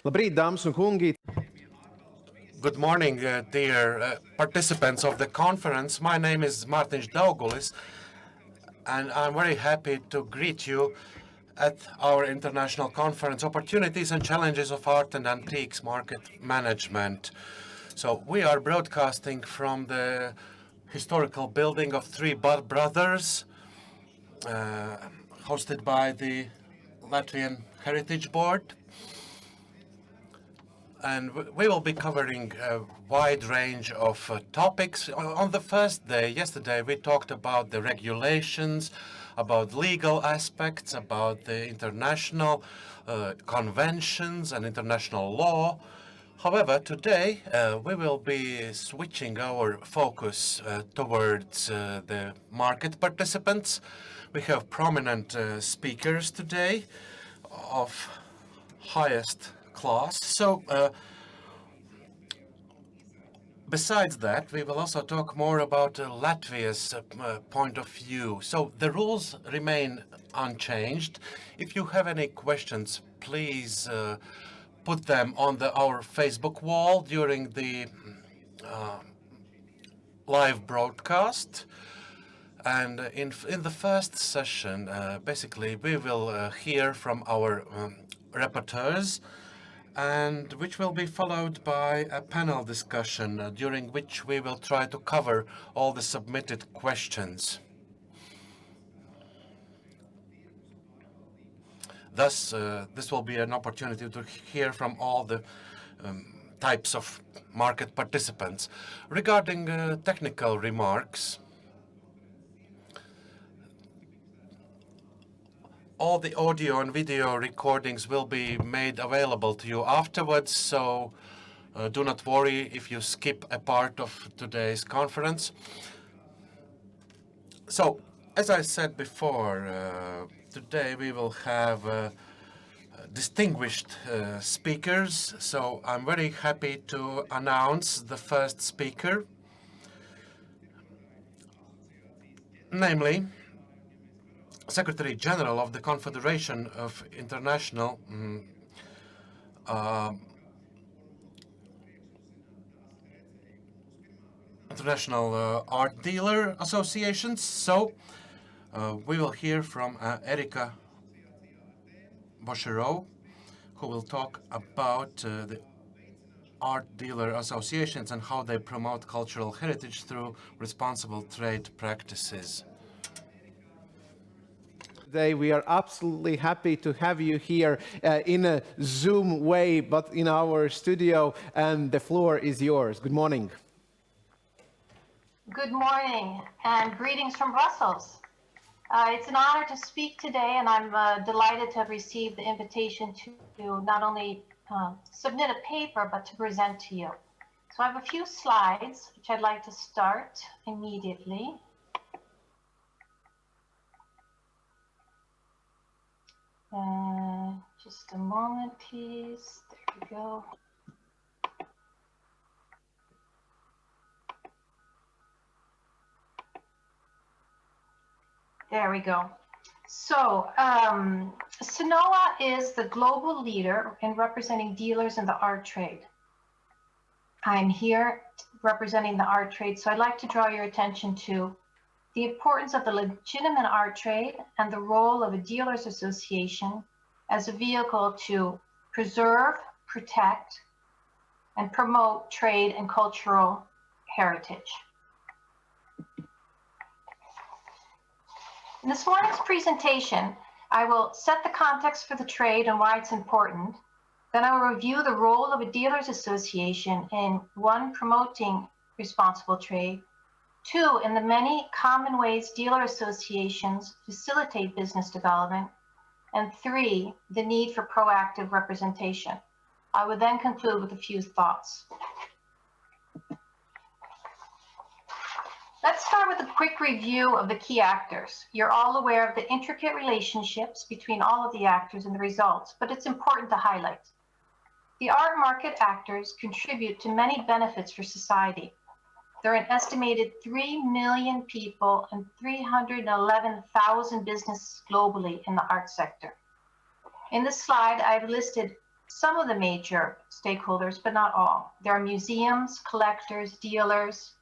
Labrīt, dāmas un kungi! Good morning, dear participants of the conference. My name is Mārtiņš Daugulis, and I'm very happy to greet you at our international conference, Opportunities and Challenges of Art and Antiques Market Management. So we are broadcasting from the historical building of Three Brothers, hosted by the Latvian Heritage Board. And we will be covering a wide range of topics. On the first day, yesterday, we talked about the regulations, about legal aspects, about the international conventions and international law. However, today we will be switching our focus towards the market participants. We have prominent speakers today of highest class. So besides that, we will also talk more about Latvia's point of view. So the rules remain unchanged. If you have any questions, please put them on our Facebook wall during the live broadcast. And in the first session, basically, we will hear from our rapporteurs, and which will be followed by a panel discussion during which we will try to cover all the submitted questions. Thus, this will be an opportunity to hear from all the types of market participants. Regarding technical remarks, all the audio and video recordings will be made available to you afterwards, so do not worry if you skip a part of today's conference. So, as I said before, today we will have distinguished speakers, so I'm very happy to announce the first speaker, namely Secretary General of the Confederation of International Art Dealer Associations. So we will hear from Erika Boschereau, who will talk about the art dealer associations and how they promote cultural heritage through responsible trade practices. Today we are absolutely happy to have you here in a Zoom way, but in our studio, and the floor is yours. Good morning. Good morning and greetings from Brussels. It's an honor to speak today, and I'm delighted to have received the invitation to not only submit a paper, but to present to you. So I have a few slides, which I'd like to start immediately. Just a moment, please. There we go. There we go. So, Sanoa is the global leader in representing dealers in the art trade. I'm here representing the art trade, so I'd like to draw your attention to the importance of the legitimate art trade and the role of a dealers association as a vehicle to preserve, protect, and promote trade and cultural heritage. In this morning's presentation, I will set the context for the trade and why it's important. Then I will review the role of a dealers association in 1, promoting responsible trade, 2, in the many common ways dealer associations facilitate business development, and 3, the need for proactive representation. I would then conclude with a few thoughts. Let's start with a quick review of the key actors. You're all aware of the intricate relationships between all of the actors and the results, but it's important to highlight. The art market actors contribute to many benefits for society. There are an estimated 3 million people and 311,000 businesses globally in the art sector. In this slide, I've listed some of the major stakeholders, but not all. There are museums, collectors, dealers,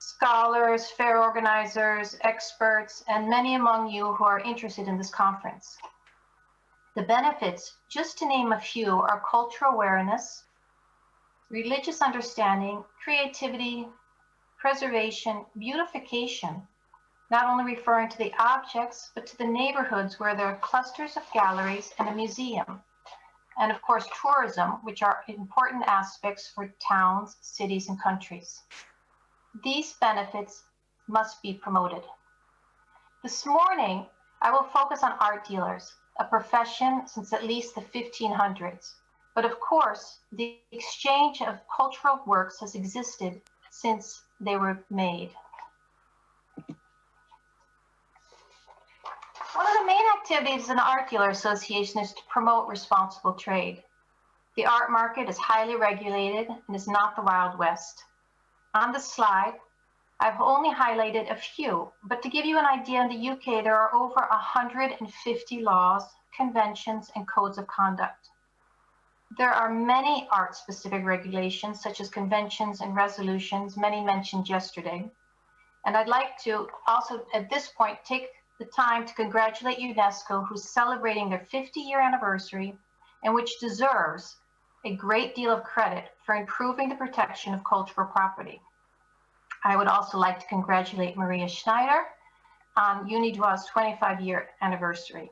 scholars, fair organizers, experts, and many among you who are interested in this conference. The benefits, just to name a few, are cultural awareness, religious understanding, creativity, preservation, beautification, not only referring to the objects, but to the neighborhoods where there are clusters of galleries and a museum. And of course, tourism, which are important aspects for towns, cities, and countries. These benefits must be promoted. This morning, I will focus on art dealers, a profession since at least the 1500s. But of course, the exchange of cultural works has existed since they were made. One of the main activities of an art dealer association is to promote responsible trade. The art market is highly regulated and is not the Wild West. On the slide, I've only highlighted a few, but to give you an idea, in the UK, there are over 150 laws, conventions, and codes of conduct. There are many art-specific regulations, such as conventions and resolutions, many mentioned yesterday. And I'd like to also, at this point, take the time to congratulate UNESCO, who's celebrating their 50-year anniversary, and which deserves a great deal of credit for improving the protection of cultural property. I would also like to congratulate Maria Schneider on UNIDROIT's 25-year anniversary.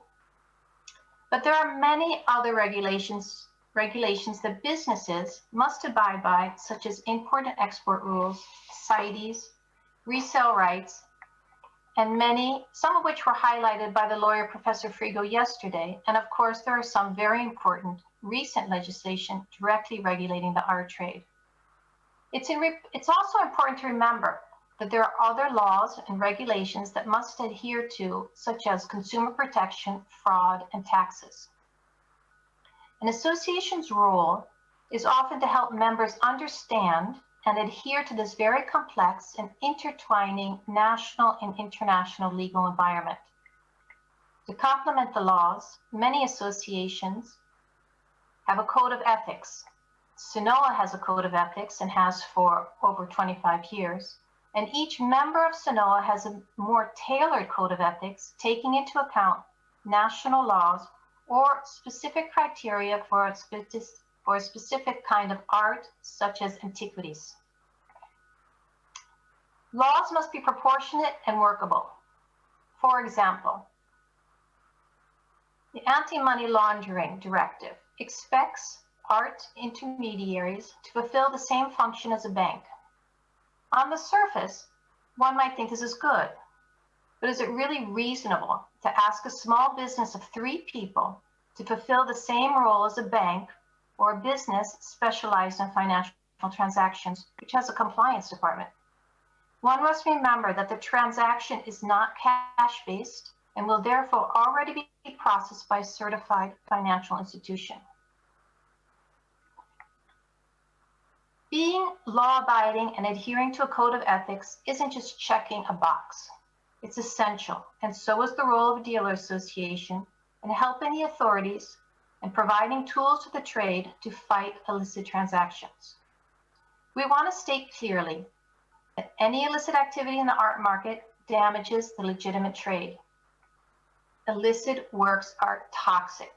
But there are many other regulations that businesses must abide by, such as import and export rules, CITES, resale rights, and some of which were highlighted by the lawyer Professor Frigo yesterday. And of course, there are some very important recent legislation directly regulating the art trade. It's also important to remember that there are other laws and regulations that must adhere to, such as consumer protection, fraud, and taxes. An association's role is often to help members understand and adhere to this very complex and intertwining national and international legal environment. To complement the laws, many associations have a code of ethics. SINOA has a code of ethics and has for over 25 years. And each member of SINOA has a more tailored code of ethics, taking into account national laws or specific criteria for a specific kind of art, such as antiquities. Laws must be proportionate and workable. For example, the Anti-Money Laundering Directive expects art intermediaries to fulfill the same function as a bank. On the surface, one might think this is good, but is it really reasonable to ask a small business of 3 people to fulfill the same role as a bank or a business specialized in financial transactions, which has a compliance department? One must remember that the transaction is not cash-based and will therefore already be processed by a certified financial institution. Being law-abiding and adhering to a code of ethics isn't just checking a box. It's essential, and so is the role of a dealer association in helping the authorities and providing tools to the trade to fight illicit transactions. We want to state clearly that any illicit activity in the art market damages the legitimate trade. Illicit works are toxic.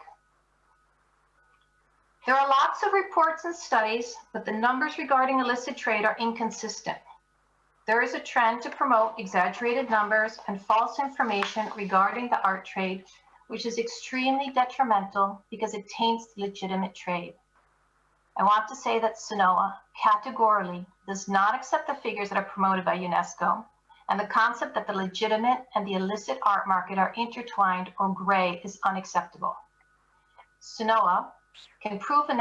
There are lots of reports and studies, but the numbers regarding illicit trade are inconsistent. There is a trend to promote exaggerated numbers and false information regarding the art trade, which is extremely detrimental because it taints the legitimate trade. I want to say that SINOA categorically does not accept the figures that are promoted by UNESCO, and the concept that the legitimate and the illicit art market are intertwined or gray is unacceptable. SINOA can provide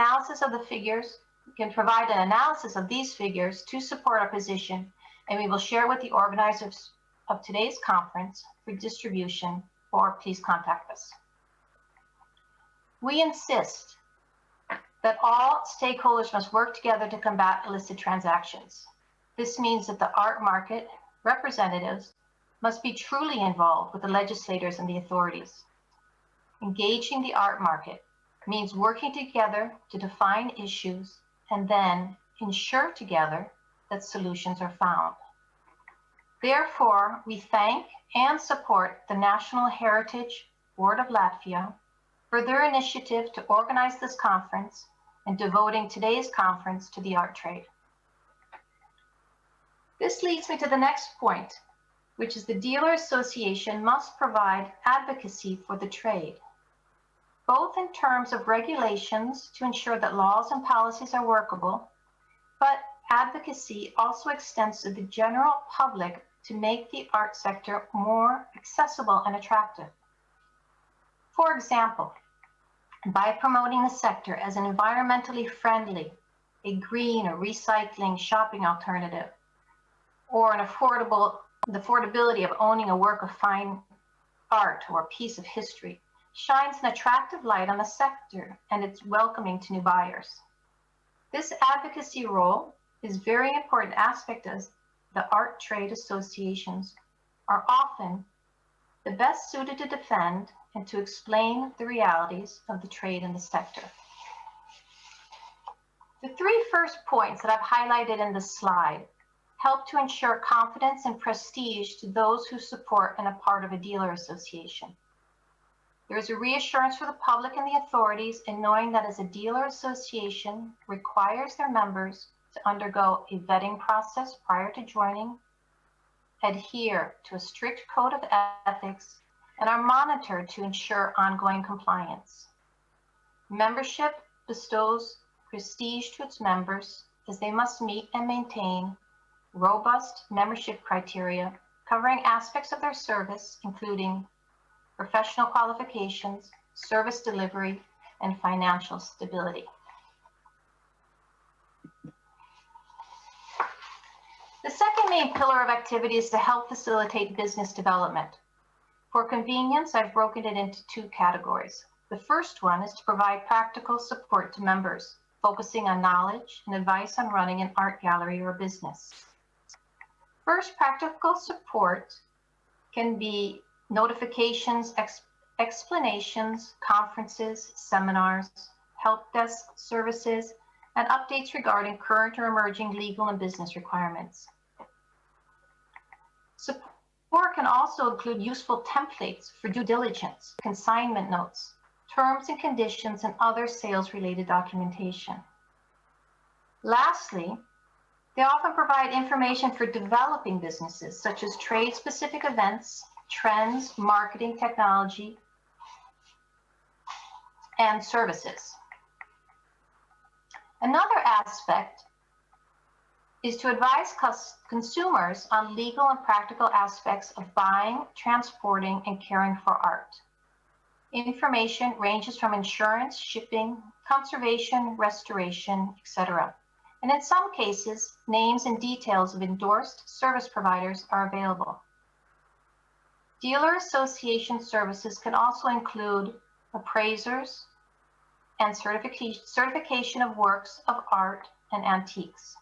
an analysis of these figures to support our position, and we will share with the organizers of today's conference for distribution, or please contact us. We insist that all stakeholders must work together to combat illicit transactions. This means that the art market representatives must be truly involved with the legislators and the authorities. Engaging the art market means working together to define issues and then ensure together that solutions are found. Therefore, we thank and support the National Heritage Board of Latvia for their initiative to organize this conference and devoting today's conference to the art trade. This leads me to the next point, which is the Dealer Association must provide advocacy for the trade, both in terms of regulations to ensure that laws and policies are workable, but advocacy also extends to the general public to make the art sector more accessible and attractive. For example, by promoting the sector as an environmentally friendly, a green or recycling shopping alternative, or the affordability of owning a work of fine art or a piece of history, shines an attractive light on the sector and it's welcoming to new buyers. This advocacy role is a very important aspect as the art trade associations are often the best suited to defend and to explain the realities of the trade in the sector. The three first points that I've highlighted in this slide help to ensure confidence and prestige to those who support and are part of a dealer association. There is a reassurance for the public and the authorities in knowing that as a dealer association requires their members to undergo a vetting process prior to joining, adhere to a strict code of ethics, and are monitored to ensure ongoing compliance. Membership bestows prestige to its members as they must meet and maintain robust membership criteria covering aspects of their service, including professional qualifications, service delivery, and financial stability. The second main pillar of activity is to help facilitate business development. For convenience, I've broken it into two categories. The first one is to provide practical support to members, focusing on knowledge and advice on running an art gallery or business. First, practical support can be notifications, explanations, conferences, seminars, help desk services, and updates regarding current or emerging legal and business requirements. Support can also include useful templates for due diligence, consignment notes, terms and conditions, and other sales-related documentation. Lastly, they often provide information for developing businesses, such as trade-specific events, trends, marketing, technology, and services. Another aspect is to advise consumers on legal and practical aspects of buying, transporting, and caring for art. Information ranges from insurance, shipping, conservation, restoration, etc. And in some cases, names and details of endorsed service providers are available. Dealer association services can also include appraisers and certification of works of art and antiques.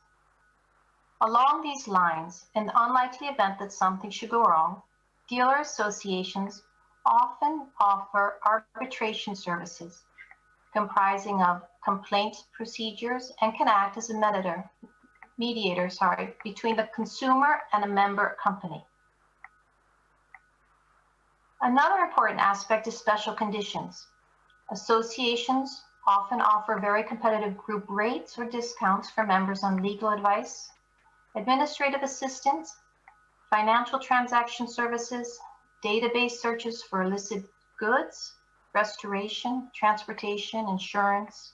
Along these lines, in the unlikely event that something should go wrong, dealer associations often offer arbitration services comprising of complaint procedures and can act as a mediator between the consumer and a member company. Another important aspect is special conditions. Associations often offer very competitive group rates or discounts for members on legal advice, administrative assistance, financial transaction services, database searches for illicit goods, restoration, transportation, insurance,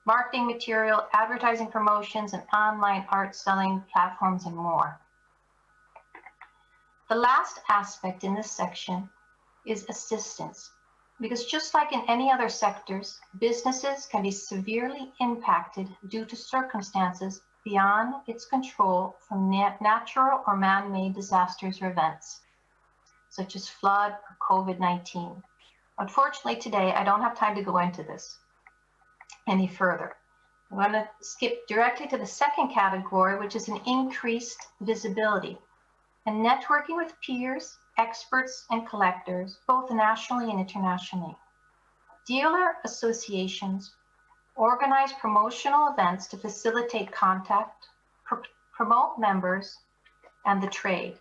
marketing material, advertising promotions, and online art selling platforms, and more. The last aspect in this section is assistance, because just like in any other sectors, businesses can be severely impacted due to circumstances beyond its control from natural or man-made disasters or events, such as flood or COVID-19. Unfortunately, today, I don't have time to go into this any further. I'm going to skip directly to the second category, which is an increased visibility and networking with peers, experts, and collectors, both nationally and internationally. Dealer associations organize promotional events to facilitate contact, promote members, and the trade.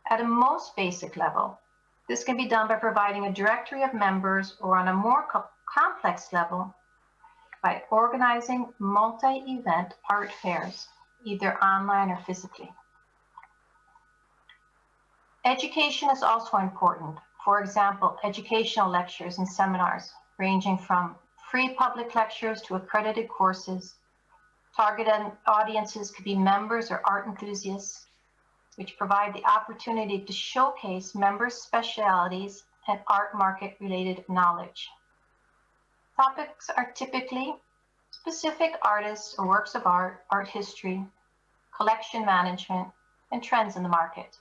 At a most basic level, this can be done by providing a directory of members, or on a more complex level, by organizing multi-event art fairs, either online or physically. Education is also important. For example, educational lectures and seminars, ranging from free public lectures to accredited courses. Targeted audiences could be members or art enthusiasts, which provide the opportunity to showcase members' specialties and art market related knowledge. Topics are typically specific artists or works of art, art history, collection management, and trends in the market.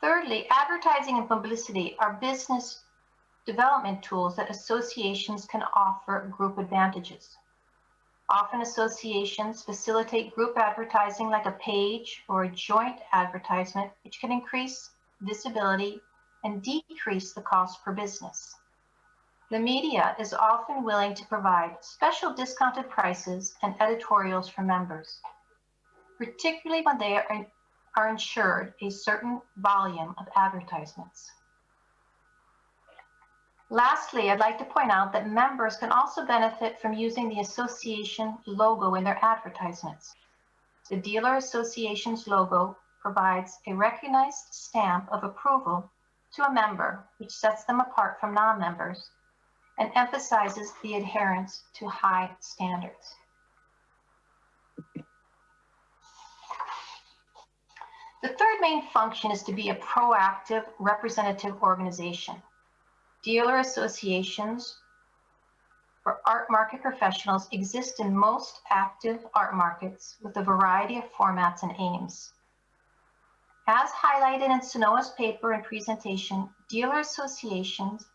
Thirdly, advertising and publicity are business development tools that associations can offer group advantages. Often associations facilitate group advertising like a page or a joint advertisement, which can increase visibility and decrease the cost per business. The media is often willing to provide special discounted prices and editorials for members, particularly when they are insured a certain volume of advertisements. Lastly, I'd like to point out that members can also benefit from using the association logo in their advertisements. The Dealer Association's logo provides a recognized stamp of approval to a member, which sets them apart from non-members and emphasizes the adherence to high standards. The third main function is to be a proactive representative organization. Dealer associations for art market professionals exist in most active art markets with a variety of formats and aims. As highlighted in Sanoa's paper and presentation, dealer associations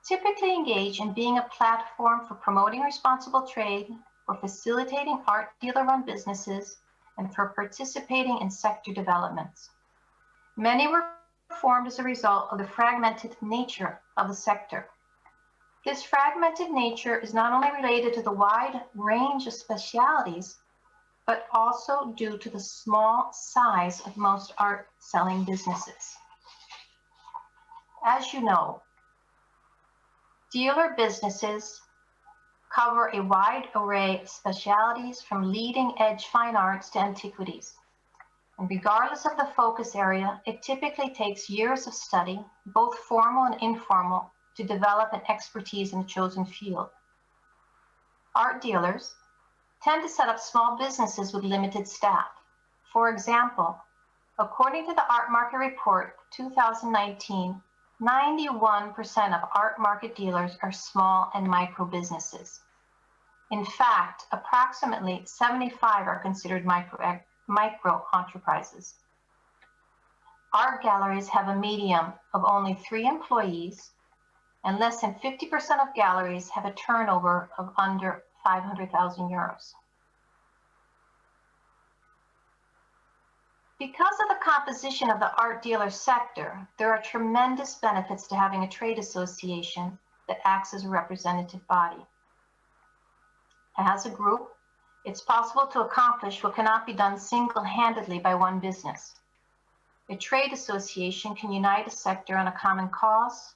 typically engage in being a platform for promoting responsible trade, for facilitating art dealer-run businesses, and for participating in sector developments. Many were formed as a result of the fragmented nature of the sector. This fragmented nature is not only related to the wide range of specialities, but also due to the small size of most art selling businesses. As you know, dealer businesses cover a wide array of specialities from leading edge fine arts to antiquities. And regardless of the focus area, it typically takes years of study, both formal and informal, to develop an expertise in a chosen field. Art dealers tend to set up small businesses with limited staff. For example, according to the Art Market Report 2019, 91% of art market dealers are small and micro businesses. In fact, approximately 75 are considered micro enterprises. Art galleries have a median of only 3 employees, and less than 50% of galleries have a turnover of under 500,000 euros. Because of the composition of the art dealer sector, there are tremendous benefits to having a trade association that acts as a representative body. As a group, it's possible to accomplish what cannot be done single-handedly by one business. A trade association can unite a sector on a common cause,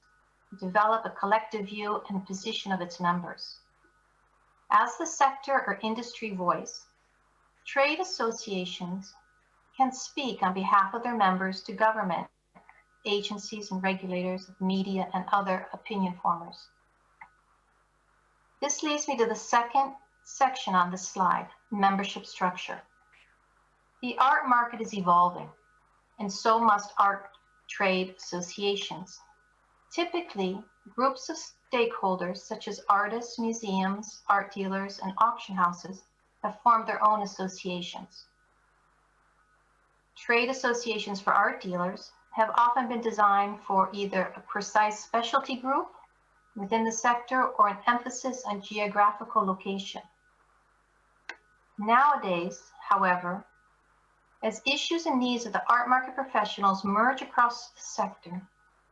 develop a collective view and position of its members. As the sector or industry voice, trade associations can speak on behalf of their members to government, agencies and regulators, media, and other opinion formers. This leads me to the second section on this slide, membership structure. The art market is evolving, and so must art trade associations. Typically, groups of stakeholders such as artists, museums, art dealers, and auction houses have formed their own associations. Trade associations for art dealers have often been designed for either a precise specialty group within the sector or an emphasis on geographical location. Nowadays, however, as issues and needs of the art market professionals merge across the sector,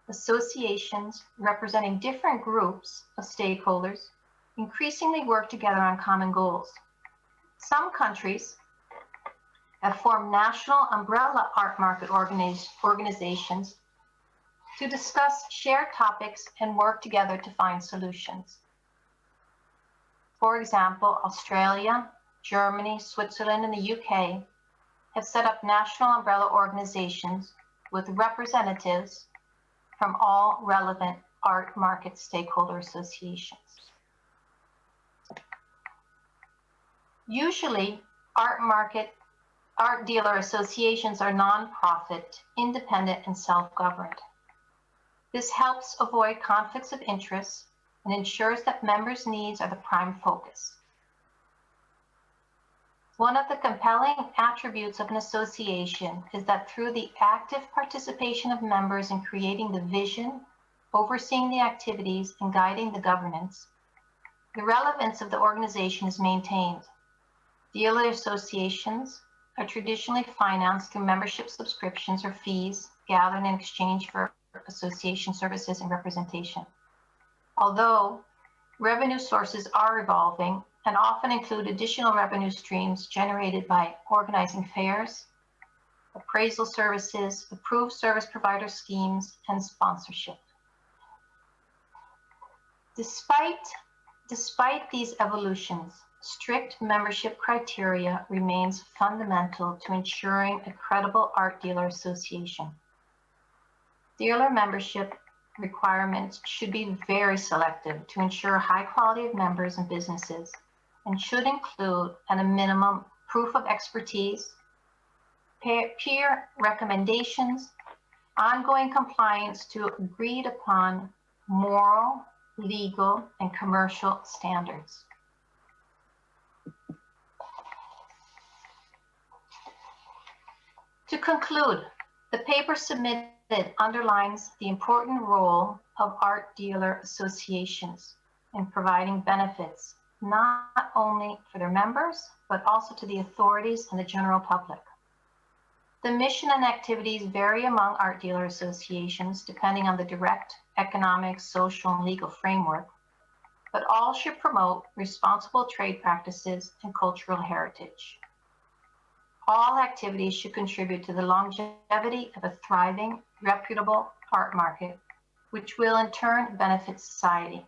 associations representing different groups of stakeholders increasingly work together on common goals. Some countries have formed national umbrella art market organizations to discuss shared topics and work together to find solutions. For example, Australia, Germany, Switzerland, and the UK have set up national umbrella organizations with representatives from all relevant art market stakeholder associations. Usually, art dealer associations are nonprofit, independent, and self-governed. This helps avoid conflicts of interest and ensures that members' needs are the prime focus. One of the compelling attributes of an association is that through the active participation of members in creating the vision, overseeing the activities, and guiding the governance, the relevance of the organization is maintained. Dealer associations are traditionally financed through membership subscriptions or fees gathered in exchange for association services and representation. Although revenue sources are evolving and often include additional revenue streams generated by organizing fairs, appraisal services, approved service provider schemes, and sponsorship. Despite these evolutions, strict membership criteria remains fundamental to ensuring a credible art dealer association. Dealer membership requirements should be very selective to ensure high quality of members and businesses, and should include at a minimum proof of expertise, peer recommendations, ongoing compliance to agreed upon moral, legal, and commercial standards. To conclude, the paper submitted underlines the important role of art dealer associations in providing benefits, not only for their members, but also to the authorities and the general public. The mission and activities vary among art dealer associations depending on the direct economic, social, and legal framework, but all should promote responsible trade practices and cultural heritage. All activities should contribute to the longevity of a thriving, reputable art market, which will in turn benefit society.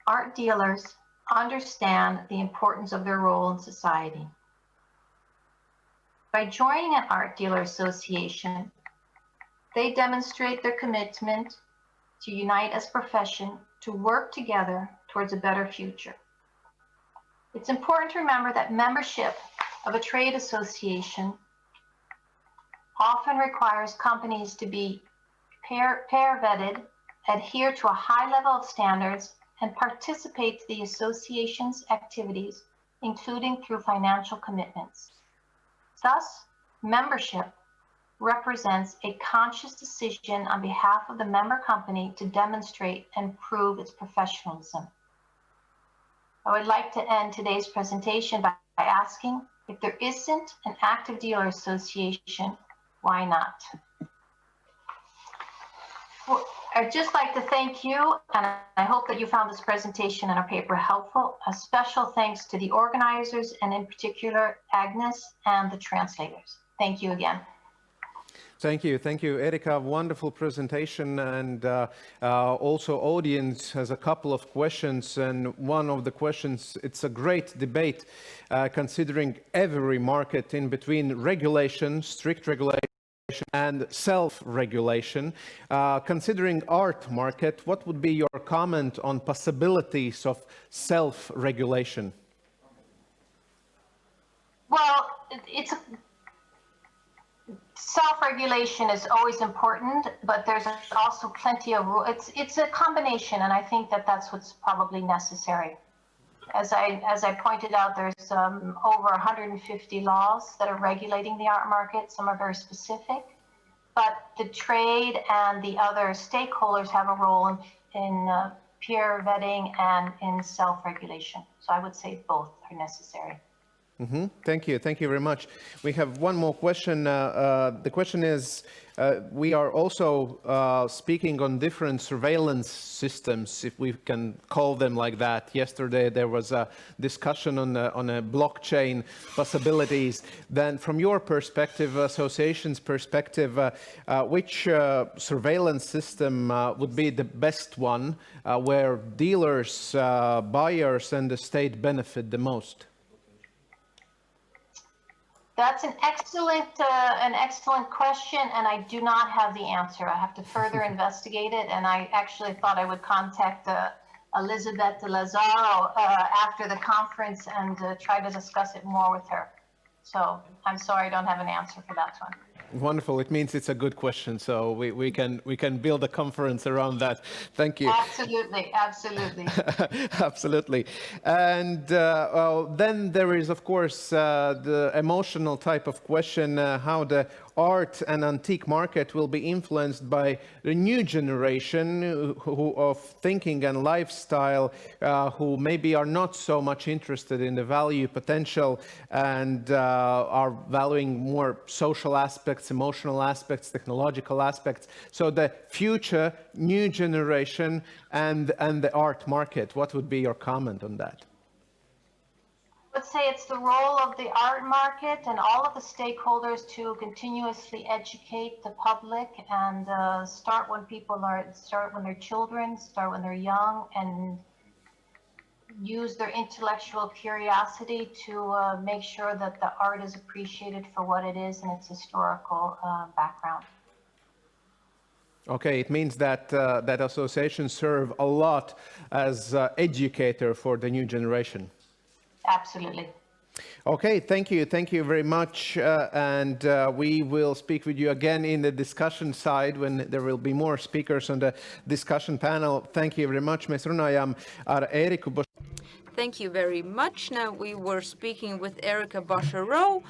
Art dealers understand the importance of their role in society. By joining an art dealer association, they demonstrate their commitment to unite as a profession to work together towards a better future. It's important to remember that membership of a trade association often requires companies to be peer vetted, adhere to a high level of standards, and participate in the association's activities, including through financial commitments. Thus, membership represents a conscious decision on behalf of the member company to demonstrate and prove its professionalism. I would like to end today's presentation by asking, if there isn't an active dealer association, why not? Well, I'd just like to thank you, and I hope that you found this presentation and our paper helpful. A special thanks to the organizers, and in particular, Agnes and the translators. Thank you again. Thank you, Erika. Wonderful presentation, and also audience has a couple of questions, and one of the questions, it's a great debate considering every market in between regulation, strict regulation, and self-regulation. Considering art market, what would be your comment on possibilities of self-regulation? Well, self-regulation is always important, but there's also plenty of rules. It's a combination, and I think that that's what's probably necessary. As I pointed out, there's over 150 laws that are regulating the art market. Some are very specific, but the trade and the other stakeholders have a role in peer vetting and in self-regulation. So I would say both are necessary. Thank you. Thank you very much. We have one more question. The question is, we are also speaking on different surveillance systems, if we can call them like that. Yesterday, there was a discussion on a blockchain possibilities. Then from your perspective, association's perspective, which surveillance system would be the best one where dealers, buyers, and the state benefit the most? That's an excellent question, and I do not have the answer. I have to further investigate it, and I actually thought I would contact Elizabeth de Lazaro after the conference and try to discuss it more with her. So I'm sorry I don't have an answer for that one. Wonderful. It means it's a good question, so we can build a conference around that. Thank you. Absolutely, absolutely. Absolutely. And then there is, of course, the emotional type of question, how the art and antique market will be influenced by the new generation of thinking and lifestyle, who maybe are not so much interested in the value potential and are valuing more social aspects, emotional aspects, technological aspects. So the future new generation and the art market, what would be your comment on that? Let's say it's the role of the art market and all of the stakeholders to continuously educate the public and start when they're children, start when they're young, and use their intellectual curiosity to make sure that the art is appreciated for what it is and its historical background. Okay, it means that that associations serve a lot as educator for the new generation. Absolutely. Okay, thank you very much, and we will speak with you again in the discussion side when there will be more speakers on the discussion panel. Thank you very much. Mēs runājām ar Ēriku. Thank you very much. Now we were speaking with Erika Bachero,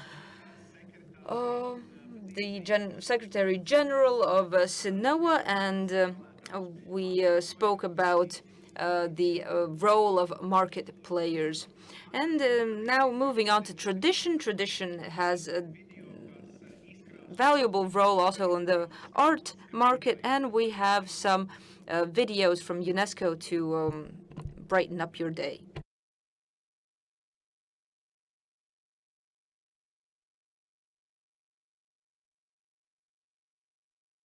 the Secretary General of SINOA, and we spoke about the role of market players. And now moving on to tradition. Tradition has a valuable role also in the art market, and we have some videos from UNESCO to brighten up your day.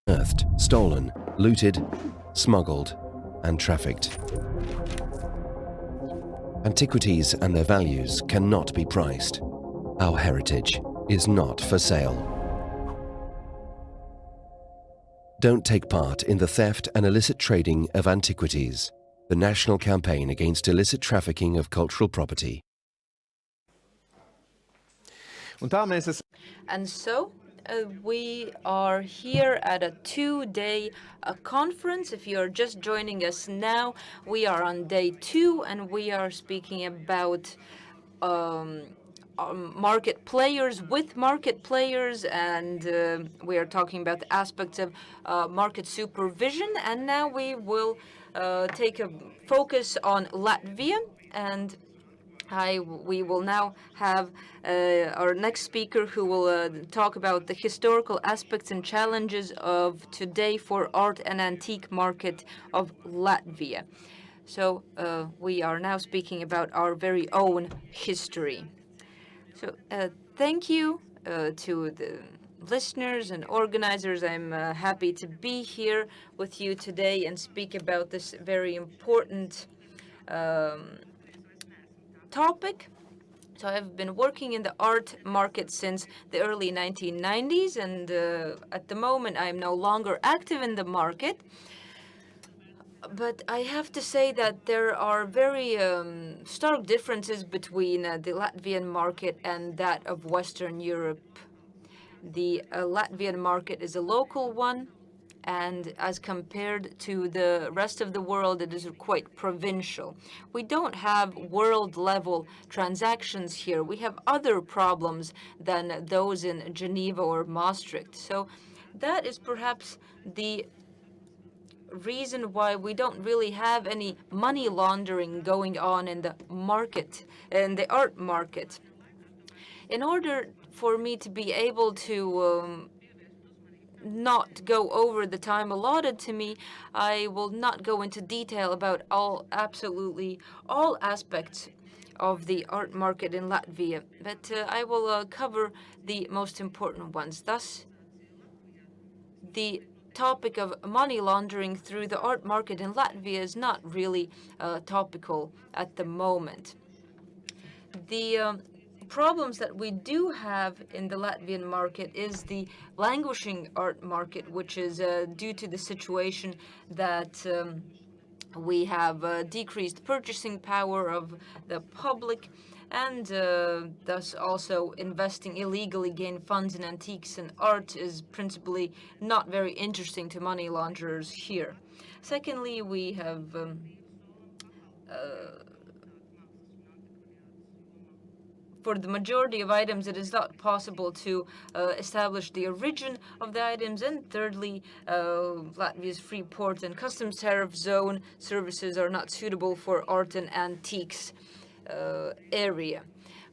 Unearthed, stolen, looted, smuggled, and trafficked. Antiquities and their values cannot be priced. Our heritage is not for sale. Don't take part in the theft and illicit trading of antiquities. The National Campaign Against Illicit Trafficking of Cultural Property. And so we are here at a two-day conference. If you are just joining us now, we are on day 2, and we are speaking about market players with market players, and we are talking about the aspects of market supervision. And now we will take a focus on Latvia, and we will now have our next speaker who will talk about the historical aspects and challenges of today for art and antique market of Latvia. So we are now speaking about our very own history. So thank you to the listeners and organizers. I'm happy to be here with you today and speak about this very important topic. So I've been working in the art market since the early 1990s, and at the moment I'm no longer active in the market. But I have to say that there are very stark differences between the Latvian market and that of Western Europe. The Latvian market is a local one, and as compared to the rest of the world, it is quite provincial. We don't have world-level transactions here. We have other problems than those in Geneva or Maastricht. So that is perhaps the reason why we don't really have any money laundering going on in the market, in the art market. In order for me to be able to not go over the time allotted to me, I will not go into detail about absolutely all aspects of the art market in Latvia, but I will cover the most important ones. Thus, the topic of money laundering through the art market in Latvia is not really topical at the moment. The problems that we do have in the Latvian market is the languishing art market, which is due to the situation that we have decreased purchasing power of the public, and thus also investing illegally gained funds in antiques and art is principally not very interesting to money launderers here. Secondly, we have for the majority of items, it is not possible to establish the origin of the items. And thirdly, Latvia's free port and customs tariff zone services are not suitable for art and antiques area.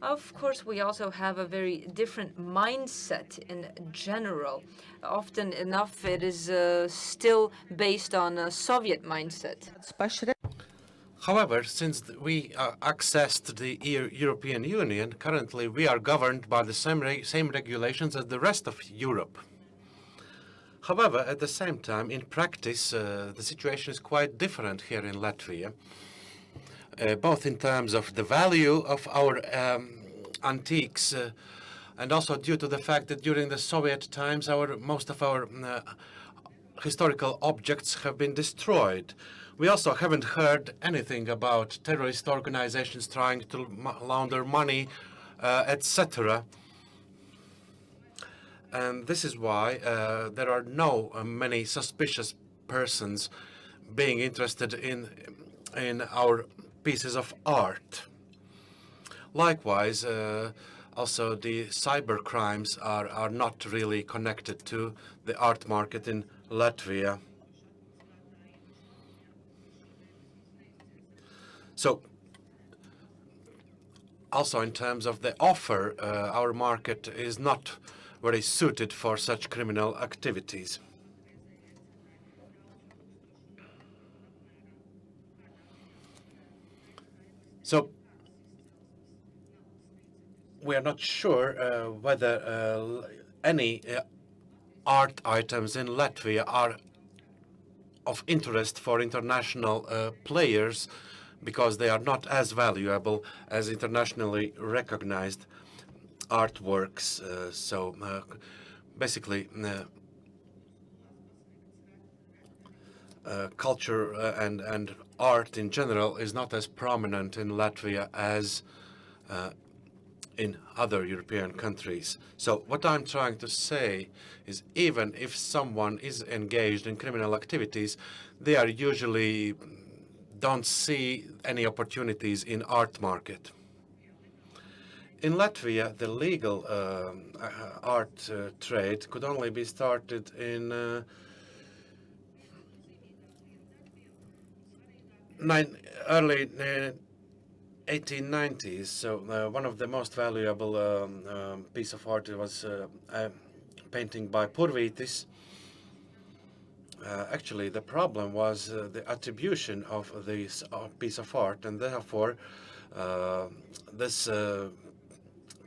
Of course, we also have a very different mindset in general. Often enough, it is still based on a Soviet mindset. However, since we accessed the European Union, currently we are governed by the same regulations as the rest of Europe. However, at the same time, in practice, the situation is quite different here in Latvia, both in terms of the value of our antiques and also due to the fact that during the Soviet times, most of our historical objects have been destroyed. We also haven't heard anything about terrorist organizations trying to launder money, etc. And this is why there are no many suspicious persons being interested in our pieces of art. Likewise, also the cyber crimes are not really connected to the art market in Latvia. So, also in terms of the offer, our market is not very suited for such criminal activities. So, we are not sure whether any art items in Latvia are of interest for international players, because they are not as valuable as internationally recognized artworks. So basically, culture and art in general is not as prominent in Latvia as in other European countries. So what I'm trying to say is, even if someone is engaged in criminal activities, they are usually don't see any opportunities in art market. In Latvia, the legal art trade could only be started in early 1890s. So one of the most valuable piece of art was a painting by Purvītis. Actually, the problem was the attribution of this piece of art, and therefore this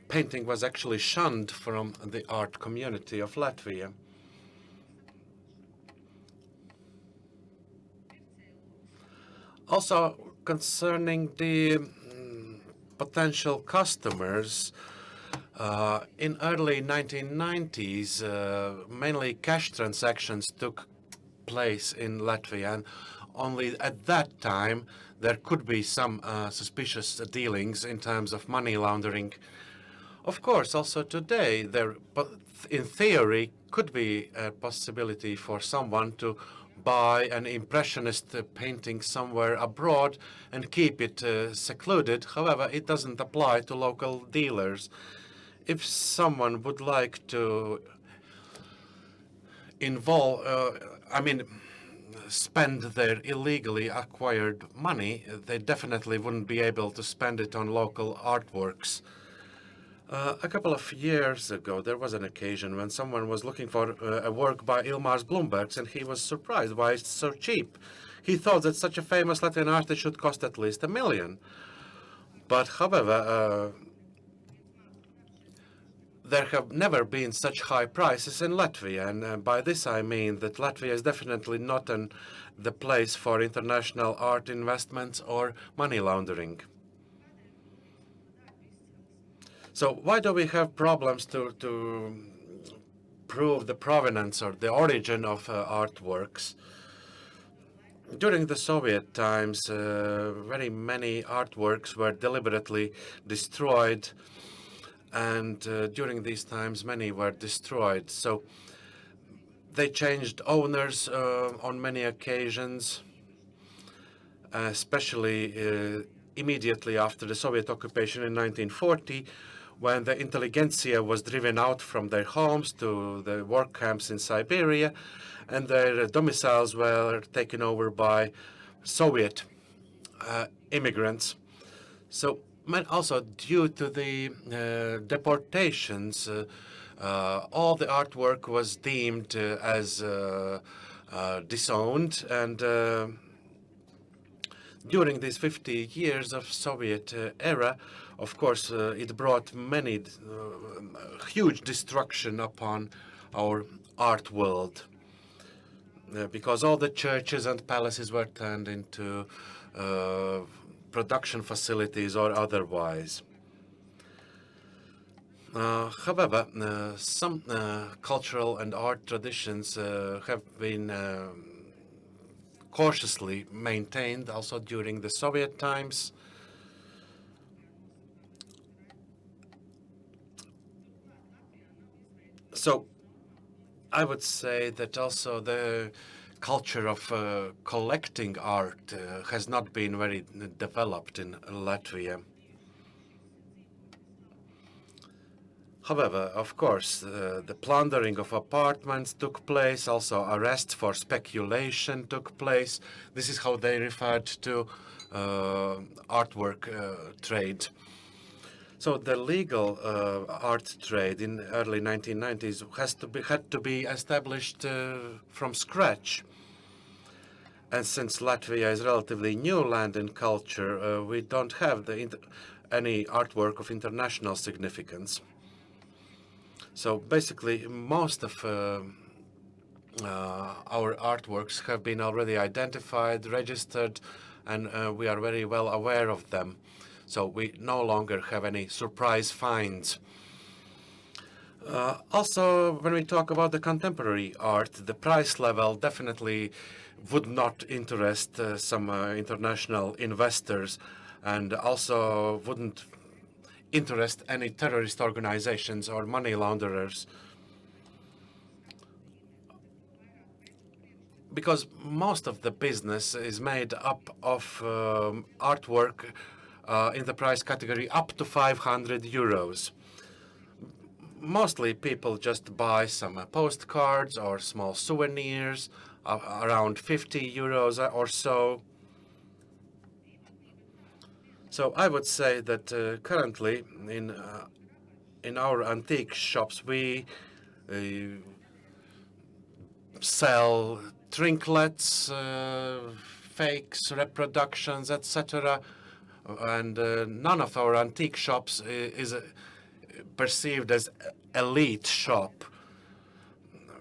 painting was actually shunned from the art community of Latvia. Also, concerning the potential customers, in early 1990s, mainly cash transactions took place in Latvia, and only at that time there could be some suspicious dealings in terms of money laundering. Of course, also today, there, in theory, could be a possibility for someone to buy an impressionist painting somewhere abroad and keep it secluded. However, it doesn't apply to local dealers. If someone would like to spend their illegally acquired money, they definitely wouldn't be able to spend it on local artworks. A couple of years ago, there was an occasion when someone was looking for a work by Ilmars Blumbergs, and he was surprised why it's so cheap. He thought that such a famous Latvian artist should cost at least 1 million. But however, there have never been such high prices in Latvia, and by this I mean that Latvia is definitely not the place for international art investments or money laundering. So why do we have problems to prove the provenance or the origin of artworks? During the Soviet times, very many artworks were deliberately destroyed, and during these times many were destroyed. So they changed owners on many occasions, especially immediately after the Soviet occupation in 1940, when the intelligentsia was driven out from their homes to the work camps in Siberia, and their domiciles were taken over by Soviet immigrants. So also due to the deportations, all the artwork was deemed as disowned, and during these 50 years of Soviet era, of course, it brought many huge destruction upon our art world, because all the churches and palaces were turned into production facilities or otherwise. However, some cultural and art traditions have been cautiously maintained also during the Soviet times. So I would say that also the culture of collecting art has not been very developed in Latvia. However, of course, the plundering of apartments took place, also arrests for speculation took place. This is how they referred to artwork trade. So the legal art trade in early 1990s had to be established from scratch. And since Latvia is relatively new land in culture, we don't have any artwork of international significance. So basically, most of our artworks have been already identified, registered, and we are very well aware of them. So we no longer have any surprise finds. Also, when we talk about the contemporary art, the price level definitely would not interest some international investors, and also wouldn't interest any terrorist organizations or money launderers. Because most of the business is made up of artwork in the price category up to 500 euros. Mostly people just buy some postcards or small souvenirs around 50 euros or so. So I would say that currently in our antique shops we sell trinkets, fakes, reproductions, etc. And none of our antique shops is perceived as elite shop,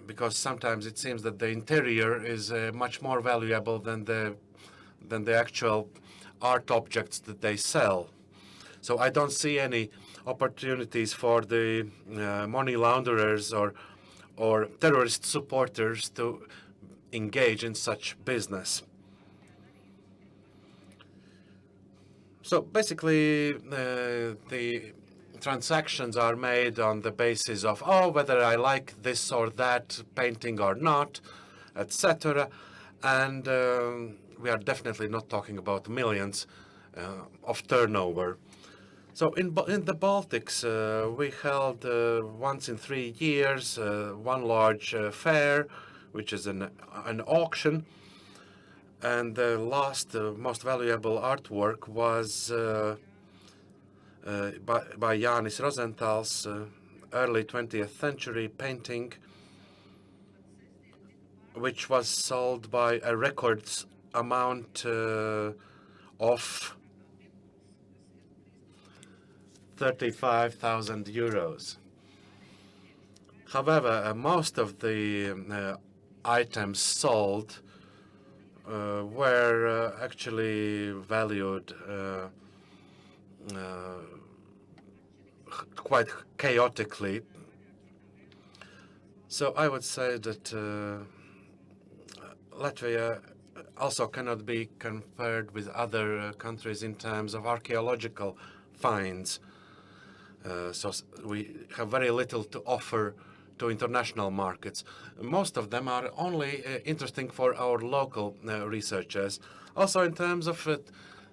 because sometimes it seems that the interior is much more valuable than the actual art objects that they sell. So I don't see any opportunities for the money launderers or terrorist supporters to engage in such business. So basically, the transactions are made on the basis of, whether I like this or that painting or not, etc. And we are definitely not talking about millions of turnover. So in the Baltics, we held once in 3 years one large fair, which is an auction. And the last most valuable artwork was by Jānis Rosenthal's early 20th century painting, which was sold by a record amount of 35,000 euros. However, most of the items sold were actually valued quite chaotically. So I would say that Latvia also cannot be compared with other countries in terms of archaeological finds. So we have very little to offer to international markets. Most of them are only interesting for our local researchers. Also, in terms of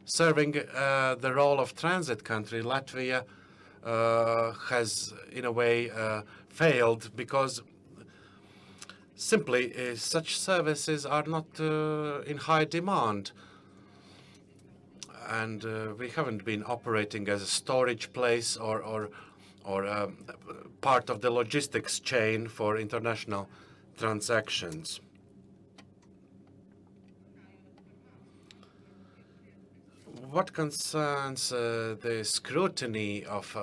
serving the role of transit country, Latvia has, in a way, failed because simply such services are not in high demand. And we haven't been operating as a storage place or part of the logistics chain for international transactions. What concerns the scrutiny of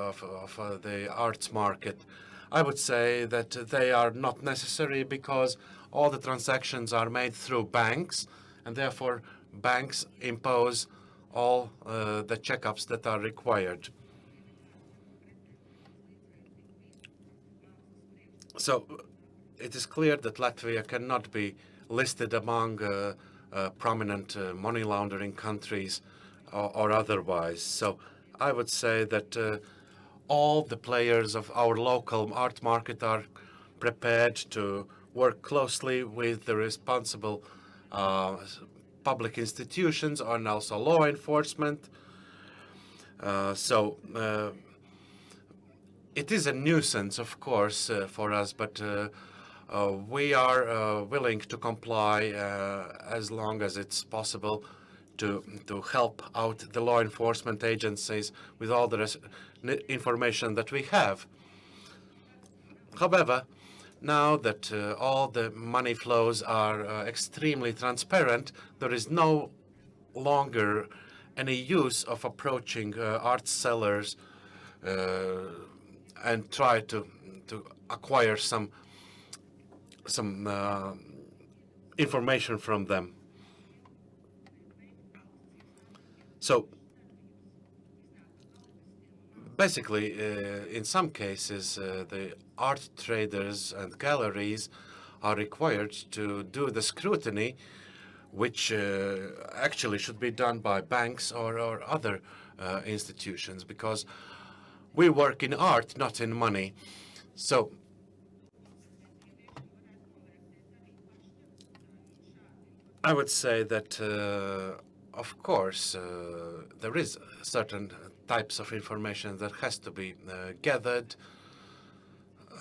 the arts market, I would say that they are not necessary because all the transactions are made through banks, and therefore banks impose all the checkups that are required. So it is clear that Latvia cannot be listed among prominent money laundering countries or otherwise. So I would say that all the players of our local art market are prepared to work closely with the responsible public institutions and also law enforcement. It is a nuisance, of course, for us, but we are willing to comply as long as it's possible to help out the law enforcement agencies with all the information that we have. However, now that all the money flows are extremely transparent, there is no longer any use of approaching art sellers and try to acquire some information from them. So basically, in some cases, the art traders and galleries are required to do the scrutiny, which actually should be done by banks or other institutions, because we work in art, not in money. So I would say that, of course, there is certain types of information that has to be gathered.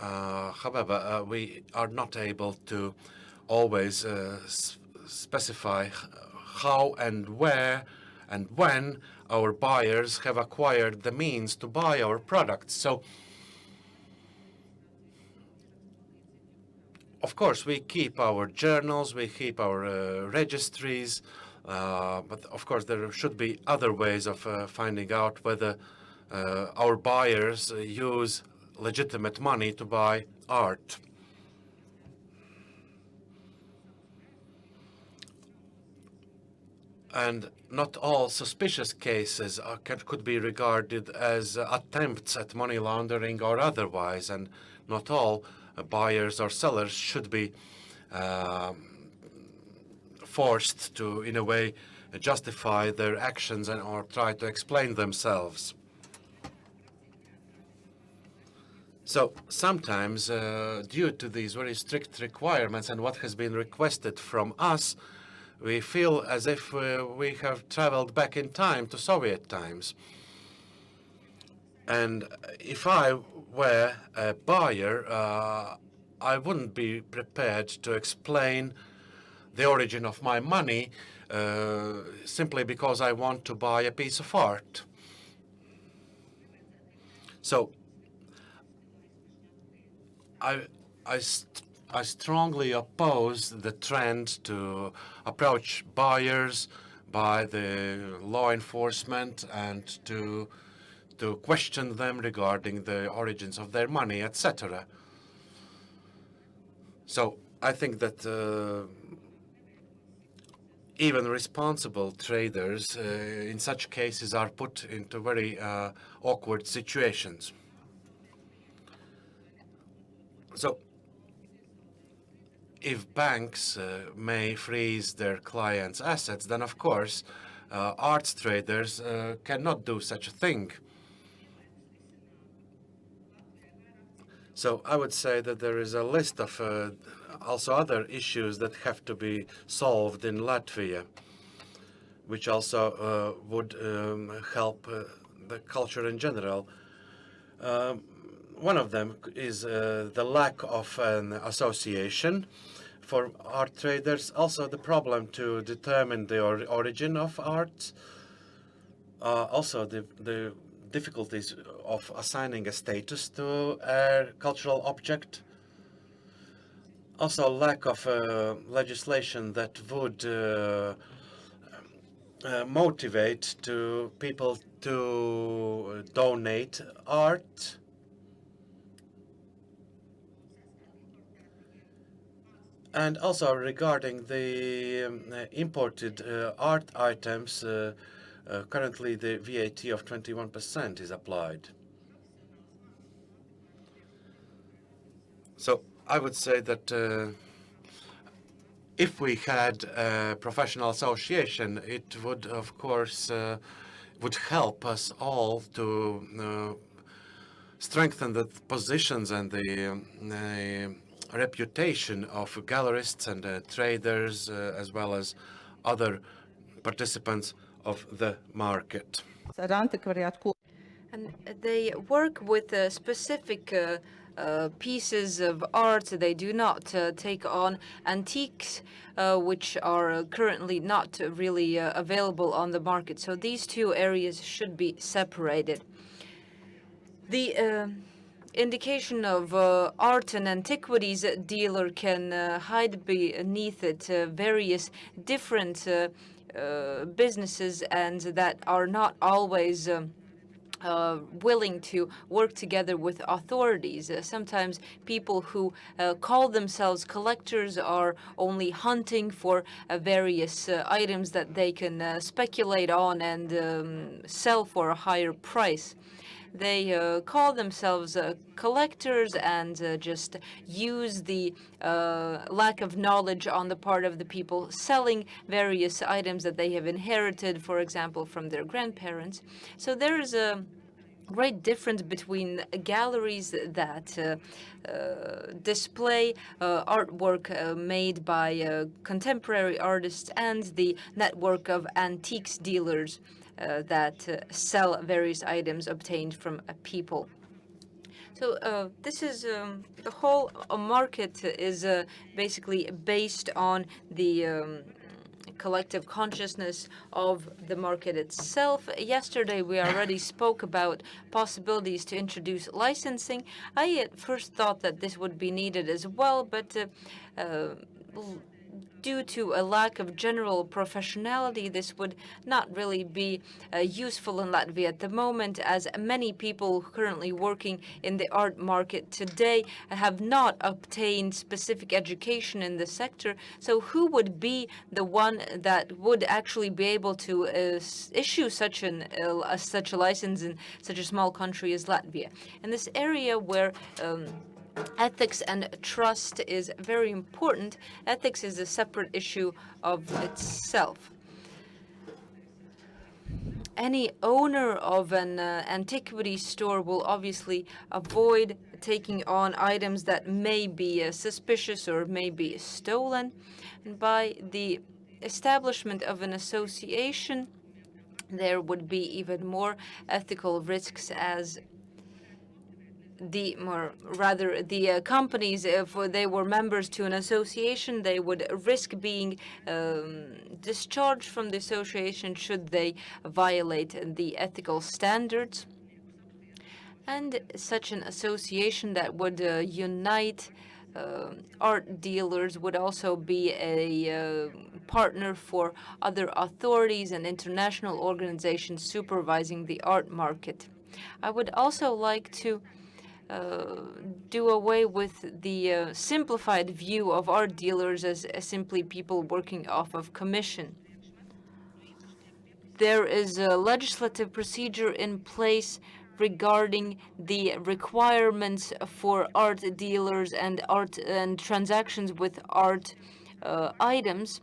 However, we are not able to always specify how and where and when our buyers have acquired the means to buy our products. So, of course, we keep our journals, we keep our registries, but of course there should be other ways of finding out whether our buyers use legitimate money to buy art. And not all suspicious cases could be regarded as attempts at money laundering or otherwise, and not all buyers or sellers should be forced to, in a way, justify their actions or try to explain themselves. So sometimes, due to these very strict requirements and what has been requested from us, we feel as if we have traveled back in time to Soviet times. And if I were a buyer, I wouldn't be prepared to explain the origin of my money simply because I want to buy a piece of art. So I, I strongly oppose the trend to approach buyers by the law enforcement and to question them regarding the origins of their money, etc. So I think that even responsible traders in such cases are put into very awkward situations. So if banks may freeze their clients' assets, then of course arts traders cannot do such a thing. So I would say that there is a list of also other issues that have to be solved in Latvia, which also would help the culture in general. One of them is the lack of an association for art traders, also the problem to determine the origin of art, also the difficulties of assigning a status to a cultural object, also lack of legislation that would motivate to people to donate art. And also regarding the imported art items, currently the VAT of 21% is applied. So I would say that if we had a professional association, it would, of course, would help us all to strengthen the positions and the reputation of gallerists and traders, as well as other participants of the market. And they work with specific pieces of art. They do not take on antiques, which are currently not really available on the market. So these two areas should be separated. The indication of art and antiquities dealer can hide beneath it various different businesses, and that are not always willing to work together with authorities. Sometimes people who call themselves collectors are only hunting for various items that they can speculate on and sell for a higher price. They call themselves collectors and just use the lack of knowledge on the part of the people selling various items that they have inherited, for example, from their grandparents. So there is a great difference between galleries that display artwork made by contemporary artists and the network of antiques dealers that sell various items obtained from people. So this is the whole market is basically based on the collective consciousness of the market itself. Yesterday, we already spoke about possibilities to introduce licensing. I at first thought that this would be needed as well, but due to a lack of general professionality, this would not really be useful in Latvia at the moment, as many people currently working in the art market today have not obtained specific education in the sector. So who would be the one that would actually be able to issue such a license in such a small country as Latvia? In this area where ethics and trust is very important, ethics is a separate issue of itself. Any owner of an antiquity store will obviously avoid taking on items that may be suspicious or may be stolen. And by the establishment of an association, there would be even more ethical risks, as the companies, if they were members to an association, they would risk being discharged from the association should they violate the ethical standards. And such an association that would unite art dealers would also be a partner for other authorities and international organizations supervising the art market. I would also like to do away with the simplified view of art dealers as simply people working off of commission. There is a legislative procedure in place regarding the requirements for art dealers and art and transactions with art items.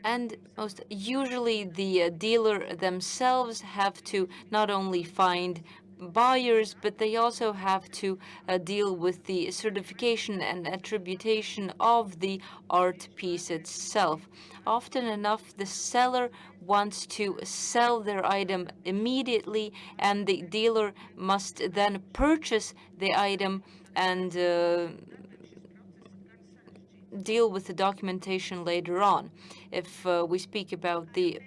And most usually, the dealer themselves have to not only find buyers, but they also have to deal with the certification and attribution of the art piece itself. Often enough, the seller wants to sell their item immediately, and the dealer must then purchase the item and deal with the documentation later on. If we speak about the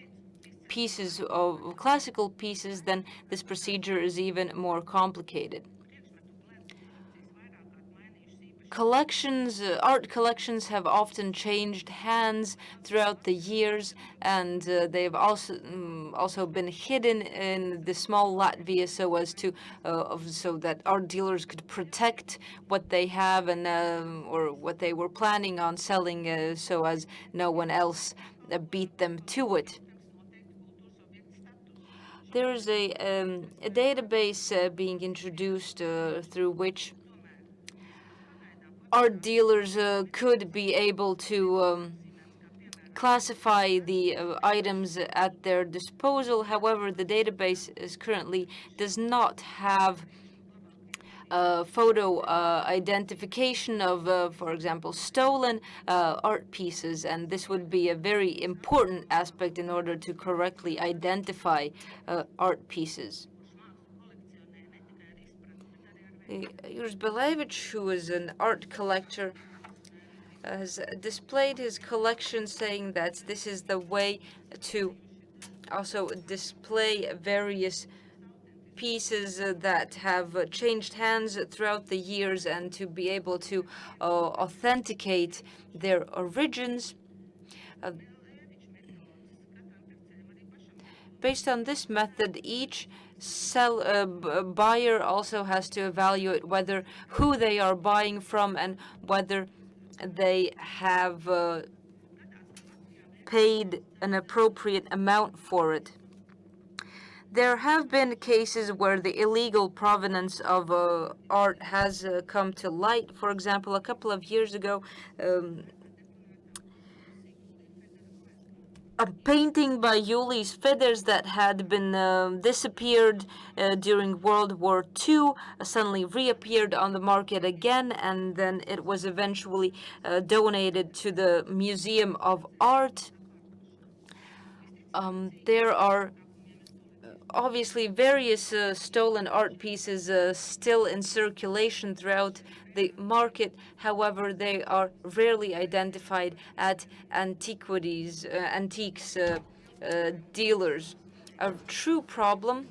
pieces of classical pieces, then this procedure is even more complicated. Art collections have often changed hands throughout the years, and they've also been hidden in the small Latvia so that art dealers could protect what they have and or what they were planning on selling, so as no one else beat them to it. There is a database being introduced through which art dealers could be able to classify the items at their disposal. However, the database currently does not have photo identification of, for example, stolen art pieces, and this would be a very important aspect in order to correctly identify art pieces. Juris Belevich, who is an art collector, has displayed his collection, saying that this is the way to also display various pieces that have changed hands throughout the years and to be able to authenticate their origins. Based on this method, each buyer also has to evaluate whether who they are buying from and whether they have paid an appropriate amount for it. There have been cases where the illegal provenance of art has come to light. For example, a couple of years ago, a painting by Julius Feathers that had been disappeared during World War II suddenly reappeared on the market again, and then it was eventually donated to the Museum of Art. There are obviously various stolen art pieces still in circulation throughout the market. However, they are rarely identified at antiques dealers. A true problem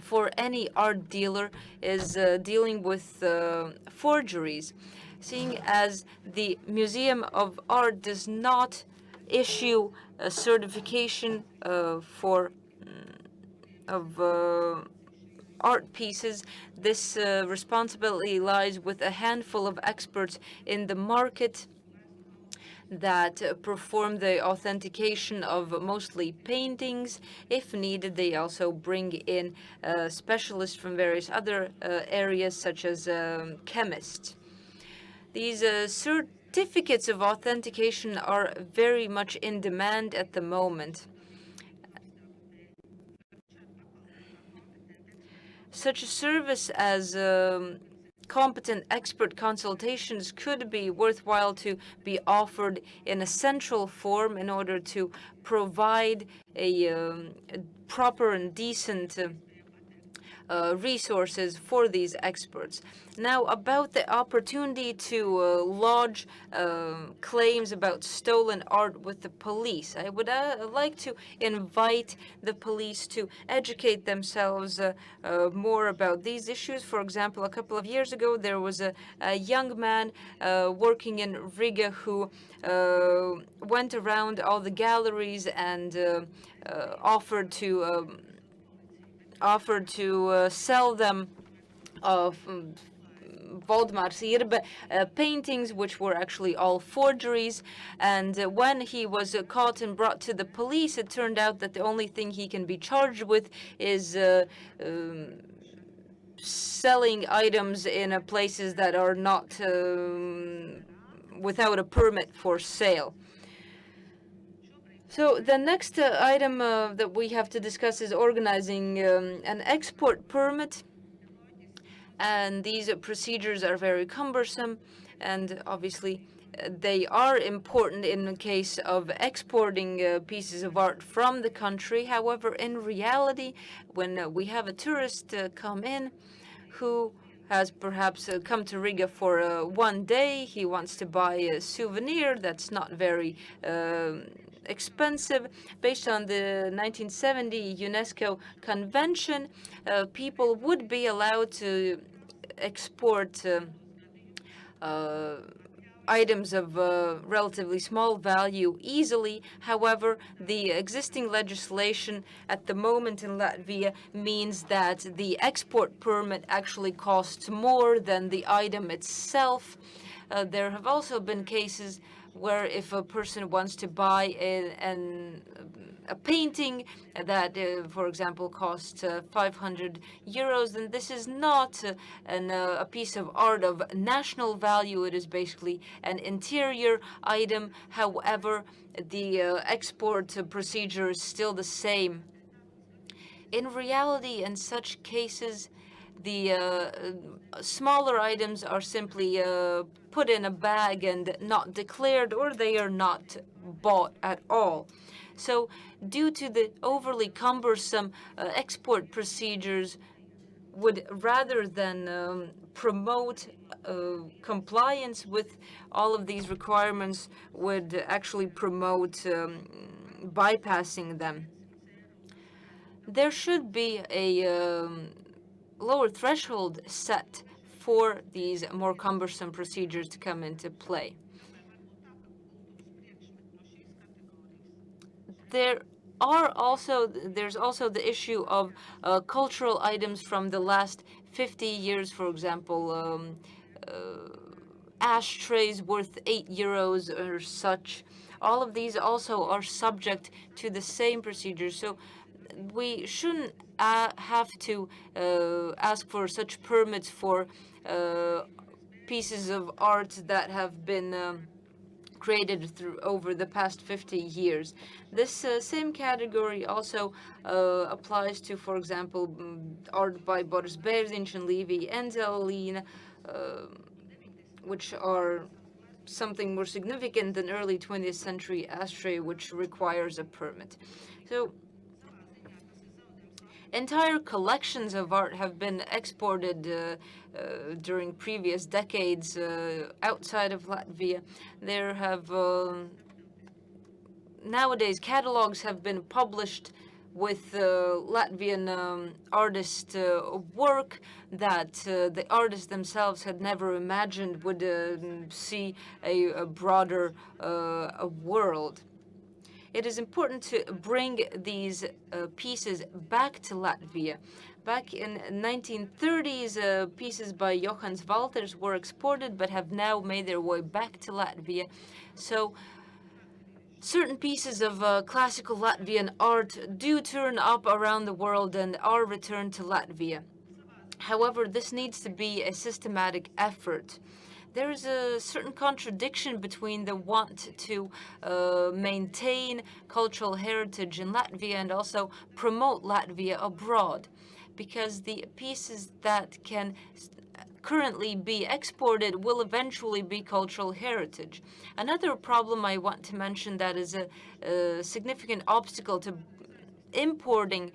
for any art dealer is dealing with forgeries, seeing as the Museum of Art does not issue a certification of art pieces. This responsibility lies with a handful of experts in the market that perform the authentication of mostly paintings. If needed, they also bring in specialists from various other areas, such as chemists. These certificates of authentication are very much in demand at the moment. Such a service as competent expert consultations could be worthwhile to be offered in a central form in order to provide a proper and decent resources for these experts. Now, about the opportunity to lodge claims about stolen art with the police, I would like to invite the police to educate themselves more about these issues. For example, a couple of years ago, there was a young man working in Riga who went around all the galleries and offered to sell them of Valdemar Sirbe paintings, which were actually all forgeries. And when he was caught and brought to the police, it turned out that the only thing he can be charged with is selling items in places that are not without a permit for sale. So the next item that we have to discuss is organizing an export permit. And these procedures are very cumbersome, and obviously they are important in the case of exporting pieces of art from the country. However, in reality, when we have a tourist come in who has perhaps come to Riga for one day, he wants to buy a souvenir that's not very expensive. Based on the 1970 UNESCO convention, people would be allowed to export items of relatively small value easily. However, the existing legislation at the moment in Latvia means that the export permit actually costs more than the item itself. There have also been cases where if a person wants to buy a painting that, for example, costs 500 euros, then this is not a piece of art of national value. It is basically an interior item. However, the export procedure is still the same. In reality, in such cases, the smaller items are simply put in a bag and not declared, or they are not bought at all. So due to the overly cumbersome export procedures, would rather than promote compliance with all of these requirements, would actually promote bypassing them. There should be a lower threshold set for these more cumbersome procedures to come into play. There's also the issue of cultural items from the last 50 years, for example, ashtrays worth 8 euros or such. All of these also are subject to the same procedures. So we shouldn't have to ask for such permits for pieces of art that have been created over the past 50 years. This same category also applies to, for example, art by Boris Bērziņš and Līvija Enzelīna, which are something more significant than early 20th century ashtray, which requires a permit. So entire collections of art have been exported during previous decades outside of Latvia. There have nowadays catalogs have been published with Latvian artist work that the artists themselves had never imagined would see a broader world. It is important to bring these pieces back to Latvia. Back in 1930s, pieces by Johanns Walters were exported but have now made their way back to Latvia. So certain pieces of classical Latvian art do turn up around the world and are returned to Latvia. However, this needs to be a systematic effort. There is a certain contradiction between the want to maintain cultural heritage in Latvia and also promote Latvia abroad, because the pieces that can currently be exported will eventually be cultural heritage. Another problem I want to mention that is a significant obstacle to importing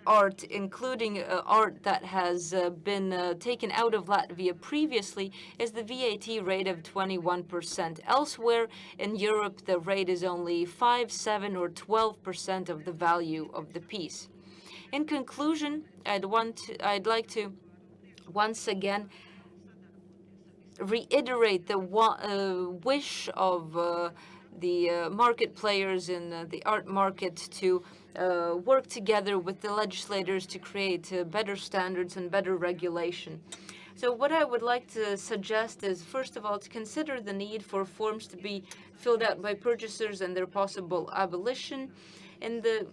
art, including art that has been taken out of Latvia previously, is the VAT rate of 21%. Elsewhere in Europe, the rate is only 5, 7, or 12% of the value of the piece. In conclusion, I'd like to once again reiterate the wish of the market players in the art market to work together with the legislators to create better standards and better regulation. So what I would like to suggest is, first of all, to consider the need for forms to be filled out by purchasers and their possible abolition. In the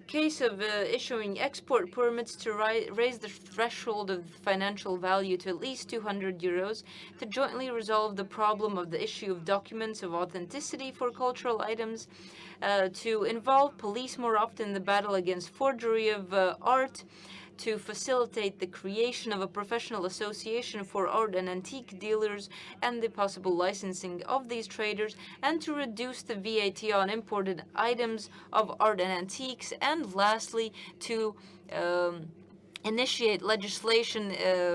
case of issuing export permits, to raise the threshold of financial value to at least 200 euros, to jointly resolve the problem of the issue of documents of authenticity for cultural items, to involve police more often in the battle against forgery of art, to facilitate the creation of a professional association for art and antique dealers and the possible licensing of these traders, and to reduce the VAT on imported items of art and antiques, and lastly, to initiate legislation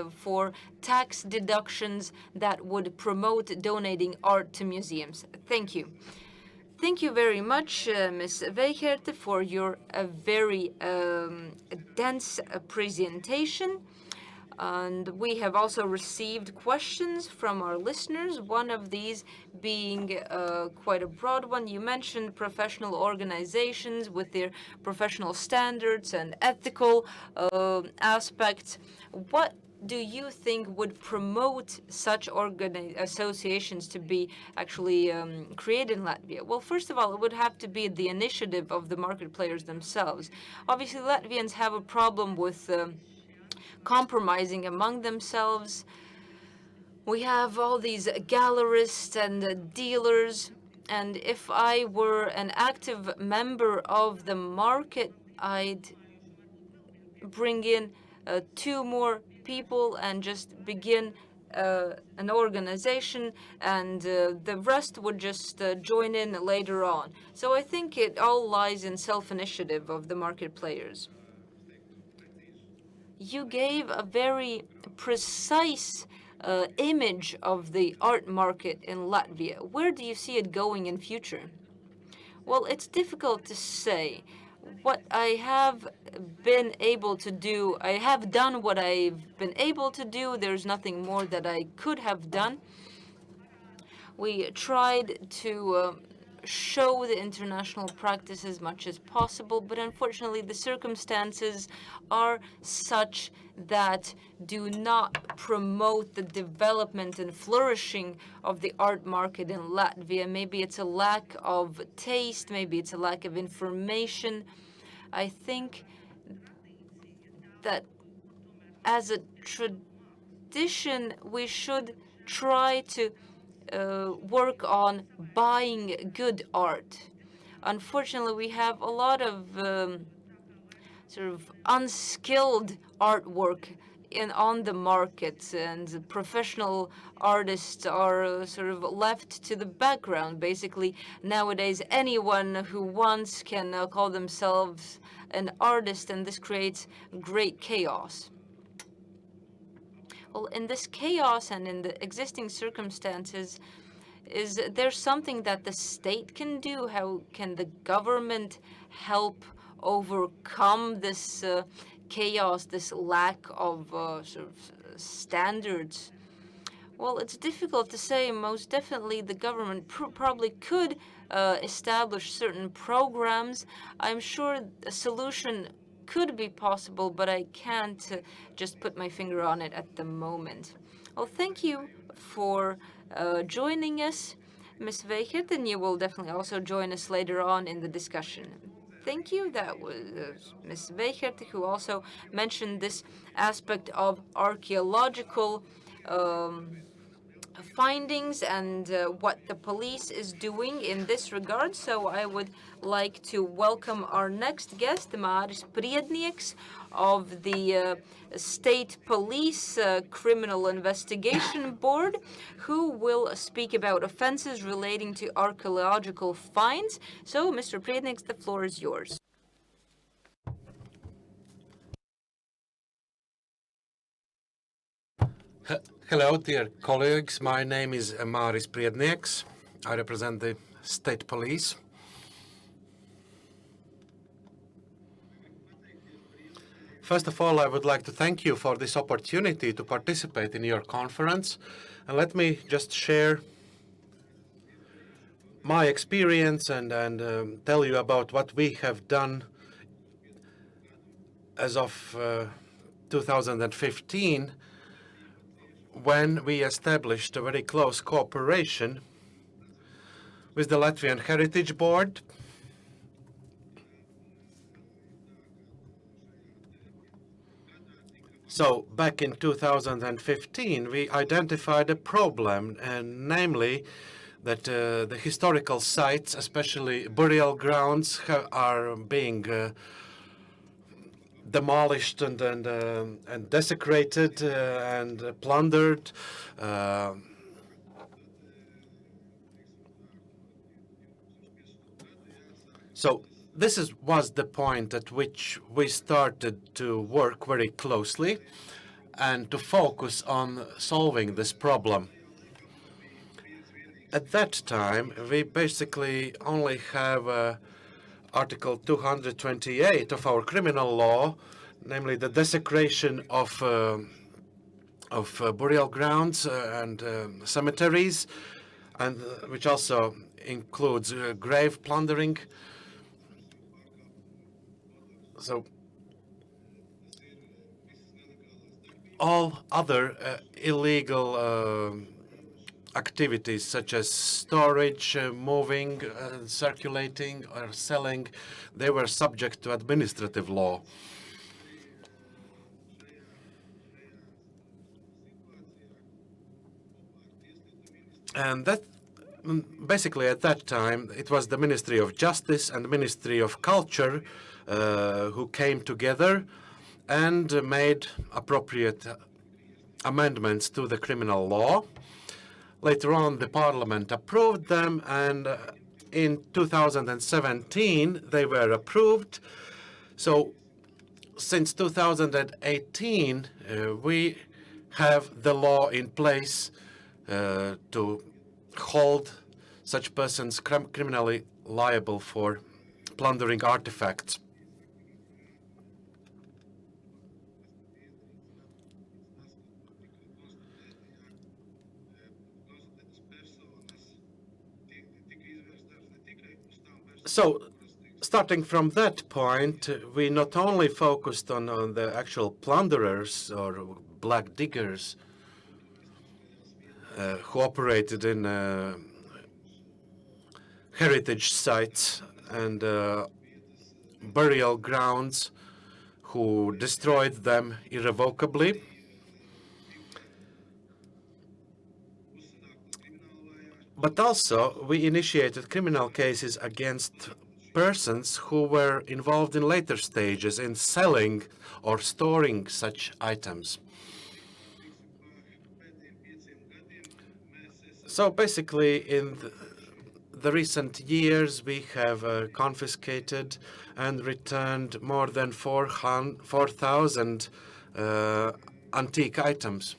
for tax deductions that would promote donating art to museums. Thank you. Thank you very much, Ms. Weichert, for your very dense presentation. And we have also received questions from our listeners, one of these being quite a broad one. You mentioned professional organizations with their professional standards and ethical aspects. What do you think would promote such associations to be actually created in Latvia? Well, first of all, it would have to be the initiative of the market players themselves. Obviously, Latvians have a problem with compromising among themselves. We have all these gallerists and dealers, and if I were an active member of the market, I'd bring in 2 more people and just begin an organization, and the rest would just join in later on. So I think it all lies in self-initiative of the market players. You gave a very precise image of the art market in Latvia. Where do you see it going in future? Well, it's difficult to say. What I have been able to do, I have done what I've been able to do. There's nothing more that I could have done. We tried to show the international practice as much as possible, but unfortunately the circumstances are such that do not promote the development and flourishing of the art market in Latvia. Maybe it's a lack of taste, maybe it's a lack of information. I think that as a tradition, we should try to work on buying good art. Unfortunately, we have a lot of sort of unskilled artwork on the market, and professional artists are sort of left to the background. Basically, nowadays, anyone who wants can call themselves an artist, and this creates great chaos. Well, in this chaos and in the existing circumstances, is there something that the state can do? How can the government help overcome this chaos, this lack of sort of standards? Well, it's difficult to say. Most definitely, the government probably could establish certain programs. I'm sure a solution could be possible, but I can't just put my finger on it at the moment. Well, thank you for joining us, Ms. Weichert, and you will definitely also join us later on in the discussion. Thank you. That was Ms. Weichert, who also mentioned this aspect of archaeological findings and what the police is doing in this regard. So I would like to welcome our next guest, Māris Priednieks of the State Police Criminal Investigation Board, who will speak about offenses relating to archaeological finds. So, Mr. Priednieks, the floor is yours. Hello, dear colleagues. My name is Māris Priednieks. I represent the state police. First of all, I would like to thank you for this opportunity to participate in your conference. And let me just share my experience and tell you about what we have done as of 2015, when we established a very close cooperation with the Latvian Heritage Board. So back in 2015, we identified a problem, and namely that the historical sites, especially burial grounds, are being demolished and desecrated and plundered. So this was the point at which we started to work very closely and to focus on solving this problem. At that time, we basically only have Article 228 of our criminal law, namely the desecration of burial grounds and cemeteries, and which also includes grave plundering. So all other illegal activities such as storage, moving, circulating or selling, they were subject to administrative law. And that basically at that time it was the Ministry of Justice and the Ministry of Culture who came together and made appropriate amendments to the criminal law. Later on, the Parliament approved them, and in 2017 they were approved. So since 2018, we have the law in place to hold such persons criminally liable for plundering artifacts. So, starting from that point, we not only focused on the actual plunderers or black diggers who operated in heritage sites and burial grounds, who destroyed them irrevocably. But also, we initiated criminal cases against persons who were involved in later stages in selling or storing such items. So basically, in the recent years, we have confiscated and returned more than 4,000 antique items.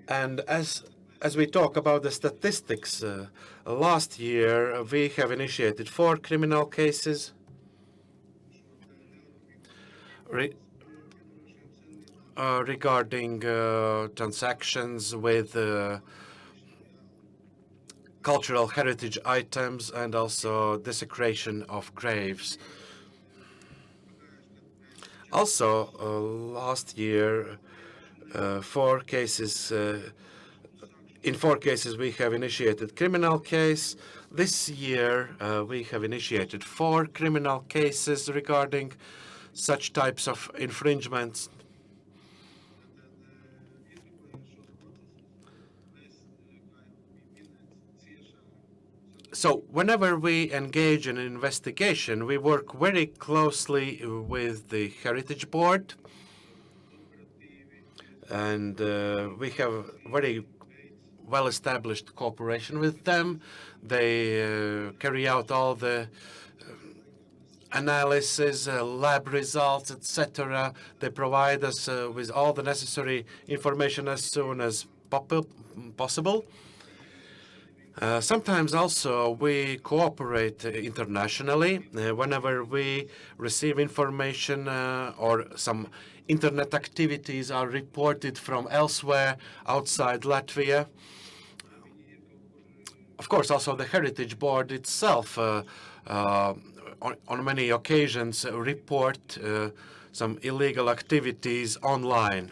And as we talk about the statistics, last year we have initiated 4 criminal cases regarding transactions with cultural heritage items and also desecration of graves. Also, last year, in 4 cases we have initiated criminal case. This year we have initiated 4 criminal cases regarding such types of infringements. So whenever we engage in an investigation, we work very closely with the Heritage Board, and we have very well-established cooperation with them. They carry out all the analysis, lab results, etc. They provide us with all the necessary information as soon as possible. Sometimes also we cooperate internationally whenever we receive information or some internet activities are reported from elsewhere outside Latvia. Of course, also the Heritage Board itself on many occasions report some illegal activities online.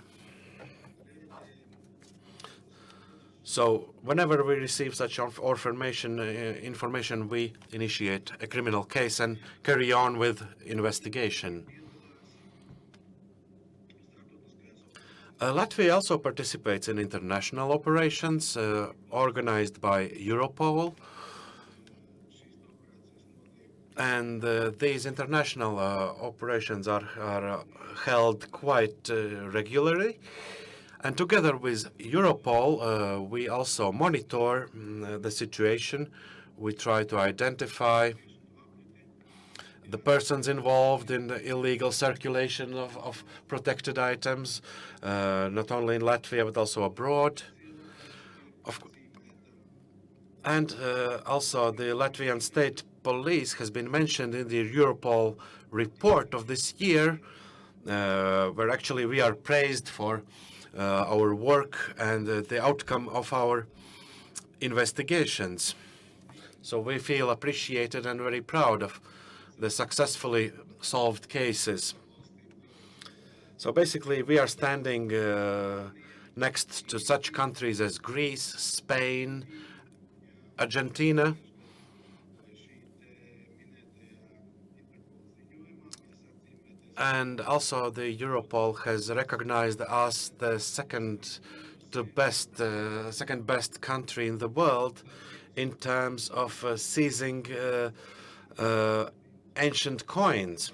So whenever we receive such information, we initiate a criminal case and carry on with investigation. Latvia also participates in international operations organized by Europol. And these international operations are held quite regularly. And together with Europol, we also monitor the situation. We try to identify the persons involved in the illegal circulation of protected items, not only in Latvia, but also abroad. And also the Latvian State Police has been mentioned in the Europol report of this year, where actually we are praised for our work and the outcome of our investigations. So we feel appreciated and very proud of the successfully solved cases. So basically we are standing next to such countries as Greece, Spain, Argentina, and also the Europol has recognized us the second best country in the world in terms of seizing ancient coins.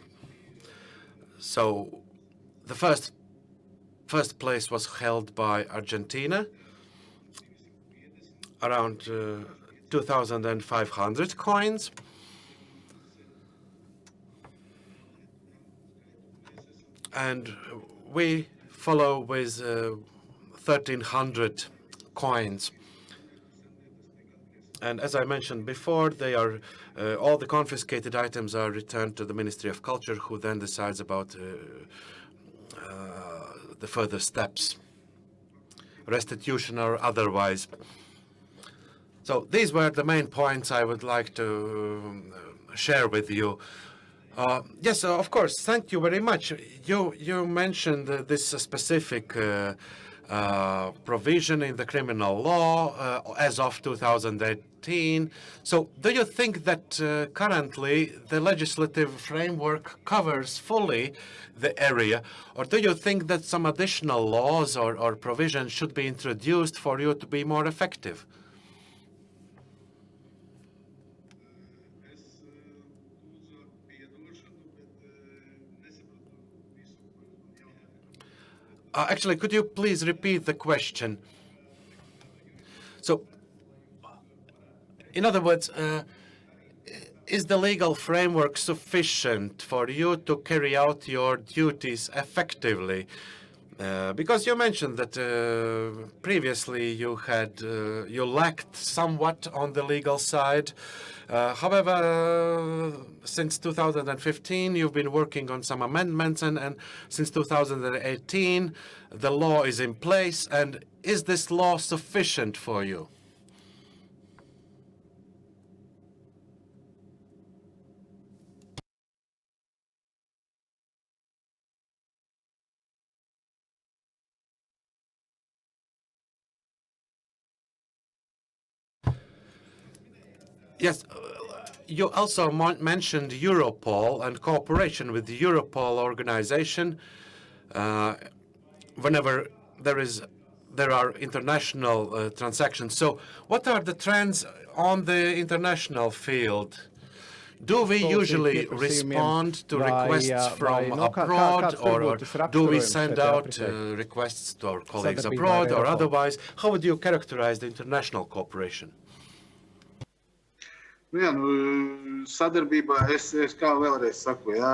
So the first place was held by Argentina, around 2,500 coins. And we follow with 1,300 coins. And as I mentioned before, they are all the confiscated items are returned to the Ministry of Culture, who then decides about the further steps, restitution or otherwise. So these were the main points I would like to share with you. Yes, of course. Thank you very much. You mentioned this specific provision in the criminal law as of 2018. So do you think that currently the legislative framework covers fully the area, or do you think that some additional laws or provisions should be introduced for you to be more effective? Actually, could you please repeat the question? So, in other words, is the legal framework sufficient for you to carry out your duties effectively? Because you mentioned that previously you lacked somewhat on the legal side. However, since 2015, you've been working on some amendments, and since 2018, the law is in place. And is this law sufficient for you? Yes, you also mentioned Europol and cooperation with the Europol organization. Whenever there are international transactions. So what are the trends on the international field? Do we Policija usually pieprasījumiem, respond to vai, requests vai, from nu, abroad, kāds tur or būtu tas do we raksturojums send šeit out apritsē? requests to our colleagues Sadarbībā abroad ar or Eiropolu. otherwise? How would you characterize the international cooperation? Nu, jā, nu, sadarbībā es kā vēlreiz saku, jā,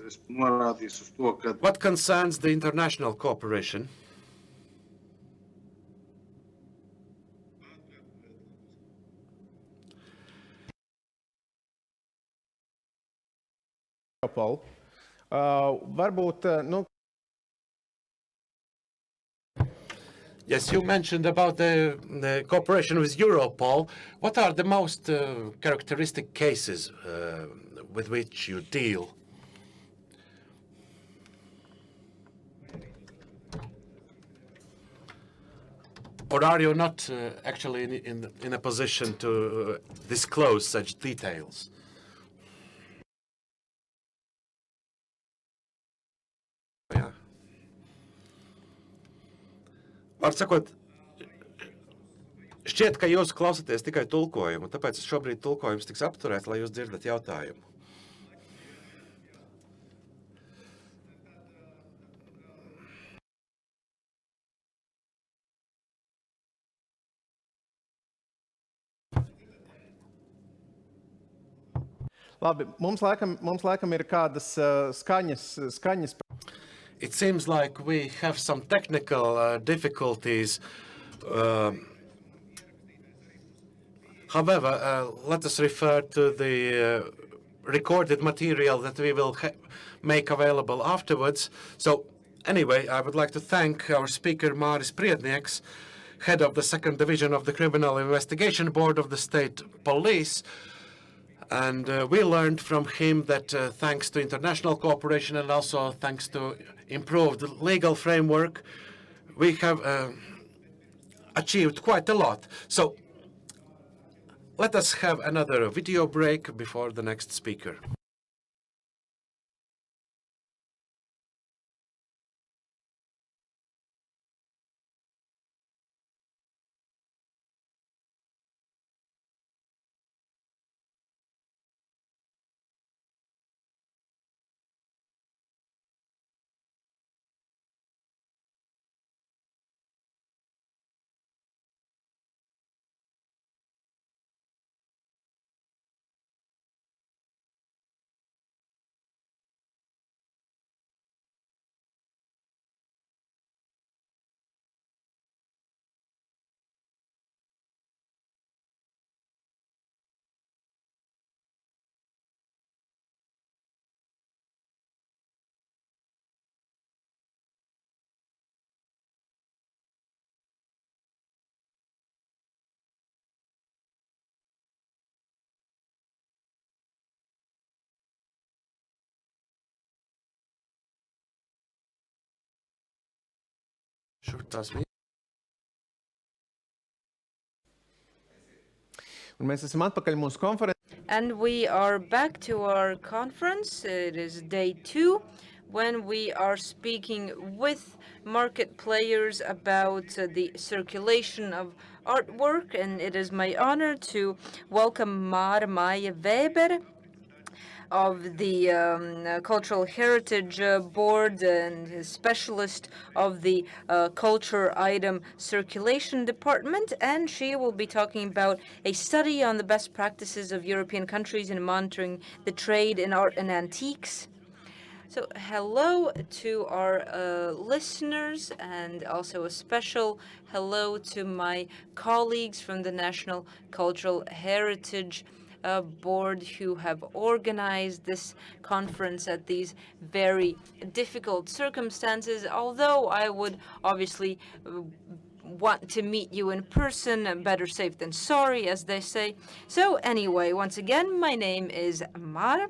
es norādīšu uz to, ka What concerns the international cooperation? Europol. Varbūt, nu, Yes, you mentioned about the cooperation with Europol. What are the most characteristic cases with which you deal? Or are you not actually in a position to disclose such details? Jā. Var sakot, šķiet, ka jūs klausāties tikai tulkojumu, tāpēc šobrīd tulkojums tiks apturēts, lai jūs dzirdat jautājumu. labi, mums laikam ir kādas skaņas. It seems like we have some technical difficulties. However, let us refer to the recorded material that we will make available afterwards. So anyway, I would like to thank our speaker, Māris Priednieks, head of the 2nd Division of the Criminal Investigation Board of the State Police. And we learned from him that thanks to international cooperation and also thanks to improved legal framework, we have achieved quite a lot. So let us have another video break before the next speaker. Sure, tas bija. Un mēs esam atpakaļ mūsu konferencē. And we are back to our conference. It is day 2, when we are speaking with market players about the circulation of artwork. And it is my honor to welcome Māra Maija Weber of the Cultural Heritage Board and specialist of the Culture Item Circulation Department, and she will be talking about a study on the best practices of European countries in monitoring the trade in art and antiques. So hello to our listeners, and also a special hello to my colleagues from the National Cultural Heritage Board who have organized this conference at these very difficult circumstances, although I would obviously want to meet you in person, better safe than sorry, as they say. So anyway, once again, my name is Māra.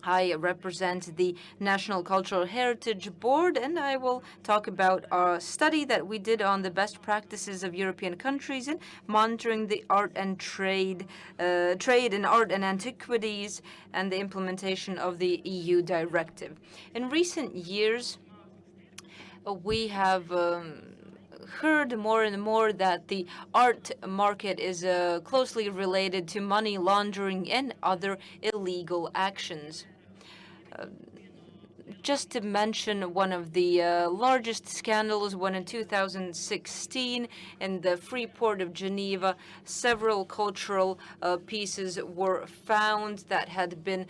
I represent the National Cultural Heritage Board, and I will talk about a study that we did on the best practices of European countries in monitoring the art and trade in art and antiquities, and the implementation of the EU directive. In recent years, we have heard more and more that the art market is closely related to money laundering and other illegal actions. Just to mention one of the largest scandals, when in 2016 in the free port of Geneva, several cultural pieces were found that had been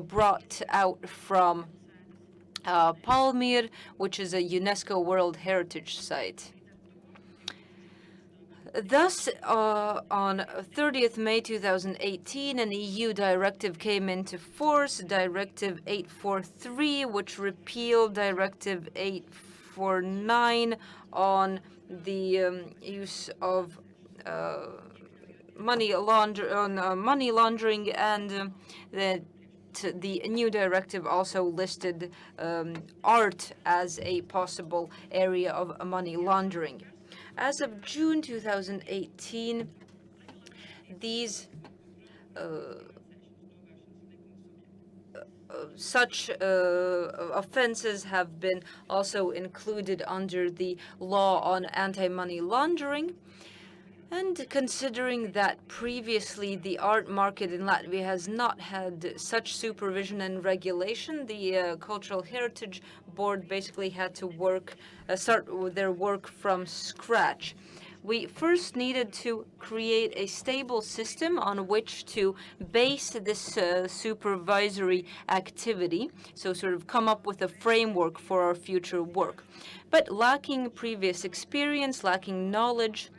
brought out from Palmyr, which is a UNESCO World Heritage Site. Thus, on 30th May 2018, an EU directive came into force, Directive 843, which repealed Directive 849 on the use of money laundering, and the new directive also listed art as a possible area of money laundering. As of June 2018, these such offenses have been also included under the law on anti-money laundering. And considering that previously the art market in Latvia has not had such supervision and regulation, the Cultural Heritage Board basically had to start their work from scratch. We first needed to create a stable system on which to base this supervisory activity, so sort of come up with a framework for our future work. But lacking previous experience, lacking knowledge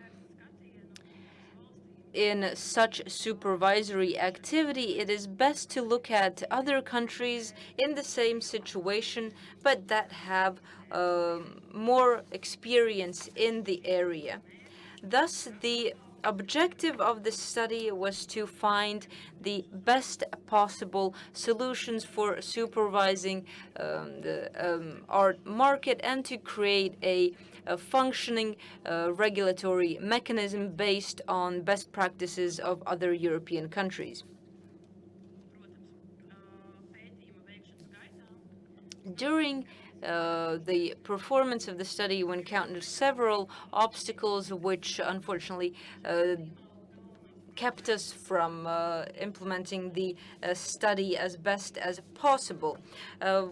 in such supervisory activity, it is best to look at other countries in the same situation, but that have more experience in the area. Thus, the objective of this study was to find the best possible solutions for supervising the art market and to create a functioning regulatory mechanism based on best practices of other European countries. During the performance of the study, we encountered several obstacles which unfortunately kept us from implementing the study as best as possible.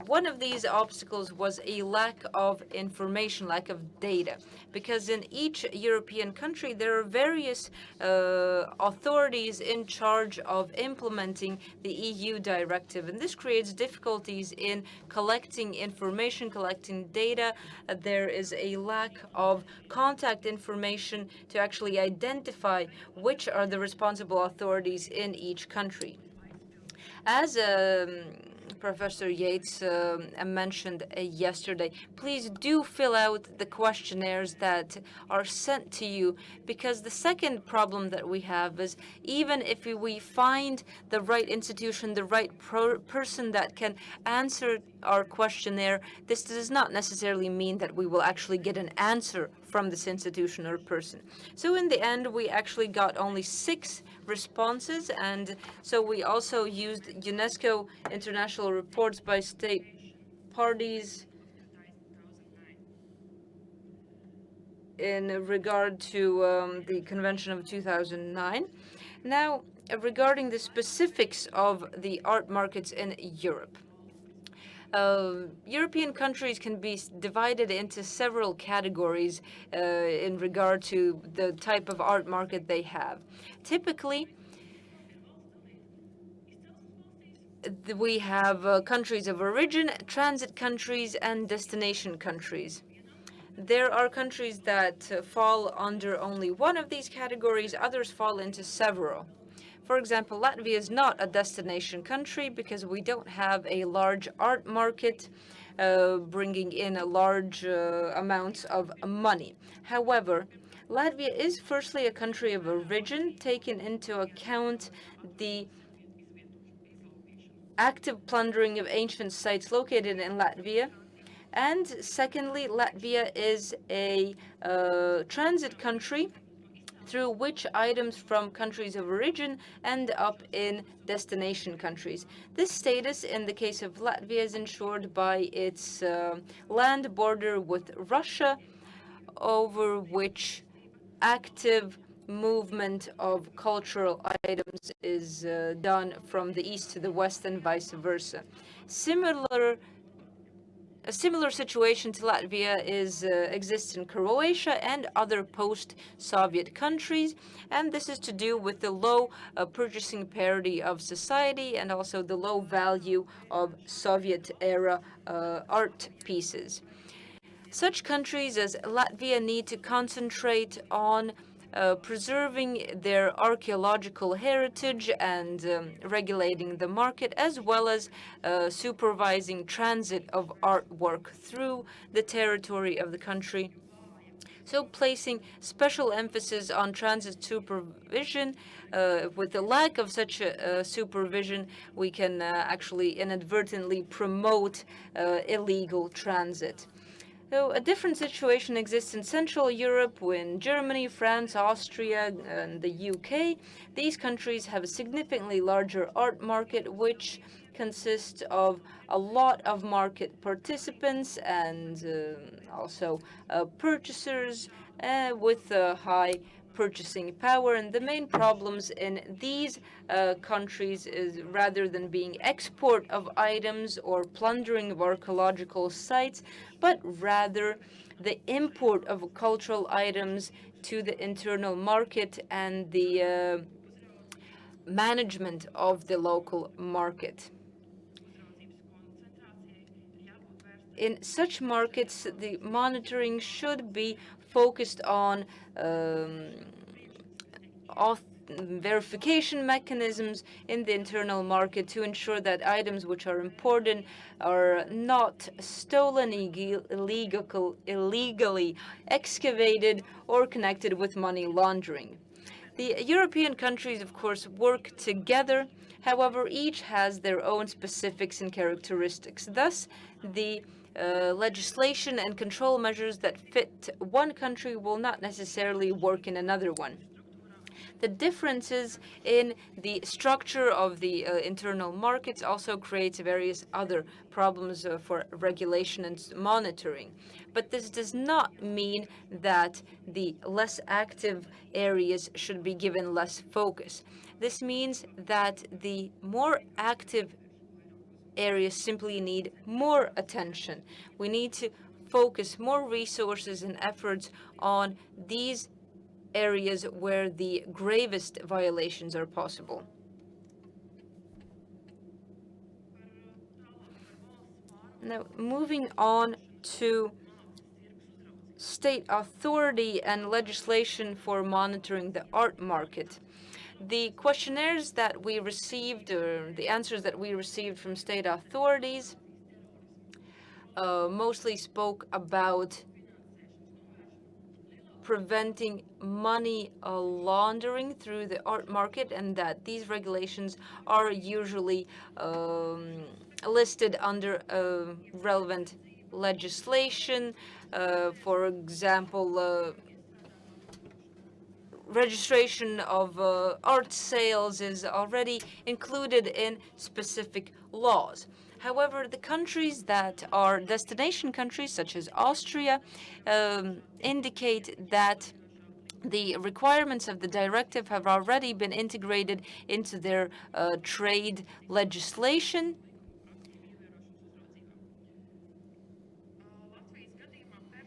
One of these obstacles was a lack of information, lack of data, because in each European country there are various authorities in charge of implementing the EU directive, and this creates difficulties in collecting information, collecting data. There is a lack of contact information to actually identify which are the responsible authorities in each country. As Professor Yates mentioned yesterday, please do fill out the questionnaires that are sent to you, because the second problem that we have is even if we find the right institution, the right person that can answer our questionnaire, this does not necessarily mean that we will actually get an answer from this institution or person. So in the end, we actually got only 6 responses, and so we also used UNESCO international reports by state parties in regard to the Convention of 2009. Now, regarding the specifics of the art markets in Europe. European countries can be divided into several categories in regard to the type of art market they have. Typically, we have countries of origin, transit countries, and destination countries. There are countries that fall under only one of these categories, others fall into several. For example, Latvia is not a destination country because we don't have a large art market bringing in a large amounts of money. However, Latvia is firstly a country of origin, taking into account the active plundering of ancient sites located in Latvia. And secondly, Latvia is a transit country through which items from countries of origin end up in destination countries. This status, in the case of Latvia, is ensured by its land border with Russia, over which active movement of cultural items is done from the east to the west and vice versa. A similar situation to Latvia exists in Croatia and other post-Soviet countries, and this is to do with the low purchasing parity of society and also the low value of Soviet-era art pieces. Such countries as Latvia need to concentrate on preserving their archaeological heritage and regulating the market, as well as supervising transit of artwork through the territory of the country. So placing special emphasis on transit supervision, with the lack of such a supervision, we can actually inadvertently promote illegal transit. So a different situation exists in Central Europe, in Germany, France, Austria, and the UK. These countries have a significantly larger art market, which consists of a lot of market participants and also purchasers with high purchasing power. And the main problems in these countries is, rather than being export of items or plundering of archaeological sites, but rather the import of cultural items to the internal market and the management of the local market. In such markets, the monitoring should be focused on verification mechanisms in the internal market to ensure that items which are imported are not stolen, illegally excavated, or connected with money laundering. The European countries, of course, work together. However, each has their own specifics and characteristics. Thus, the legislation and control measures that fit one country will not necessarily work in another one. The differences in the structure of the internal markets also creates various other problems for regulation and monitoring. But this does not mean that the less active areas should be given less focus. This means that the more active areas simply need more attention. We need to focus more resources and efforts on these areas where the gravest violations are possible. Now, moving on to state authority and legislation for monitoring the art market. The questionnaires that we received, or the answers that we received from state authorities, mostly spoke about preventing money laundering through the art market, and that these regulations are usually listed under relevant legislation. For example, registration of art sales is already included in specific laws. However, the countries that are destination countries, such as Austria, indicate that the requirements of the directive have already been integrated into their trade legislation.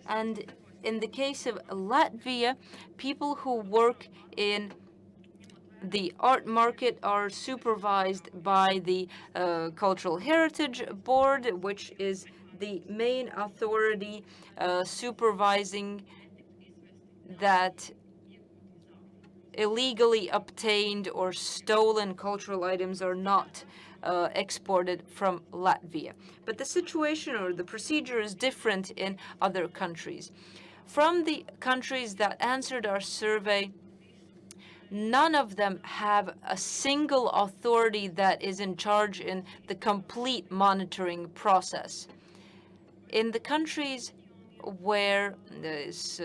And in the case of Latvia, people who work in the art market are supervised by the Cultural Heritage Board, which is the main authority supervising that illegally obtained or stolen cultural items are not exported from Latvia. But the situation or the procedure is different in other countries. From the countries that answered our survey, none of them have a single authority that is in charge in the complete monitoring process. In the countries where there's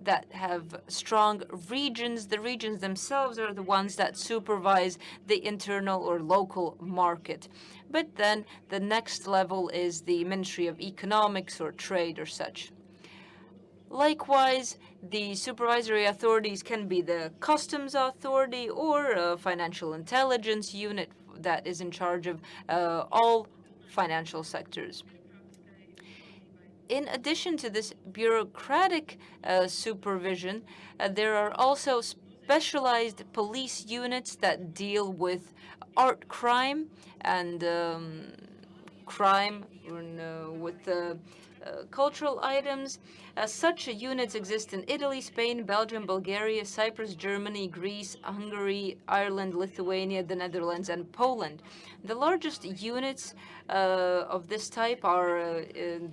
that have strong regions, the regions themselves are the ones that supervise the internal or local market. But then the next level is the Ministry of Economics or Trade or such. Likewise, the supervisory authorities can be the customs authority or a financial intelligence unit that is in charge of all financial sectors. In addition to this bureaucratic supervision, there are also specialized police units that deal with art crime and crime with cultural items. Such units exist in Italy, Spain, Belgium, Bulgaria, Cyprus, Germany, Greece, Hungary, Ireland, Lithuania, the Netherlands, and Poland. The largest units of this type are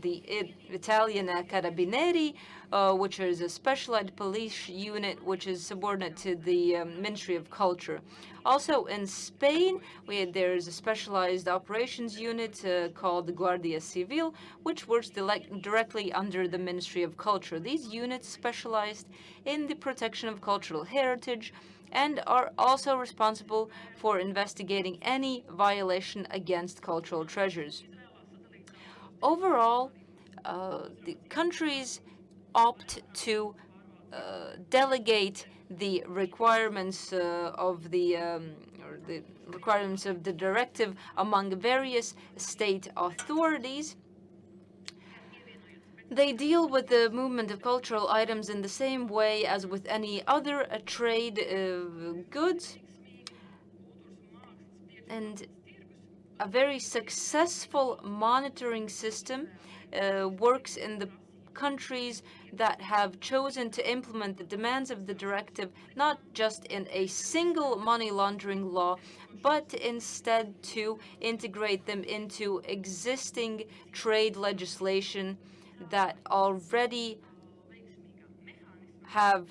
the Italian Carabinieri, which is a specialized police unit which is subordinate to the Ministry of Culture. Also in Spain, there's a specialized operations unit called the Guardia Civil, which works directly under the Ministry of Culture. These units specialized in the protection of cultural heritage and are also responsible for investigating any violation against cultural treasures. Overall, the countries opt to delegate the requirements of the requirements of the directive among various state authorities. They deal with the movement of cultural items in the same way as with any other trade goods. And a very successful monitoring system works in the countries that have chosen to implement the demands of the directive not just in a single money laundering law, but instead to integrate them into existing trade legislation that already have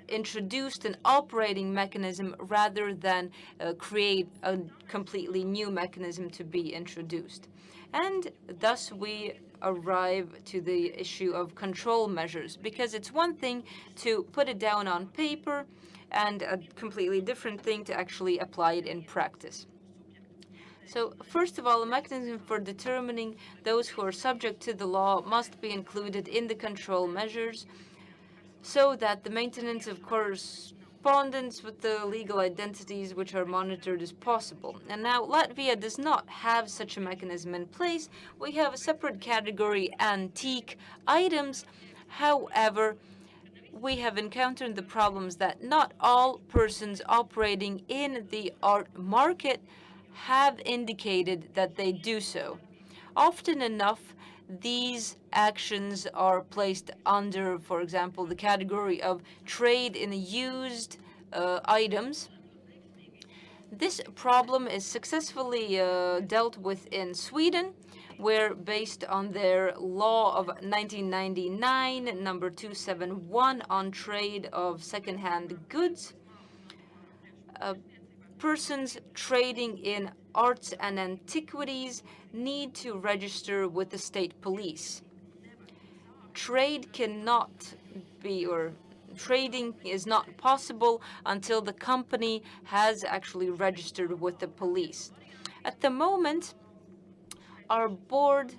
introduced an operating mechanism rather than create a completely new mechanism to be introduced. And thus we arrive to the issue of control measures, because it's one thing to put it down on paper and a completely different thing to actually apply it in practice. So, first of all, a mechanism for determining those who are subject to the law must be included in the control measures so that the maintenance of correspondence with the legal identities which are monitored is possible. And now Latvia does not have such a mechanism in place. We have a separate category, antique items. However, we have encountered the problems that not all persons operating in the art market have indicated that they do so. Often enough, these actions are placed under, for example, the category of trade in used items. This problem is successfully dealt with in Sweden, where, based on their law of 1999, number 271, on trade of second-hand goods, persons trading in arts and antiquities need to register with the state police. Trade cannot be, or trading is not possible until the company has actually registered with the police. At the moment, our board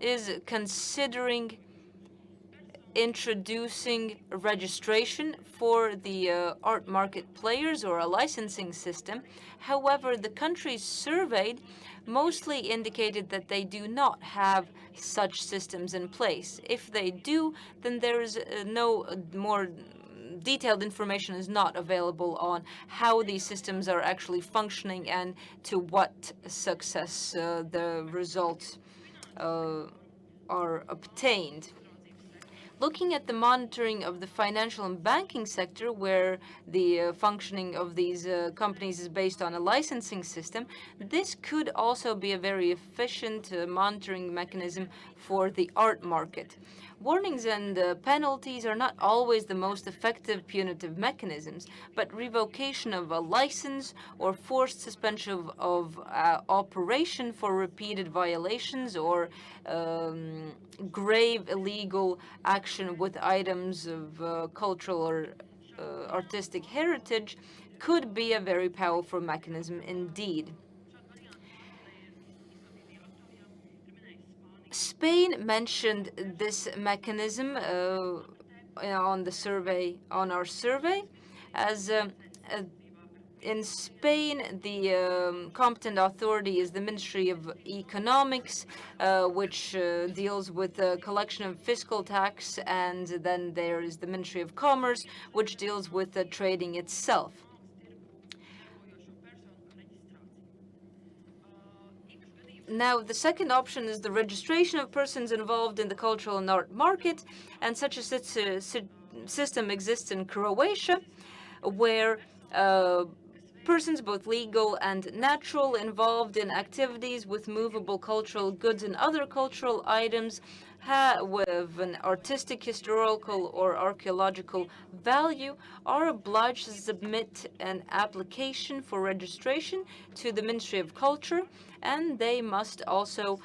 is considering introducing registration for the art market players or a licensing system. However, the countries surveyed mostly indicated that they do not have such systems in place. If they do, then there is no more detailed information is not available on how these systems are actually functioning and to what success the results are obtained. Looking at the monitoring of the financial and banking sector, where the functioning of these companies is based on a licensing system, this could also be a very efficient monitoring mechanism for the art market. Warnings and penalties are not always the most effective punitive mechanisms, but revocation of a license or forced suspension of operation for repeated violations or grave illegal action with items of cultural or artistic heritage could be a very powerful mechanism indeed. Spain mentioned this mechanism on the survey, on our survey, as in Spain, the competent authority is the Ministry of Economics, which deals with the collection of fiscal tax, and then there is the Ministry of Commerce, which deals with the trading itself. Now, the second option is the registration of persons involved in the cultural and art market, and such a system exists in Croatia, where persons, both legal and natural, involved in activities with movable cultural goods and other cultural items with an artistic, historical, or archaeological value are obliged to submit an application for registration to the Ministry of Culture, and they must also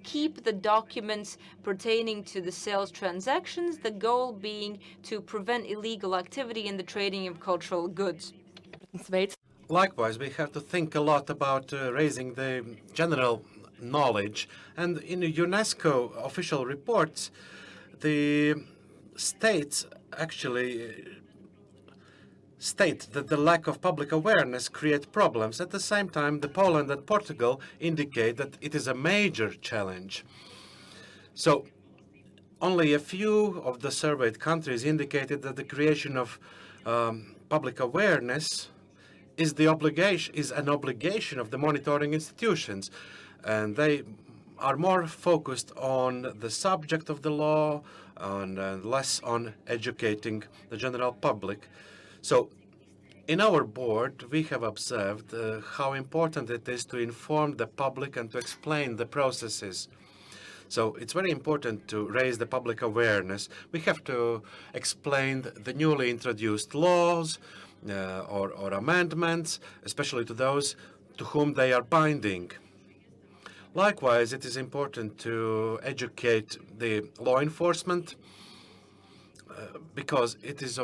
keep the documents pertaining to the sales transactions, the goal being to prevent illegal activity in the trading of cultural goods. Likewise, we have to think a lot about raising the general knowledge. And in UNESCO official reports, the states actually state that the lack of public awareness creates problems. At the same time, Poland and Portugal indicate that it is a major challenge. So only a few of the surveyed countries indicated that the creation of public awareness is an obligation of the monitoring institutions, and they are more focused on the subject of the law and less on educating the general public. So in our board, we have observed how important it is to inform the public and to explain the processes. So it's very important to raise the public awareness. We have to explain the newly introduced laws, or amendments, especially to those to whom they are binding. Likewise, it is important to educate the law enforcement because it is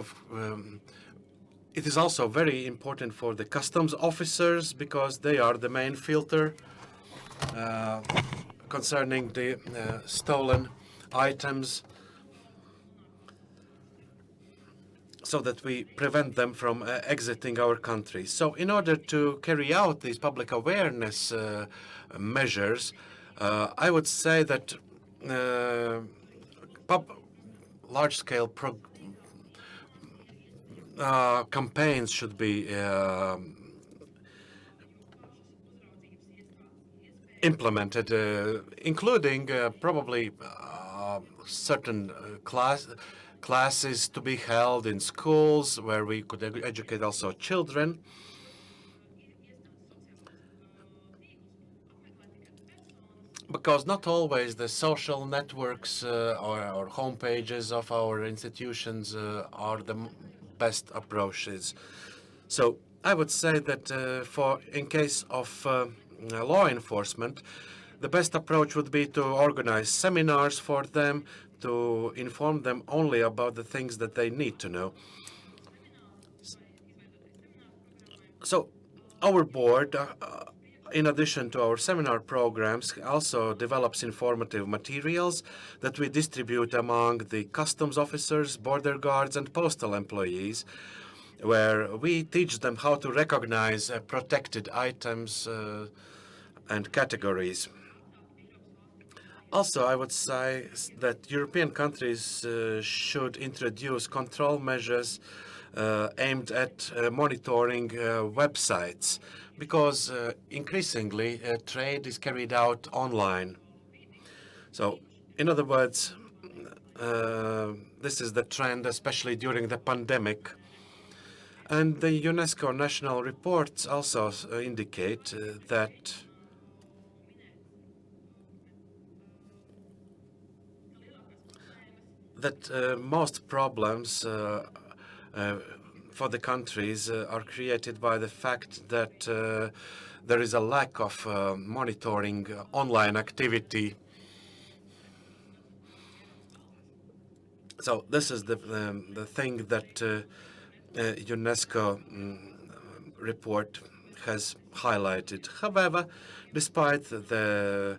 also very important for the customs officers because they are the main filter concerning the stolen items, so that we prevent them from exiting our country. So in order to carry out these public awareness measures, I would say that large-scale campaigns should be implemented, including probably certain classes to be held in schools where we could educate also children. Because not always the social networks or home pages of our institutions are the best approaches. So I would say that in case of law enforcement, the best approach would be to organize seminars for them, to inform them only about the things that they need to know. So our board, in addition to our seminar programs, also develops informative materials that we distribute among the customs officers, border guards, and postal employees, where we teach them how to recognize protected items and categories. Also, I would say that European countries should introduce control measures aimed at monitoring websites, because increasingly trade is carried out online. So, in other words, this is the trend, especially during the pandemic. And the UNESCO national reports also indicate that most problems for the countries are created by the fact that there is a lack of monitoring online activity. So this is the thing that UNESCO report has highlighted. However, despite the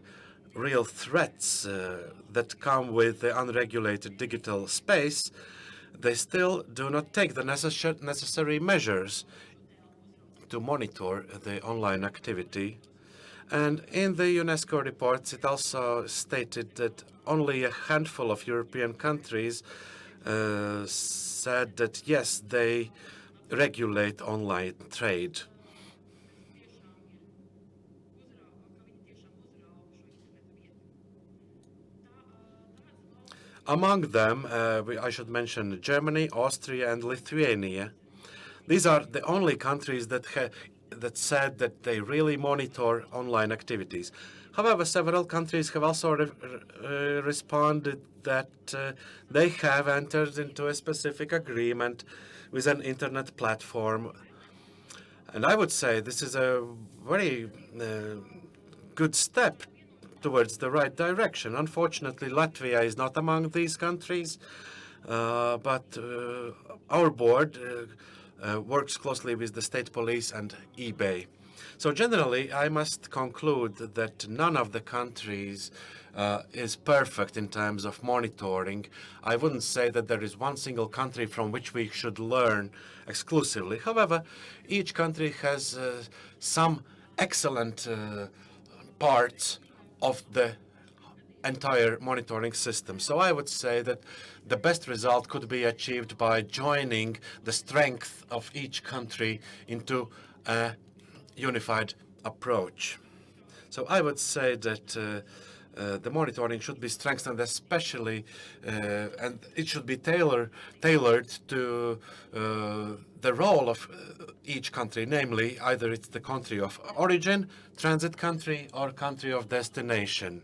real threats that come with the unregulated digital space, they still do not take the necessary measures to monitor the online activity. And in the UNESCO reports, it also stated that only a handful of European countries said that, yes, they regulate online trade. Among them, I should mention Germany, Austria, and Lithuania. These are the only countries that said that they really monitor online activities. However, several countries have also responded that they have entered into a specific agreement with an internet platform. And I would say this is a very good step towards the right direction. Unfortunately, Latvia is not among these countries, but our board works closely with the state police and eBay. So generally, I must conclude that none of the countries is perfect in terms of monitoring. I wouldn't say that there is one single country from which we should learn exclusively. However, each country has some excellent parts of the entire monitoring system. So I would say that the best result could be achieved by joining the strength of each country into a unified approach. So I would say that the monitoring should be strengthened, especially, and it should be tailored to the role of each country, namely either it's the country of origin, transit country, or country of destination.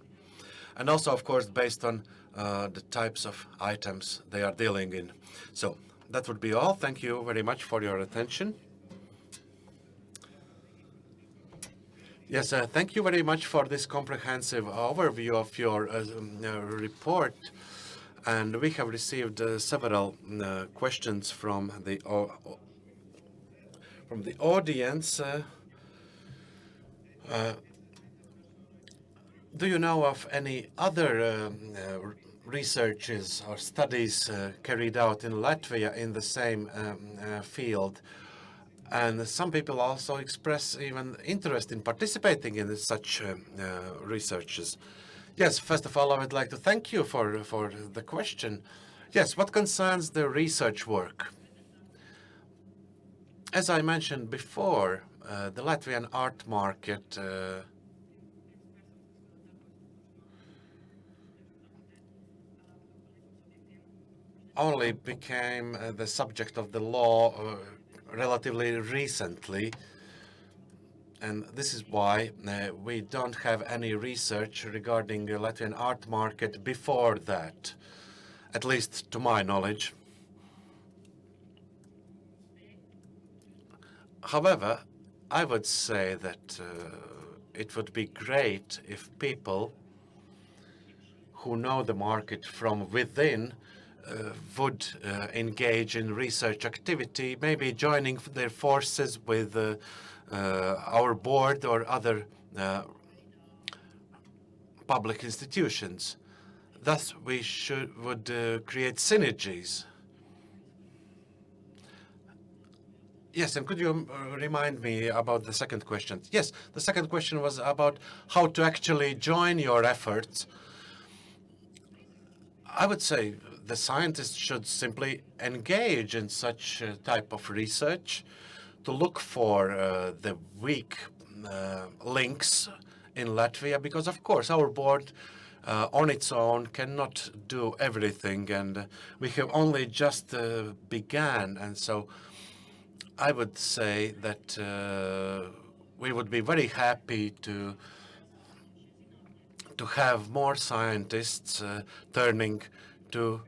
And also, of course, based on the types of items they are dealing in. So that would be all. Thank you very much for your attention. Yes, thank you very much for this comprehensive overview of your report. And we have received several questions from the audience. Do you know of any other researches or studies carried out in Latvia in the same field? And some people also express even interest in participating in such researches. Yes, first of all, I would like to thank you for the question. Yes, what concerns the research work? As I mentioned before, the Latvian art market only became the subject of the law relatively recently, and this is why we don't have any research regarding the Latvian art market before that, at least to my knowledge. However, I would say that it would be great if people who know the market from within would engage in research activity, maybe joining their forces with our board or other public institutions. Thus, we would create synergies. Yes, and could you remind me about the second question? Yes, the second question was about how to actually join your efforts. I would say the scientists should simply engage in such type of research to look for the weak links in Latvia, because of course our board on its own cannot do everything, and we have only just began. And so I would say that we would be very happy to have more scientists turning to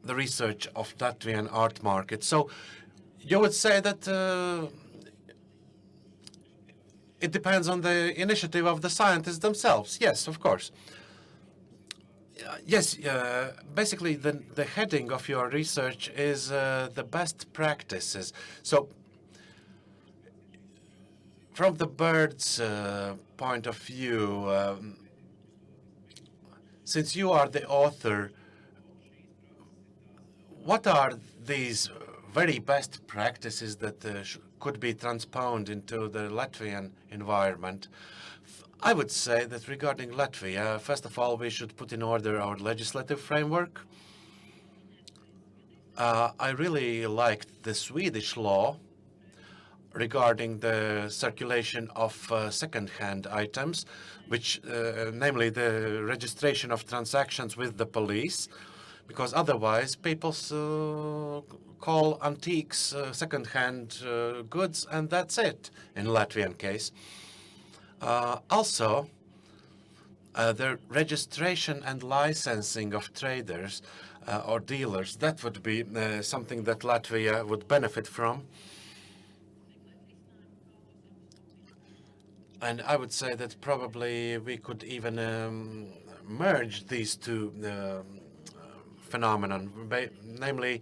the research of Latvian art market. So you would say that it depends on the initiative of the scientists themselves. Yes, of course. Yes, basically the heading of your research is the best practices. So from the bird's point of view, Since you are the author, what are these very best practices that could be transposed into the Latvian environment? I would say that regarding Latvia, first of all, we should put in order our legislative framework. I really liked the Swedish law regarding the circulation of second-hand items, which, namely the registration of transactions with the police, because otherwise people call antiques second-hand goods, and that's it in Latvian case. Also, the registration and licensing of traders or dealers, that would be something that Latvia would benefit from. And I would say that probably we could even merge these two phenomenon, namely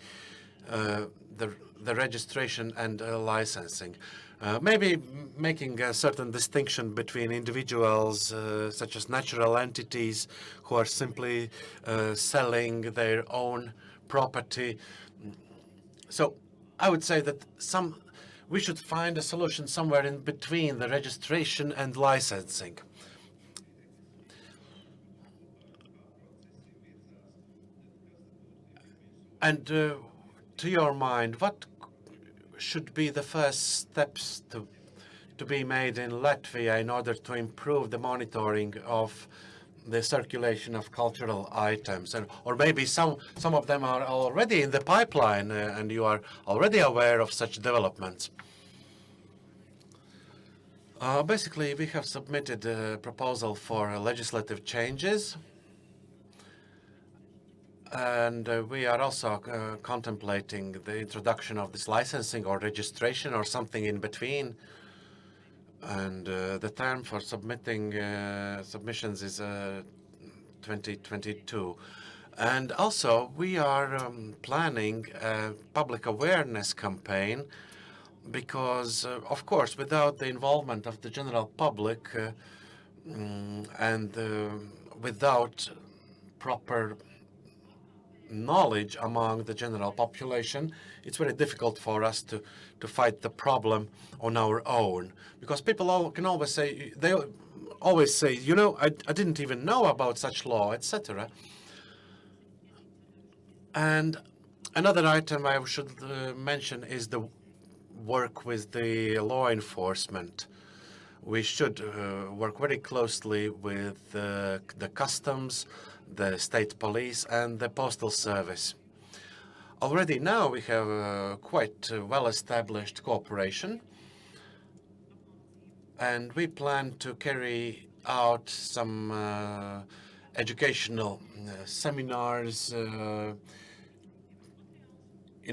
the registration and licensing. Maybe making a certain distinction between individuals, such as natural entities, who are simply selling their own property. So I would say that we should find a solution somewhere in between the registration and licensing. And to your mind, what should be the first steps to be made in Latvia in order to improve the monitoring of the circulation of cultural items? Or maybe some of them are already in the pipeline and you are already aware of such developments. Basically, we have submitted a proposal for legislative changes. And we are also contemplating the introduction of this licensing or registration or something in between. And the time for submitting submissions is 2022. And also, we are planning a public awareness campaign because, of course, without the involvement of the general public and without proper knowledge among the general population, it's very difficult for us to fight the problem on our own. Because people can always say, they always say, you know, I didn't even know about such law, etc. And another item I should mention is the work with the law enforcement. We should work very closely with the customs, the state police, and the postal service. Already now we have quite well-established cooperation, and we plan to carry out some educational seminars, in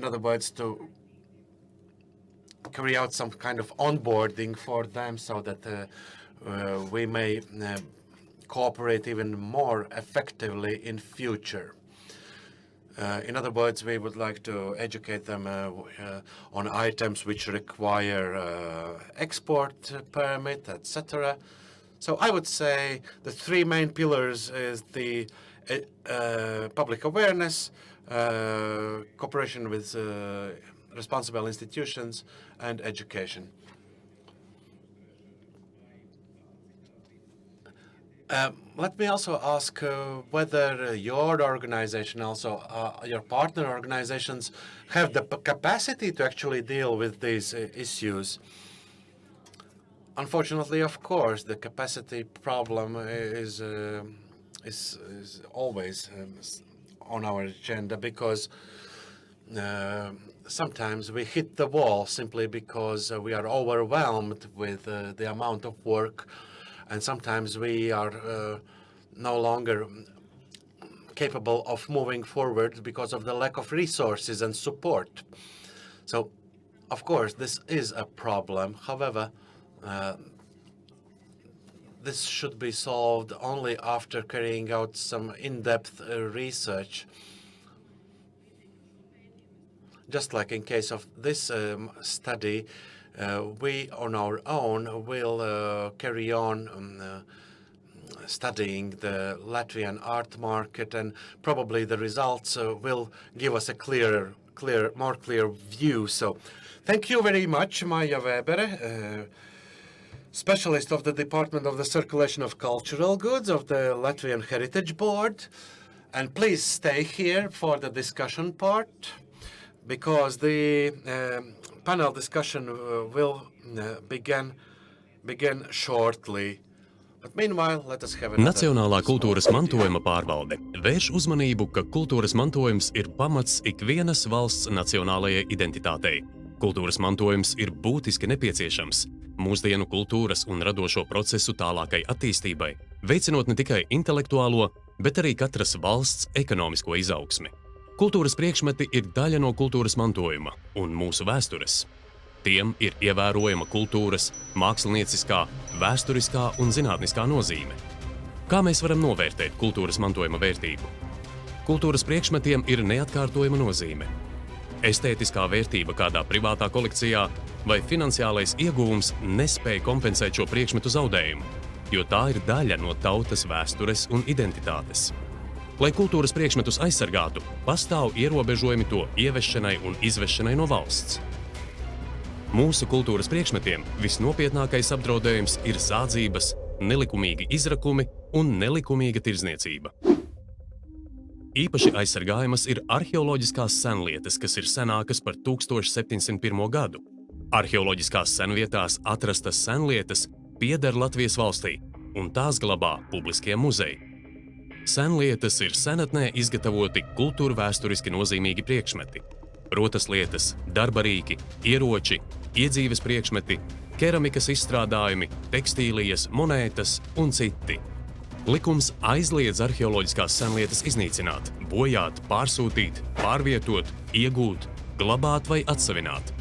other words, to carry out some kind of onboarding for them so that we may cooperate even more effectively in future. In other words, we would like to educate them on items which require export permit, etc. So I would say the three main pillars is the public awareness, cooperation with responsible institutions, and education. Let me also ask whether your organization, also your partner organizations, have the capacity to actually deal with these issues. Unfortunately, of course, the capacity problem is always on our agenda because sometimes we hit the wall simply because we are overwhelmed with the amount of work. And sometimes we are no longer capable of moving forward because of the lack of resources and support. So, of course, this is a problem. However, this should be solved only after carrying out some in-depth research. Just like in case of this study, we on our own will carry on studying the Latvian art market, and probably the results will give us a more clear view. So thank you very much, Maija Vēbere, specialist of the Department of the Circulation of Cultural Goods of the Latvian Heritage Board. And please stay here for the discussion part, because the panel discussion will begin shortly. But meanwhile, let us have Nacionālā kultūras mantojuma pārvalde vērš uzmanību, ka kultūras mantojums ir pamats ikvienas valsts nacionālajai identitātei. Kultūras mantojums ir būtiski nepieciešams mūsdienu kultūras un radošo procesu tālākai attīstībai, veicinot ne tikai intelektuālo, bet arī katras valsts ekonomisko izaugsmi. Kultūras priekšmeti ir daļa no kultūras mantojuma un mūsu vēstures. Tiem ir ievērojama kultūras, mākslinieciskā, vēsturiskā un zinātniskā nozīme. Kā mēs varam novērtēt kultūras mantojuma vērtību? Kultūras priekšmetiem ir neatkārtojama nozīme. Estētiskā vērtība kādā privātā kolekcijā vai finansiālais ieguvums nespēja kompensēt šo priekšmetu zaudējumu, jo tā ir daļa no tautas vēstures un identitātes. Lai kultūras priekšmetus aizsargātu, pastāv ierobežojumi to ievešanai un izvešanai no valsts. Mūsu kultūras priekšmetiem visnopietnākais apdraudējums ir zādzības, nelikumīgi izrakumi un nelikumīga tirdzniecība. Īpaši aizsargājamas ir arheoloģiskās senlietas, kas ir senākas par 1701. gadu. Arheoloģiskās senvietās atrastas senlietas pieder Latvijas valstī, un tās glabā publiskie muzeji. Senlietas ir senatnē izgatavoti kultūrvēsturiski nozīmīgi priekšmeti. Rotas lietas, darbarīki, ieroči, iedzīves priekšmeti, keramikas izstrādājumi, tekstīlijas, monētas un citi. Likums aizliedz arheoloģiskās senlietas iznīcināt, bojāt, pārsūtīt, pārvietot, iegūt, glabāt vai atsavināt.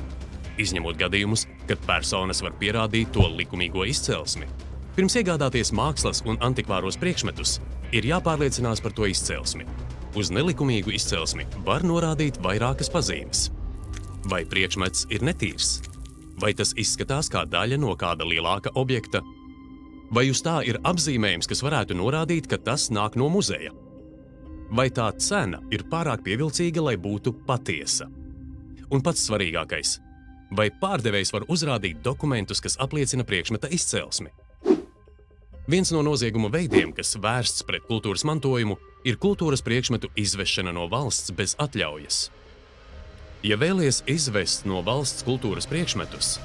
Izņemot gadījumus, kad personas var pierādīt to likumīgo izcelsmi. Pirms iegādāties mākslas un antikvāros priekšmetus, ir jāpārliecinās par to izcelsmi. Uz nelikumīgu izcelsmi var norādīt vairākas pazīmes. Vai priekšmets ir netīrs? Vai tas izskatās kā daļa no kāda lielāka objekta? Vai uz tā ir apzīmējums, kas varētu norādīt, ka tas nāk no muzeja? Vai tā cena ir pārāk pievilcīga, lai būtu patiesa? Un pats svarīgākais, vai pārdevējs var uzrādīt dokumentus, kas apliecina priekšmeta izcelsmi? Viens no nozieguma veidiem, kas vērsts pret kultūras mantojumu, ir kultūras priekšmetu izvešana no valsts bez atļaujas. Ja vēlies izvest no valsts kultūras priekšmetus,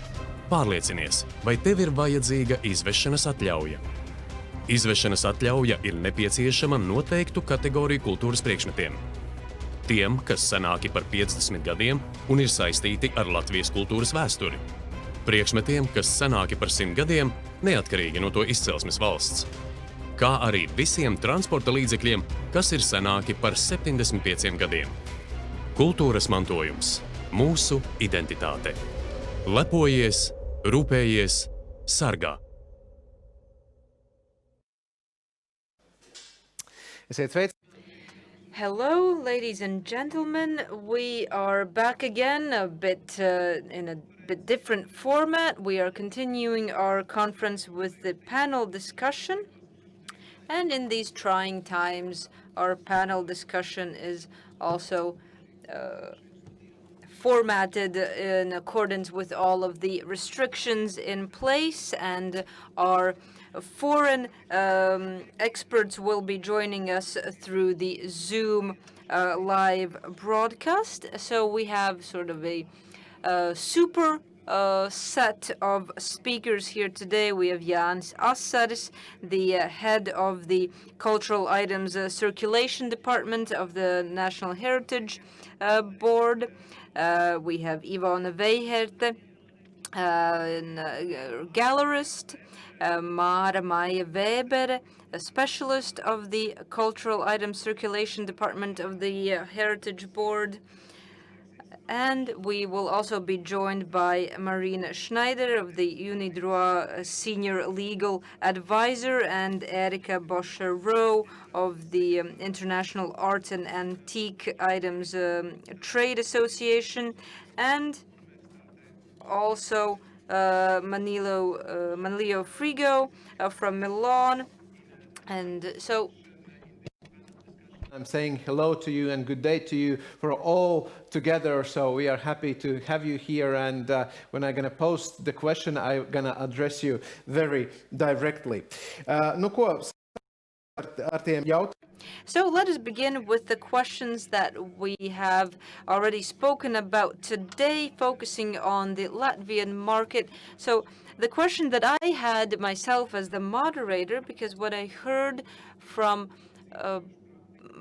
pārliecinies, vai tev ir vajadzīga izvešanas atļauja. Izvešanas atļauja ir nepieciešama noteiktu kategoriju kultūras priekšmetiem. Tiem, kas senāki par 50 gadiem un ir saistīti ar Latvijas kultūras vēsturi. Priekšmetiem, kas senāki par 100 gadiem, neatkarīgi no to izcelsmes valsts. Kā arī visiem transporta līdzekļiem, kas ir senāki par 75 gadiem. Kultūras mantojums – mūsu identitāte. Lepojies, rūpējies, sargā. Esiet sveicināti! Hello, ladies and gentlemen. We are back again, in a bit different format. We are continuing our conference with the panel discussion. And in these trying times, our panel discussion is also formatted in accordance with all of the restrictions in place, and our foreign experts will be joining us through the Zoom live broadcast. So we have sort of a super set of speakers here today. We have Jānis Asaris, the head of the Cultural Items Circulation Department of the National Heritage Board. We have Ivona Veiherte, gallerist, Maija Vēbere, a specialist of the Cultural Items Circulation Department of the Heritage Board. And we will also be joined by Marina Schneider of the Unidroit Senior Legal Advisor, and Erika Boscher-Rowe of the International Art and Antique Items Trade Association, and also Manlio Frigo from Milan, And so I'm saying hello to you and good day to you for all together. So we are happy to have you here. And when I'm going to post the question, I'm going to address you very directly. Nu ko, ar tiem jautājumiem. So let us begin with the questions that we have already spoken about today, focusing on the Latvian market. So the question that I had myself as the moderator, because what I heard from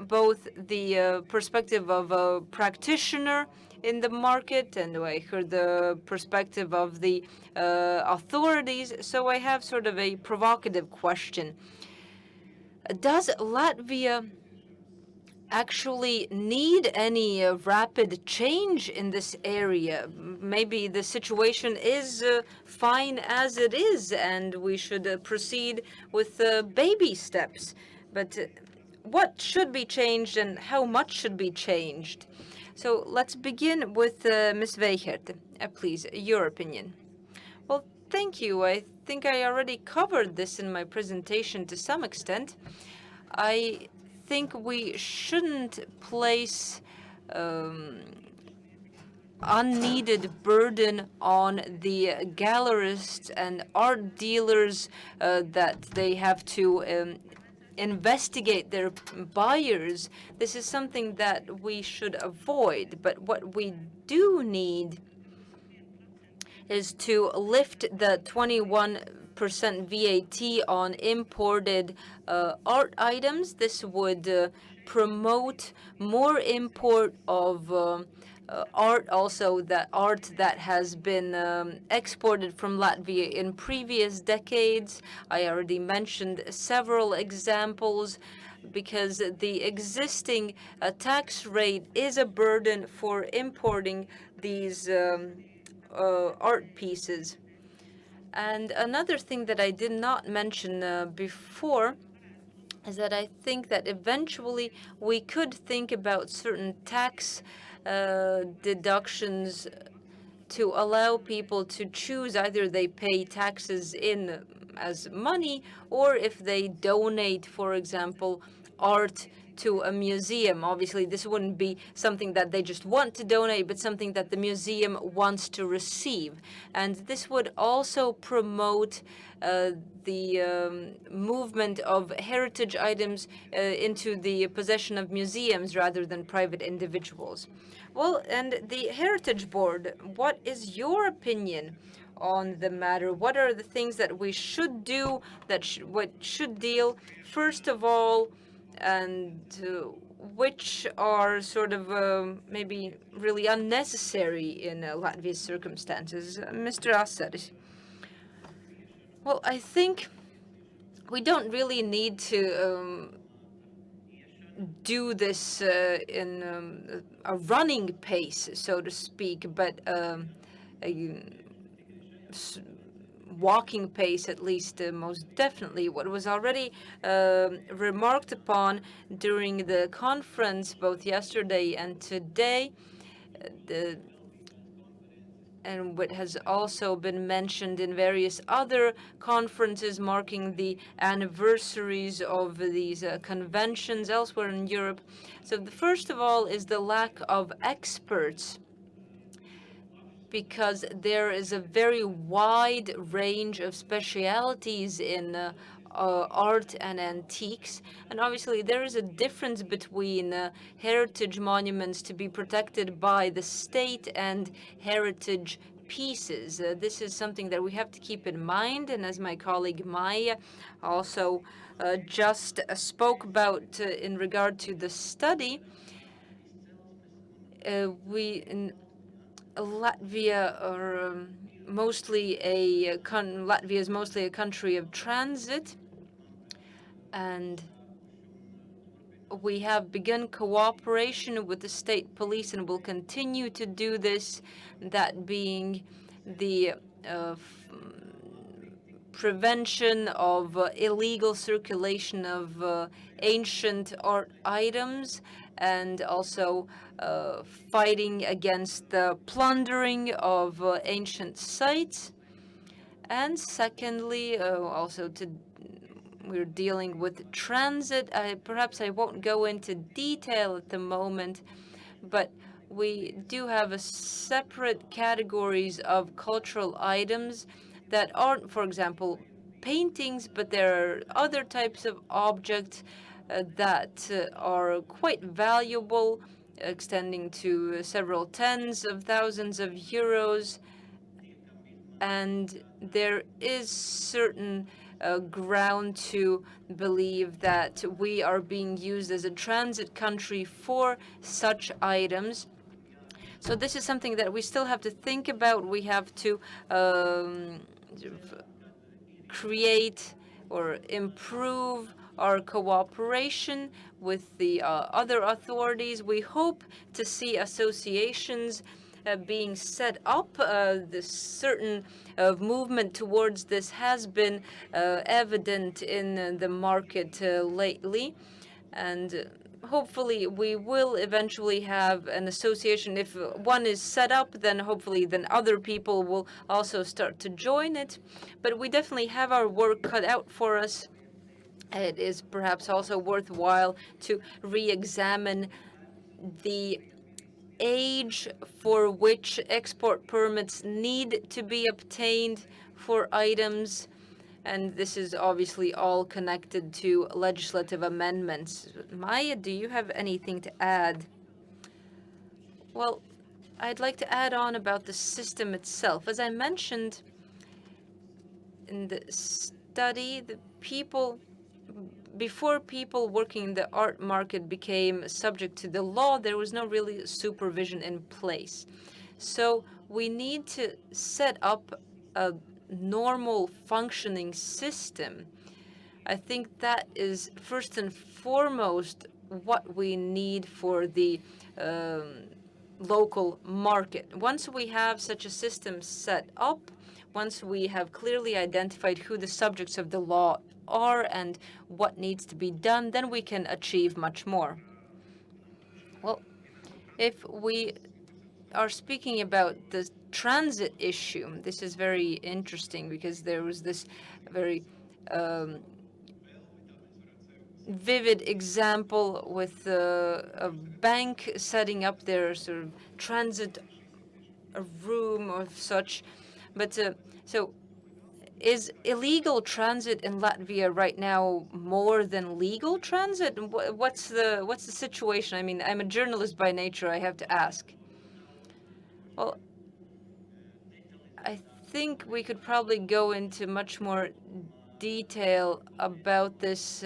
both the perspective of a practitioner in the market, and I heard the perspective of the authorities, so I have sort of a provocative question. Does Latvia actually need any rapid change in this area? Maybe the situation is fine as it is, and we should proceed with baby steps. But what should be changed and how much should be changed? So let's begin with Ms. Weichert. Please, your opinion. Well, thank you. I think I already covered this in my presentation to some extent. I think we shouldn't place unneeded burden on the gallerists and art dealers that they have to investigate their buyers. This is something that we should avoid. But what we do need is to lift the 21% VAT on imported art items. This would promote more import of art, also that art that has been exported from Latvia in previous decades. I already mentioned several examples, because the existing tax rate is a burden for importing these art pieces. And another thing that I did not mention before is that I think that eventually we could think about certain tax deductions to allow people to choose. Either they pay taxes in as money, or if they donate, for example, art to a museum. Obviously, this wouldn't be something that they just want to donate, but something that the museum wants to receive. And this would also promote the movement of heritage items into the possession of museums rather than private individuals. Well, and the Heritage Board, what is your opinion on the matter? What are the things that we should do, that what should deal, first of all, and which are sort of maybe really unnecessary in Latvia's circumstances? Mr. Asaris. Well, I think we don't really need to do this in a running pace, so to speak, but a walking pace, at least, most definitely. What was already remarked upon during the conference, both yesterday and today, and what has also been mentioned in various other conferences marking the anniversaries of these conventions elsewhere in Europe. So the first of all is the lack of experts, because there is a very wide range of specialities in art and antiques. And obviously there is a difference between heritage monuments to be protected by the state and heritage pieces. This is something that we have to keep in mind. And as my colleague Maya also just spoke about in regard to the study, Latvia is mostly a country of transit, and we have begun cooperation with the state police and will continue to do this, that being the prevention of illegal circulation of ancient art items, and also fighting against the plundering of ancient sites. And secondly, also to we're dealing with transit. Perhaps I won't go into detail at the moment, but we do have a separate categories of cultural items that aren't, for example, paintings, but there are other types of objects that are quite valuable, extending to several tens of thousands of euros. And there is certain ground to believe that we are being used as a transit country for such items. So this is something that we still have to think about. We have to sort of create or improve our cooperation with the other authorities. We hope to see associations being set up. This certain movement towards this has been evident in the market lately, and hopefully we will eventually have an association. If one is set up, then hopefully then other people will also start to join it. But we definitely have our work cut out for us. It is perhaps also worthwhile to re-examine the age for which export permits need to be obtained for items. And this is obviously all connected to legislative amendments. Maya, do you have anything to add? Well, I'd like to add on about the system itself. As I mentioned in the study, before people working in the art market became subject to the law, there was no really supervision in place. So we need to set up a normal functioning system. I think that is first and foremost what we need for the local market. Once we have such a system set up, once we have clearly identified who the subjects of the law are and what needs to be done, then we can achieve much more. Well, if we are speaking about the transit issue, this is very interesting because there was this very vivid example with a bank setting up their sort of transit room or such. But so is illegal transit in Latvia right now more than legal transit? What's the situation? I mean, I'm a journalist by nature, I have to ask. Well, I think we could probably go into much more detail about this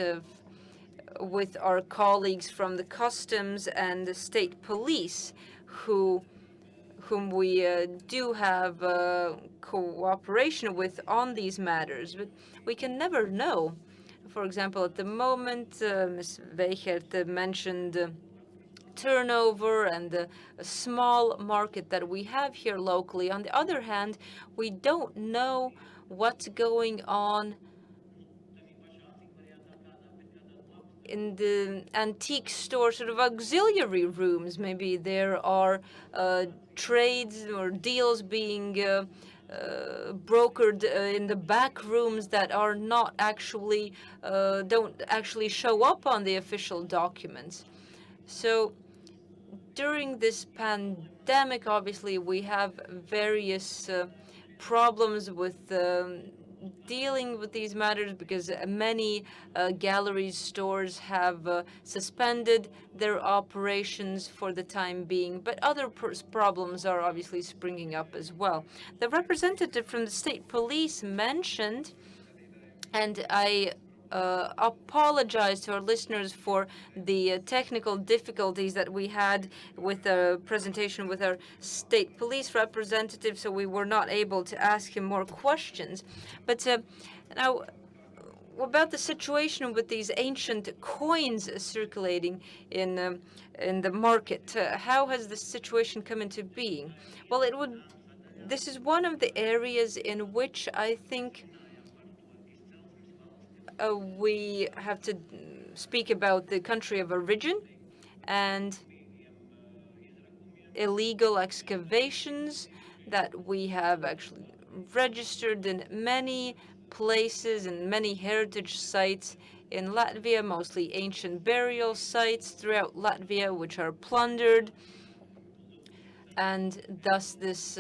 with our colleagues from the customs and the state police, whom we do have cooperation with on these matters. But we can never know. For example, at the moment, Ms. Weichert mentioned turnover and the small market that we have here locally. On the other hand, we don't know what's going on in the antique store sort of auxiliary rooms. Maybe there are trades or deals being brokered in the back rooms that are not actually don't actually show up on the official documents. So during this pandemic, obviously, we have various problems with dealing with these matters because many galleries, stores have suspended their operations for the time being, but other problems are obviously springing up as well. The representative from the state police mentioned, and I apologize to our listeners for the technical difficulties that we had with the presentation with our state police representative, so we were not able to ask him more questions. But now, about the situation with these ancient coins circulating in the market, how has this situation come into being? Well, this is one of the areas in which I think we have to speak about the country of origin and illegal excavations that we have actually registered in many places and many heritage sites in Latvia, mostly ancient burial sites throughout Latvia, which are plundered. And thus this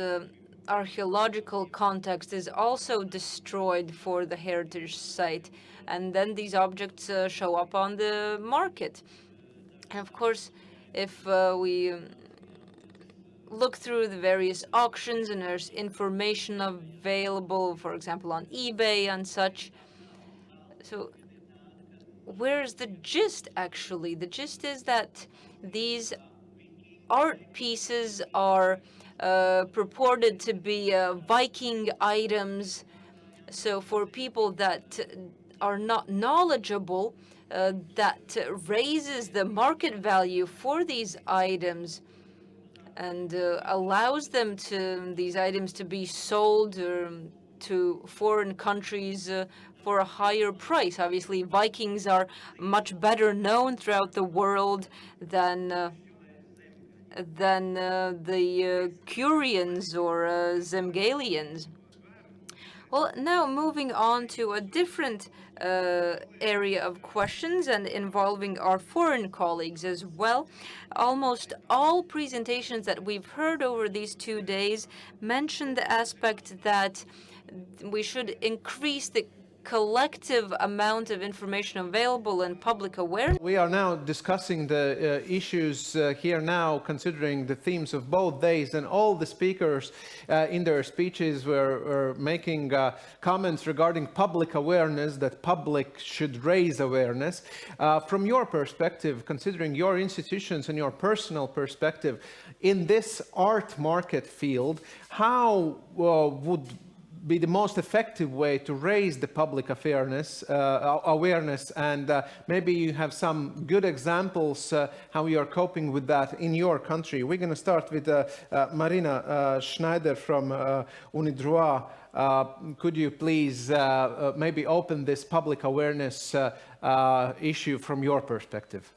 archaeological context is also destroyed for the heritage site. And then these objects show up on the market. And of course, if we look through the various auctions and there's information available, for example, on eBay and such. So where's the gist, actually? The gist is that these art pieces are purported to be Viking items. So for people that are not knowledgeable, that raises the market value for these items and allows these items to be sold to foreign countries for a higher price. Obviously, Vikings are much better known throughout the world than the Curians or Zemgalians. Well, now moving on to a different area of questions and involving our foreign colleagues as well. Almost all presentations that we've heard over these 2 days mention the aspect that we should increase the collective amount of information available and public awareness. We are now discussing the issues here now, considering the themes of both days, and all the speakers in their speeches were making comments regarding public awareness, that public should raise awareness. From your perspective, considering your institutions and your personal perspective, in this art market field, how would be the most effective way to raise the public awareness, and maybe you have some good examples how you are coping with that in your country. We're going to start with Marina Schneider from Unidroit. Could you please maybe open this public awareness issue from your perspective?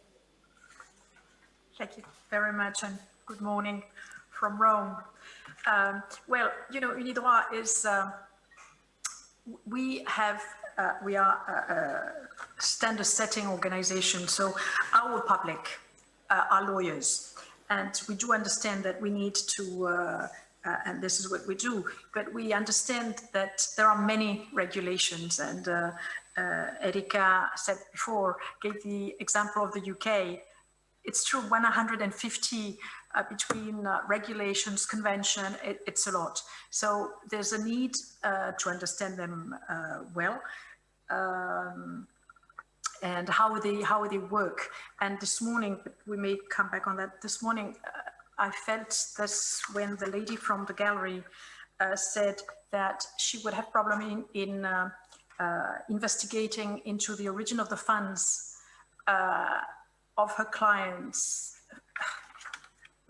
Thank you very much, and good morning from Rome. Well, you know, Unidroit is, we are a standard-setting organization, so our public are lawyers, and we do understand that we need to, and this is what we do, but we understand that there are many regulations, and Erika said before, gave the example of the UK. It's true, 150 between regulations, convention, it's a lot. So there's a need to understand them well, and how they work. And this morning, we may come back on that. This morning, I felt this when the lady from the gallery said that she would have problem in investigating into the origin of the funds of her clients.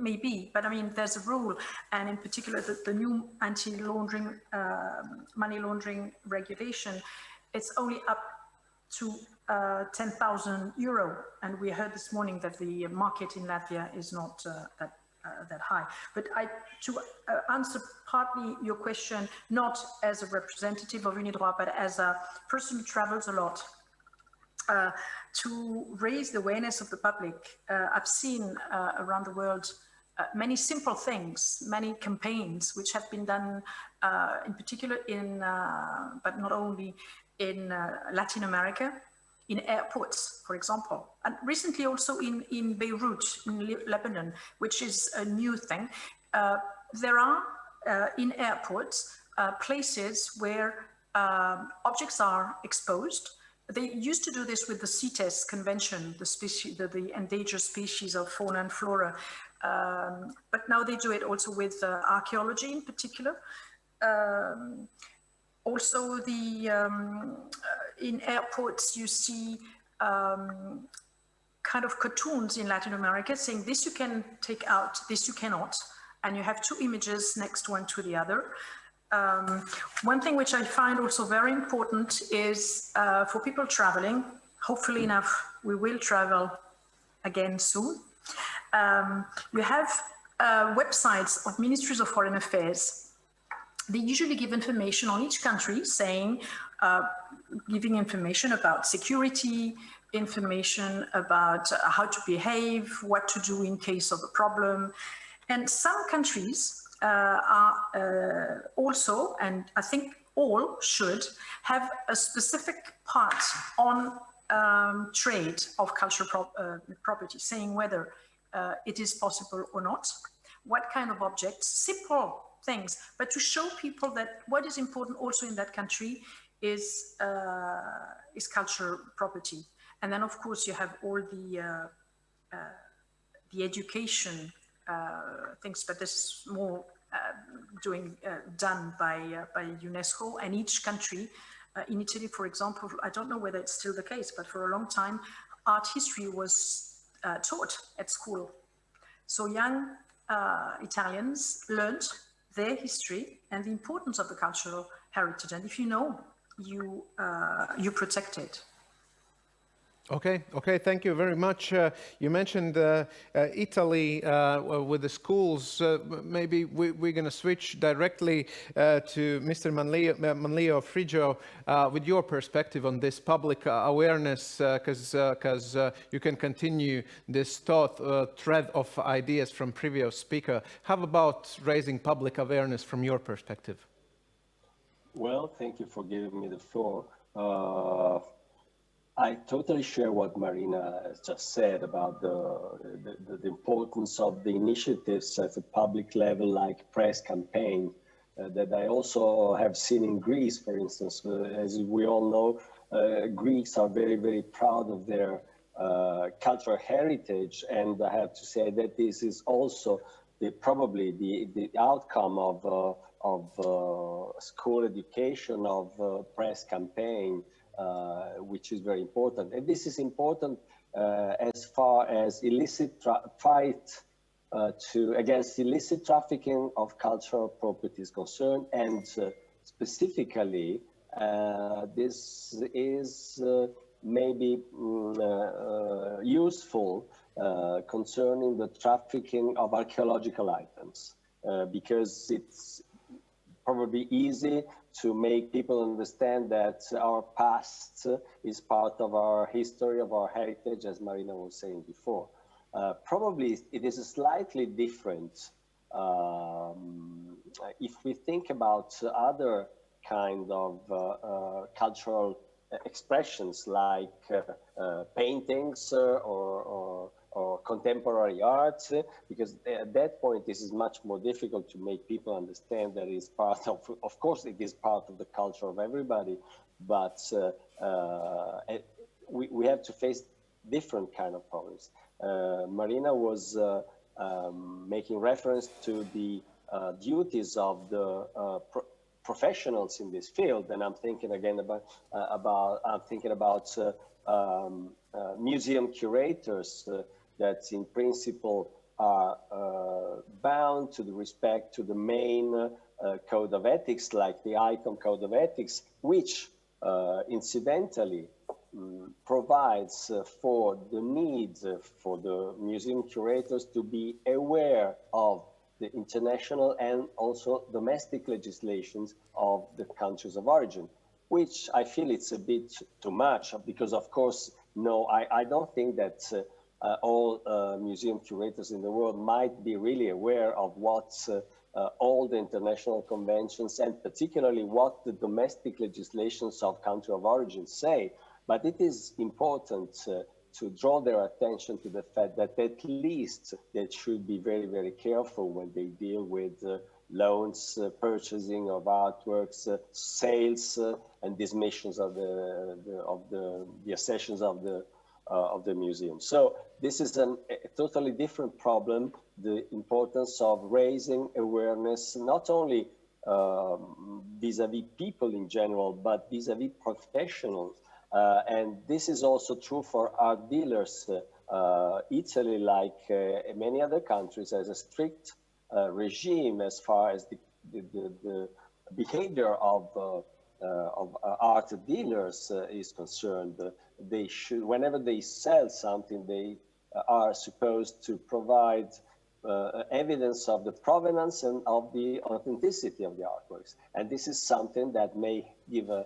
Maybe, but I mean, there's a rule, and in particular, the new anti-laundering, money laundering regulation, it's only up to 10,000 euro, and we heard this morning that the market in Latvia is not that high. But to answer partly your question, not as a representative of Unidroit, but as a person who travels a lot, to raise the awareness of the public, I've seen around the world many simple things, many campaigns which have been done in particular in, but not only in Latin America, in airports, for example, and recently also in Beirut, in Lebanon, which is a new thing. There are in airports places where objects are exposed. They used to do this with the CITES convention, the endangered species of fauna and flora, but now they do it also with archaeology in particular. Also, in airports, you see kind of cartoons in Latin America saying this you can take out, this you cannot, and you have two images next one to the other. One thing which I find also very important is for people traveling, hopefully enough, we will travel again soon. We have websites of ministries of foreign affairs they usually give information on each country, saying, giving information about security, information about how to behave, what to do in case of a problem. And some countries are also, and I think all should, have a specific part on trade of cultural property, saying whether it is possible or not, what kind of objects, simple things, but to show people that what is important also in that country is cultural property. And then, of course, you have all the education things, but this is more done by UNESCO, and each country. In Italy, for example, I don't know whether it's still the case, but for a long time, art history was taught at school. So young Italians learned their history and the importance of the cultural heritage. And if you know, you protect it. Okay, thank you very much. You mentioned Italy with the schools. Maybe we're going to switch directly to Mr. Manlio Frigio with your perspective on this public awareness, because you can continue this thread of ideas from previous speaker. How about raising public awareness from your perspective? Well, thank you for giving me the floor. I totally share what Marina has just said about the importance of the initiatives at the public level, like press campaign, that I also have seen in Greece, for instance. As we all know, Greeks are very, very proud of their cultural heritage, and I have to say that this is also probably the outcome of school education, of press campaign, which is very important. And this is important as far as illicit fight against illicit trafficking of cultural property is concerned, and specifically this is maybe useful concerning the trafficking of archaeological items, because it's probably easy to make people understand that our past is part of our history, of our heritage, as Marina was saying before. Probably it is slightly different if we think about other kind of cultural expressions like paintings or contemporary art, because at that point this is much more difficult to make people understand that it's part of course it is part of the culture of everybody, but we have to face different kind of problems. Marina was making reference to the duties of the professionals in this field, and I'm thinking again about museum curators that in principle are bound to the respect to the main code of ethics, like the ICOM code of ethics, which incidentally provides for the need for the museum curators to be aware of the international and also domestic legislations of the countries of origin, which I feel it's a bit too much, because of course, no, I don't think that all museum curators in the world might be really aware of what all the international conventions and particularly what the domestic legislations of country of origin say. But it is important to draw their attention to the fact that at least they should be very, very careful when they deal with loans, purchasing of artworks, sales, and dismissions of the accessions of the museum. So this is a totally different problem, the importance of raising awareness, not only vis-a-vis people in general, but vis-a-vis professionals. And this is also true for art dealers. Italy, like many other countries, has a strict regime as far as the behavior of art dealers is concerned. They should, whenever they sell something, they are supposed to provide evidence of the provenance and of the authenticity of the artworks. And this is something that may give a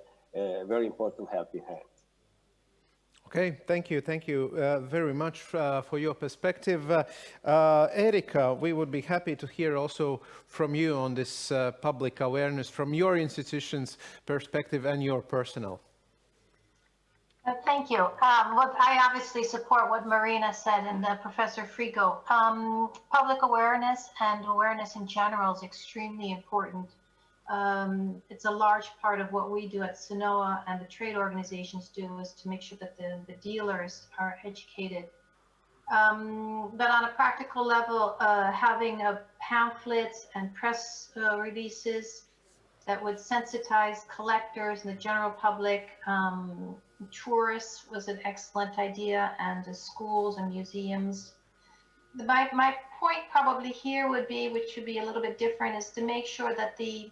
very important helping hand. Okay, thank you very much for your perspective. Erika, we would be happy to hear also from you on this public awareness from your institution's perspective and your personal. Thank you. Well, I obviously support what Marina said and Professor Frigo. Public awareness and awareness in general is extremely important. It's a large part of what we do at Sanoa and the trade organizations do is to make sure that the dealers are educated. But on a practical level, having pamphlets and press releases that would sensitize collectors and the general public, tourists was an excellent idea, and the schools and museums. My point probably here would be, which should be a little bit different, is to make sure that the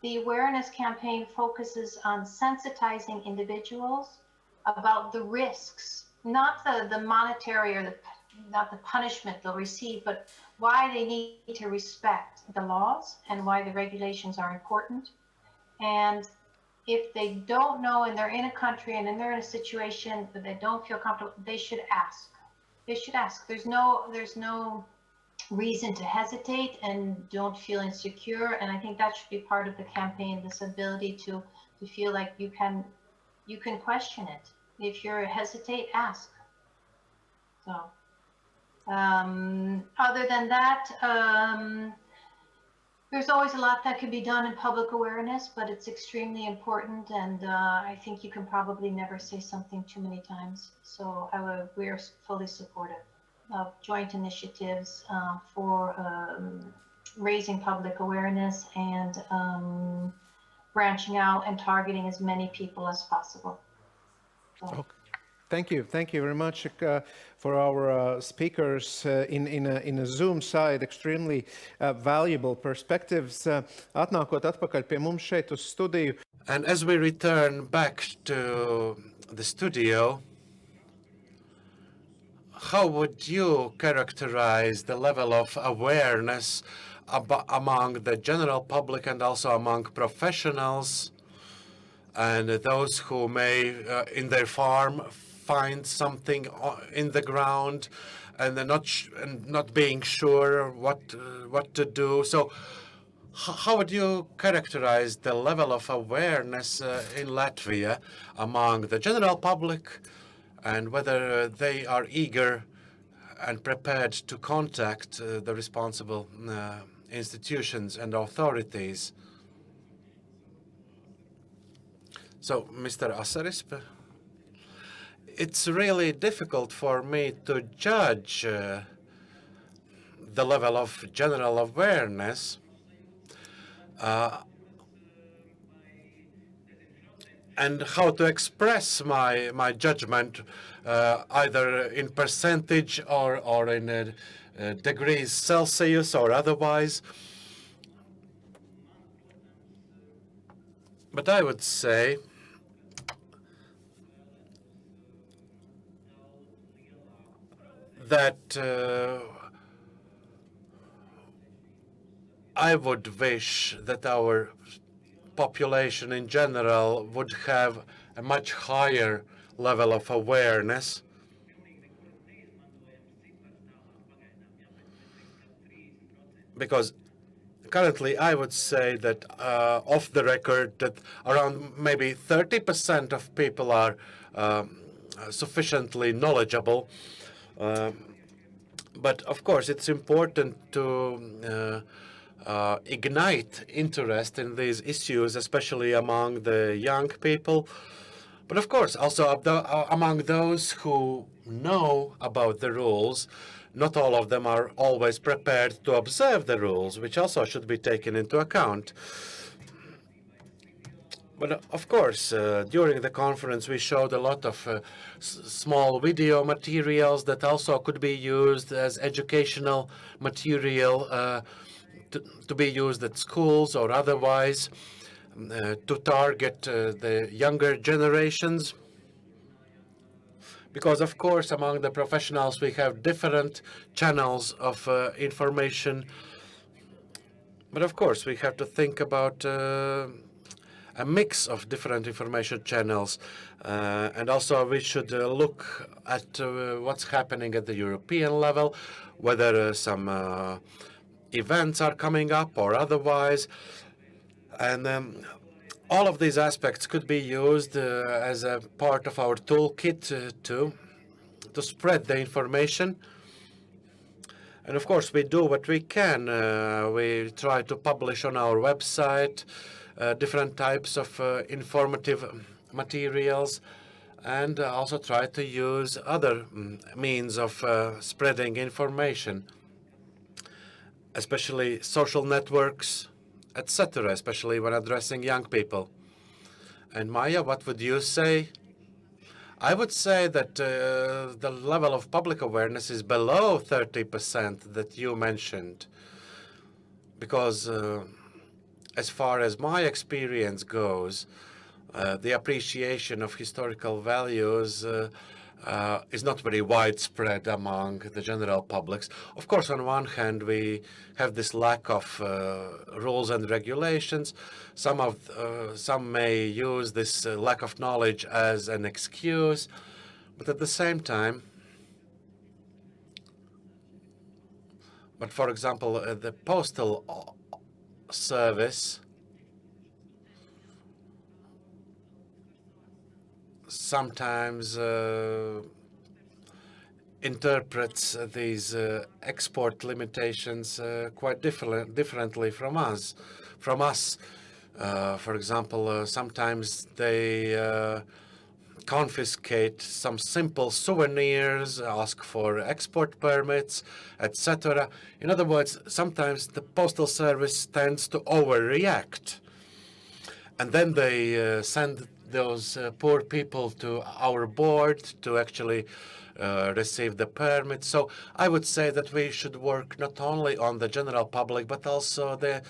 awareness campaign focuses on sensitizing individuals about the risks, not the monetary or not the punishment they'll receive, but why they need to respect the laws and why the regulations are important. And if they don't know and they're in a country and then they're in a situation that they don't feel comfortable, they should ask. They should ask. There's no reason to hesitate and don't feel insecure. And I think that should be part of the campaign, this ability to feel like you can question it. If you're hesitate, ask. So other than that, there's always a lot that can be done in public awareness, but it's extremely important, and I think you can probably never say something too many times. So we're fully supportive of joint initiatives for raising public awareness and branching out and targeting as many people as possible. So. Okay. Thank you very much for our speakers in a Zoom side, extremely valuable perspectives. Atnākot atpakaļ pie mums šeit uz studiju. And as we return back to the studio, how would you characterize the level of awareness among the general public and also among professionals and those who may in their farm find something in the ground and they're not being sure what to do? So how would you characterize the level of awareness in Latvia among the general public, and whether they are eager and prepared to contact the responsible institutions and authorities? So, Mr. Asaris, it's really difficult for me to judge the level of general awareness and how to express my judgment either in percentage or in degrees Celsius or otherwise. But I would say that I would wish that our population in general would have a much higher level of awareness. Because currently I would say that off the record that around maybe 30% of people are sufficiently knowledgeable. But of course, it's important to ignite interest in these issues, especially among the young people. But of course, also among those who know about the rules. Not all of them are always prepared to observe the rules, which also should be taken into account. But of course, during the conference, we showed a lot of small video materials that also could be used as educational material to be used at schools or otherwise to target the younger generations. Because, of course, among the professionals, we have different channels of information. But, of course, we have to think about a mix of different information channels. And also, we should look at what's happening at the European level, whether some events are coming up or otherwise. And all of these aspects could be used as a part of our toolkit to spread the information. And of course, we do what we can. We try to publish on our website different types of informative materials, and also try to use other means of spreading information, especially social networks, etc., especially when addressing young people. And Maya, what would you say? I would say that the level of public awareness is below 30% that you mentioned, because as far as my experience goes, the appreciation of historical values is not very widespread among the general publics. Of course, on one hand, we have this lack of rules and regulations. Some may use this lack of knowledge as an excuse, but at the same time, for example, the postal service sometimes interprets these export limitations quite differently from us. For example, sometimes they confiscate some simple souvenirs, ask for export permits, etc. In other words, sometimes the postal service tends to overreact, and then they send those poor people to our board to actually receive the permit. So I would say that we should work not only on the general public, but also the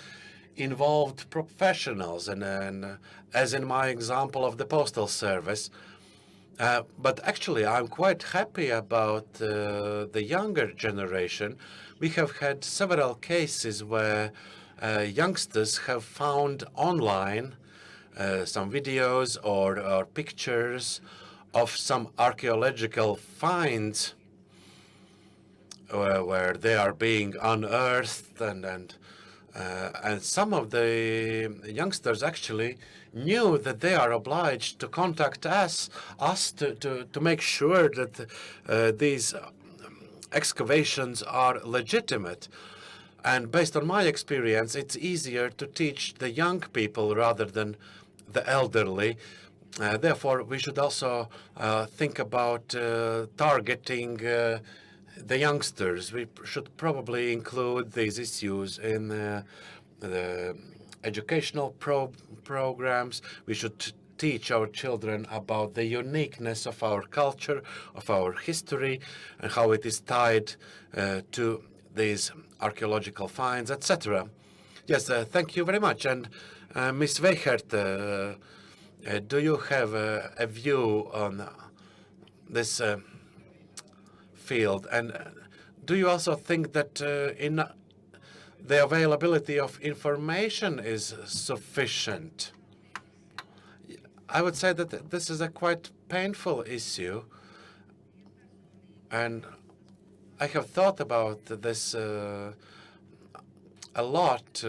involved professionals, and as in my example of the postal service. But actually, I'm quite happy about the younger generation. We have had several cases where youngsters have found online some videos or pictures of some archaeological finds where they are being unearthed, and some of the youngsters actually knew that they are obliged to contact us to make sure that these excavations are legitimate. And based on my experience, it's easier to teach the young people rather than the elderly. Therefore, we should also think about targeting the youngsters. We should probably include these issues in the educational programs. We should teach our children about the uniqueness of our culture, of our history, and how it is tied to these archaeological finds, etc. Yes, thank you very much. And Ms. Weichert, do you have a view on this field? And do you also think that in the availability of information is sufficient? I would say that this is a quite painful issue, and I have thought about this a lot,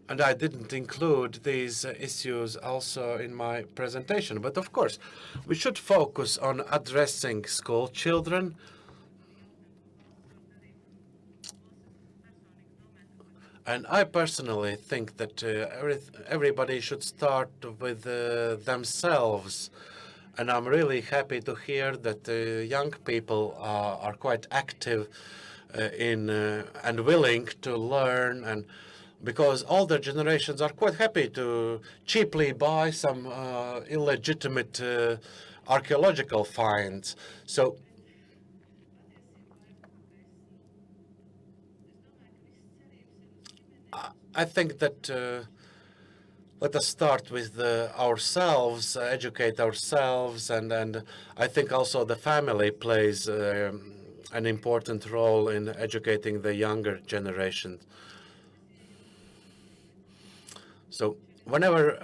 and I didn't include these issues also in my presentation. But of course, we should focus on addressing school children. And I personally think that everybody should start with themselves. And I'm really happy to hear that young people are quite active and willing to learn, and because older generations are quite happy to cheaply buy some illegitimate archaeological finds. So I think that let us start with ourselves, educate ourselves, and I think also the family plays an important role in educating the younger generation. So whenever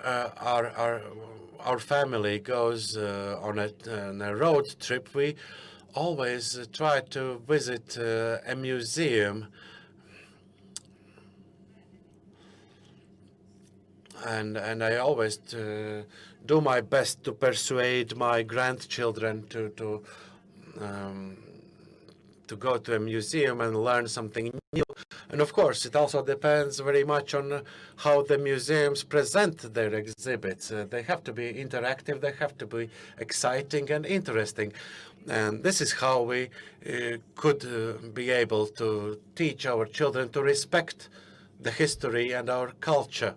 our family goes on a road trip, we always try to visit a museum. And I always do my best to persuade my grandchildren to go to a museum and learn something new. And of course, it also depends very much on how the museums present their exhibits. They have to be interactive, they have to be exciting and interesting. And this is how we could be able to teach our children to respect the history and our culture.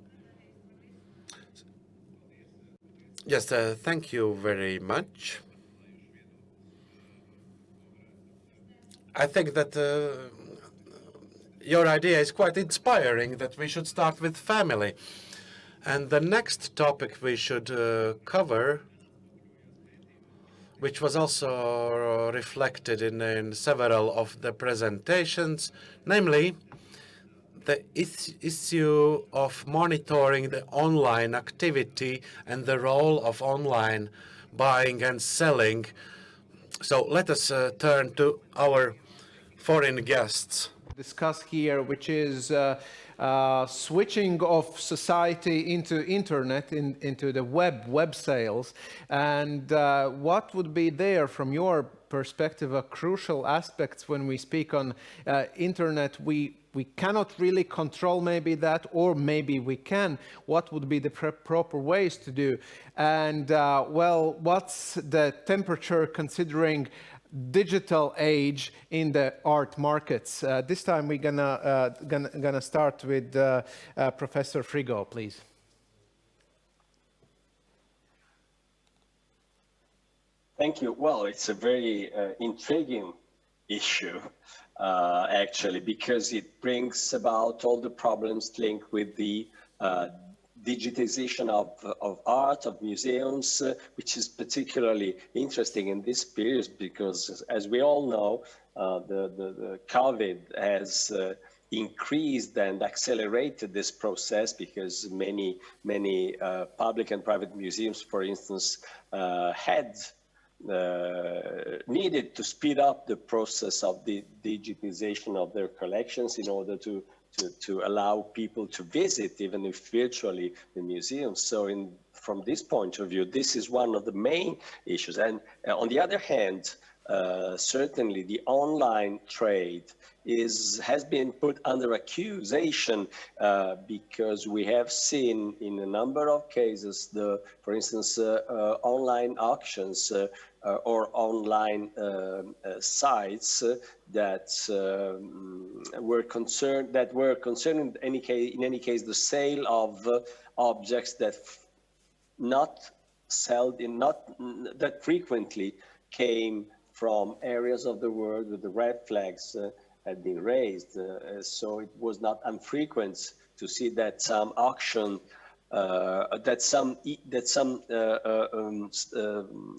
Yes, thank you very much. I think that your idea is quite inspiring, that we should start with family. And the next topic we should cover, which was also reflected in several of the presentations, namely the issue of monitoring the online activity and the role of online buying and selling. So let us turn to our foreign guests. Discuss here, which is switching of society into internet, into the web sales, and what would be there from your perspective a crucial aspects when we speak on internet. We cannot really control maybe that, or maybe we can. What would be the proper ways to do? And well, what's the temperature considering digital age in the art markets? This time we're gonna start with Professor Frigo, please. Thank you. Well, it's a very intriguing issue, actually, because it brings about all the problems linked with the digitization of art, of museums, which is particularly interesting in this period because, as we all know, the COVID has increased and accelerated this process because many public and private museums, for instance, had needed to speed up the process of the digitization of their collections in order to allow people to visit, even if virtually, the museums. So from this point of view, this is one of the main issues. And on the other hand, certainly the online trade has been put under accusation because we have seen in a number of cases, for instance, online auctions or online sites that were concerned in any case the sale of objects that not that frequently came from areas of the world where the red flags had been raised. So it was not infrequent to see that some auction, that some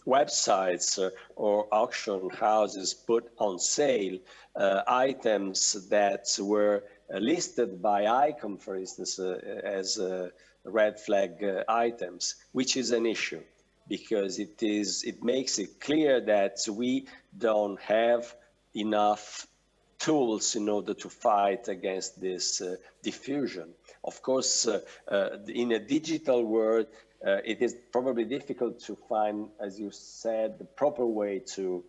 websites or auction houses put on sale items that were listed by ICOM, for instance, as red flag items, which is an issue because it makes it clear that we don't have enough tools in order to fight against this diffusion. Of course, in a digital world, it is probably difficult to find, as you said, the proper way to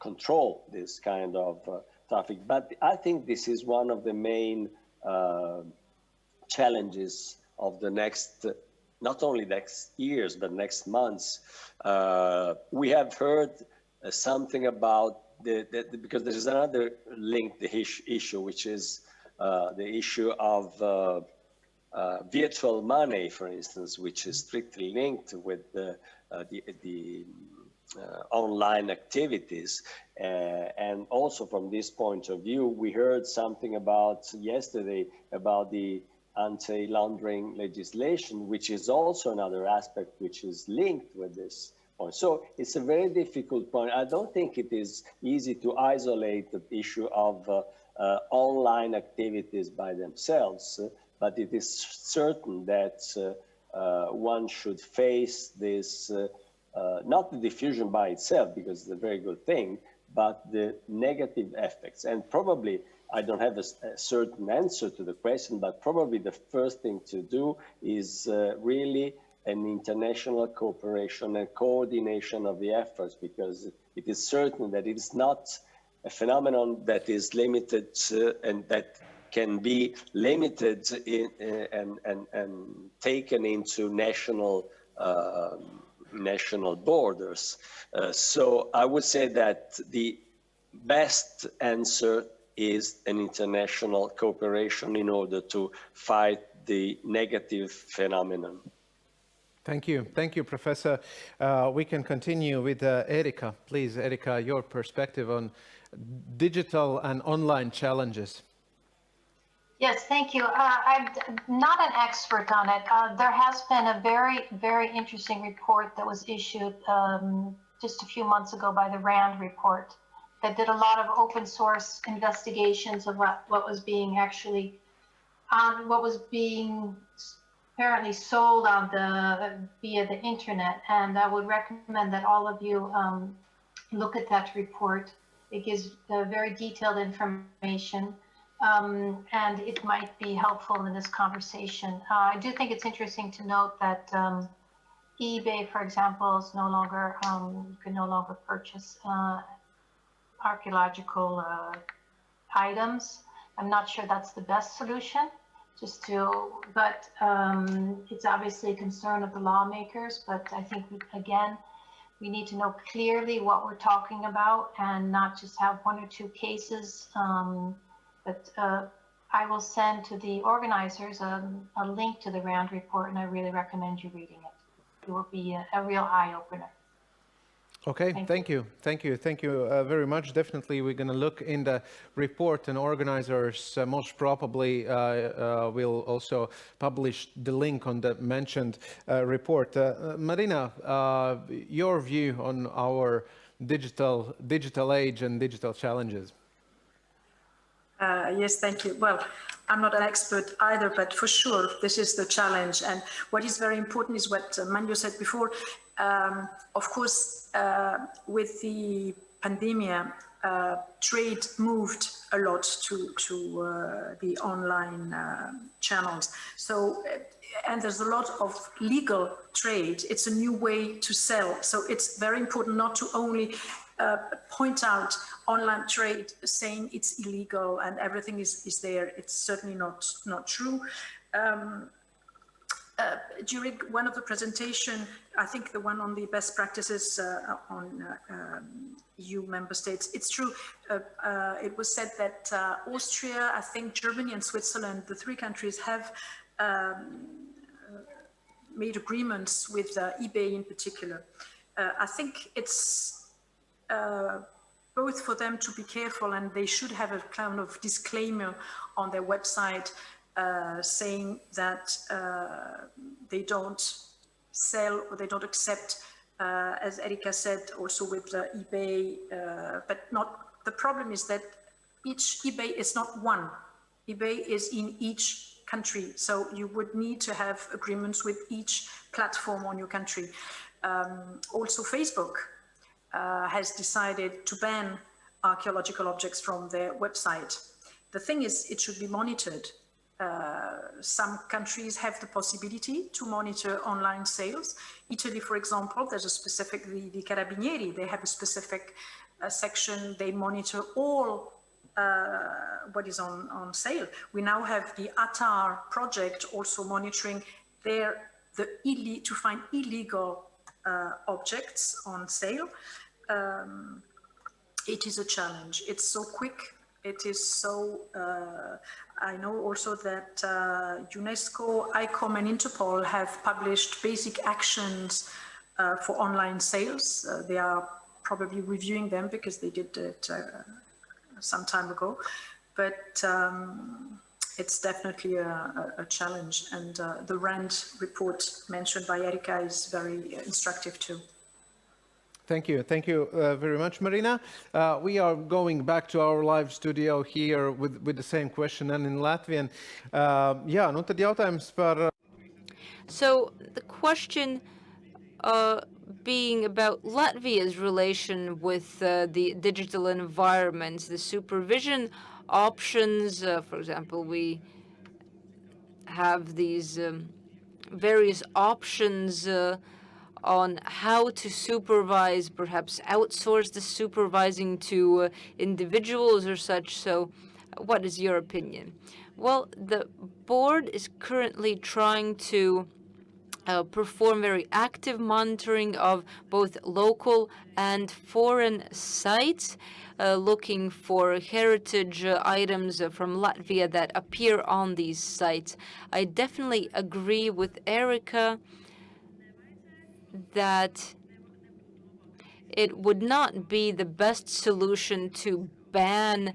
control this kind of traffic. But I think this is one of the main challenges of the next, not only next years, but next months. We have heard something about because there is another linked issue, which is the issue of virtual money, for instance, which is strictly linked with the online activities. And also from this point of view, we heard something about yesterday about the anti-laundering legislation, which is also another aspect which is linked with this point. So it's a very difficult point. I don't think it is easy to isolate the issue of online activities by themselves, but it is certain that one should face this, not the diffusion by itself, because it's a very good thing, but the negative effects. And probably, I don't have a certain answer to the question, but probably the first thing to do is really an international cooperation and coordination of the efforts, because it is certain that it is not a phenomenon that is limited and that can be limited in, and taken into national borders. So I would say that the best answer is an international cooperation in order to fight the negative phenomenon. Thank you, Professor. We can continue with Erika. Please, Erika, your perspective on digital and online challenges. Yes, thank you. I'm not an expert on it. There has been a very, very interesting report that was issued just a few months ago by the RAND report that did a lot of open source investigations of what was being actually, what was being apparently sold on via the internet. And I would recommend that all of you look at that report. It gives very detailed information. And it might be helpful in this conversation. I do think it's interesting to note that eBay, for example, is no longer, you can no longer purchase archaeological items. I'm not sure that's the best solution, but it's obviously a concern of the lawmakers. But I think, again, we need to know clearly what we're talking about and not just have one or two cases. But I will send to the organizers a link to the RAND report, and I really recommend you reading it. It will be a real eye-opener. Okay, thank you very much. Definitely, we're going to look in the report, and organizers most probably will also publish the link on the mentioned report. Marina, your view on our digital age and digital challenges. Yes, thank you. Well, I'm not an expert either, but for sure, this is the challenge. And what is very important is what Manu said before. Of course, with the pandemic, trade moved a lot to the online channels. So, and there's a lot of legal trade. It's a new way to sell. So it's very important not to only point out online trade saying it's illegal and everything is there. It's certainly not true. During one of the presentation, I think the one on the best practices on EU member states, it's true. It was said that Austria, I think Germany and Switzerland, the three countries have made agreements with eBay in particular. I think it's both for them to be careful, and they should have a kind of disclaimer on their website saying that they don't sell or they don't accept, as Erika said, also with eBay, but not, the problem is that each eBay is not one. eBay is in each country, so you would need to have agreements with each platform on your country. Also Facebook has decided to ban archaeological objects from their website. The thing is, it should be monitored. Some countries have the possibility to monitor online sales. Italy, for example, there's a specific, the Carabinieri, they have a specific section, they monitor all what is on sale. We now have the ATAR project also monitoring to find illegal objects on sale. It is a challenge. It's so quick. It is so, I know also that UNESCO, ICOM and Interpol have published basic actions for online sales. They are probably reviewing them because they did it some time ago. But it's definitely a challenge. And the RAND report mentioned by Erika is very instructive too. Thank you very much, Marina. We are going back to our live studio here with the same question and in Latvian. Jā, nu tad jautājums par. So the question being about Latvia's relation with the digital environment, the supervision options. For example, we have these various options on how to supervise, perhaps outsource the supervising to individuals or such. So what is your opinion? Well, the board is currently trying to perform very active monitoring of both local and foreign sites, looking for heritage items from Latvia that appear on these sites. I definitely agree with Erika that it would not be the best solution to ban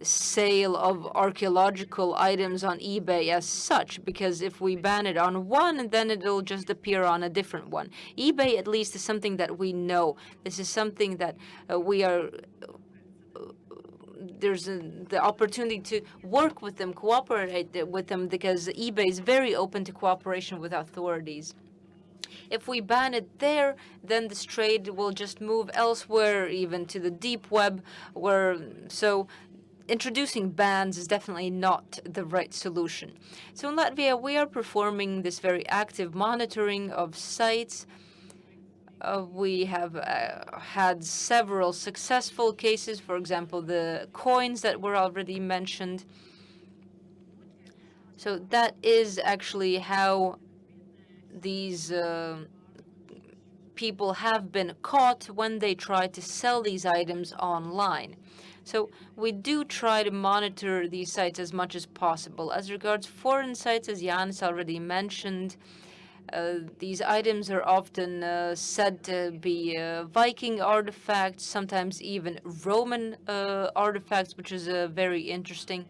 sale of archaeological items on eBay as such, because if we ban it on one, then it'll just appear on a different one. eBay, at least, is something that we know. This is something that there's the opportunity to work with them, cooperate with them, because eBay is very open to cooperation with authorities. If we ban it there, then this trade will just move elsewhere, even to the deep web, so introducing bans is definitely not the right solution. So in Latvia, we are performing this very active monitoring of sites. We have had several successful cases, for example, the coins that were already mentioned. So that is actually how these people have been caught when they try to sell these items online. So we do try to monitor these sites as much as possible. As regards foreign sites, as Jānis already mentioned, these items are often said to be Viking artifacts, sometimes even Roman artifacts, which is very interesting.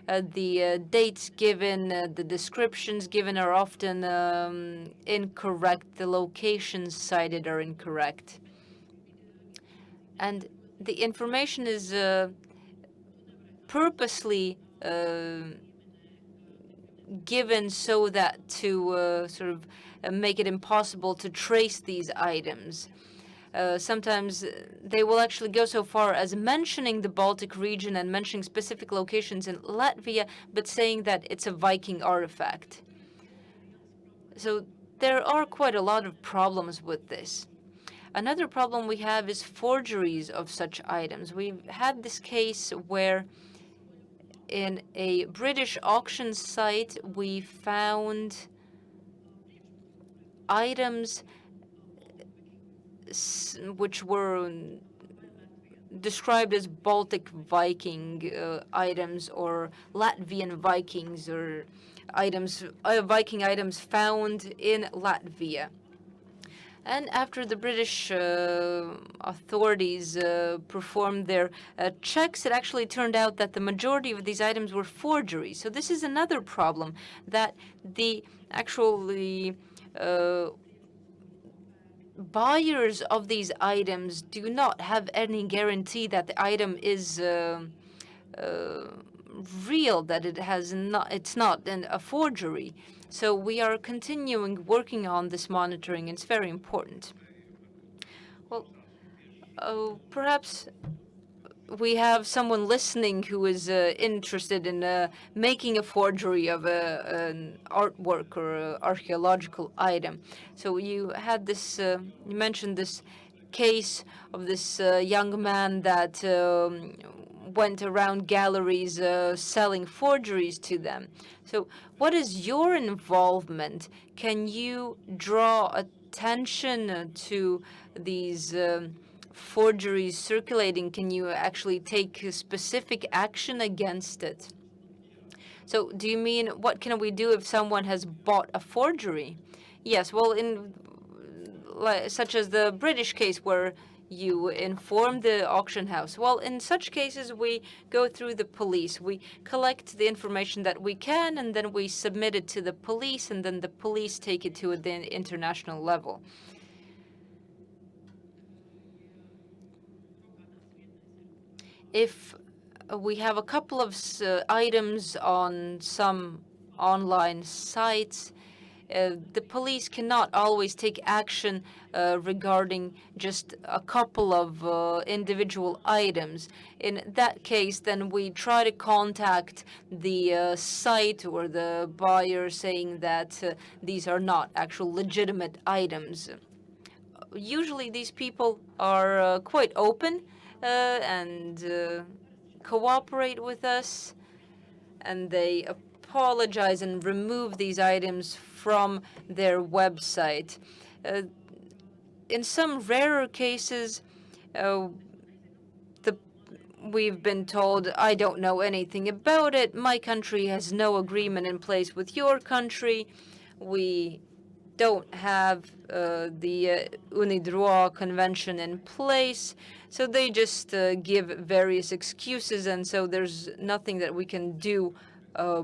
The dates given, the descriptions given are often incorrect. The locations cited are incorrect. And the information is purposely given so that to sort of make it impossible to trace these items. Sometimes they will actually go so far as mentioning the Baltic region and mentioning specific locations in Latvia, but saying that it's a Viking artifact. So there are quite a lot of problems with this. Another problem we have is forgeries of such items. We've had this case where in a British auction site, we found items which were described as Baltic Viking items or Latvian Vikings or items, Viking items found in Latvia. And after the British authorities performed their checks, it actually turned out that the majority of these items were forgeries. So this is another problem, that the actually buyers of these items do not have any guarantee that the item is real, that it's not a forgery. So we are continuing working on this monitoring. It's very important. Well, perhaps we have someone listening who is interested in making a forgery of an artwork or an archaeological item. So you had this, you mentioned this case of this young man that went around galleries selling forgeries to them. So what is your involvement? Can you draw attention to these forgeries circulating? Can you actually take specific action against it? So do you mean, what can we do if someone has bought a forgery? Yes, well, in such as the British case where you inform the auction house? Well, in such cases, we go through the police. We collect the information that we can, and then we submit it to the police, and then the police take it to the international level. If we have a couple of items on some online sites, the police cannot always take action regarding just a couple of individual items. In that case, then we try to contact the site or the buyer saying that these are not actual legitimate items. Usually these people are quite open and cooperate with us, and they apologize and remove these items from their website. In some rarer cases, we've been told, I don't know anything about it, my country has no agreement in place with your country, we don't have the UNIDROIT convention in place, so they just give various excuses, and so there's nothing that we can do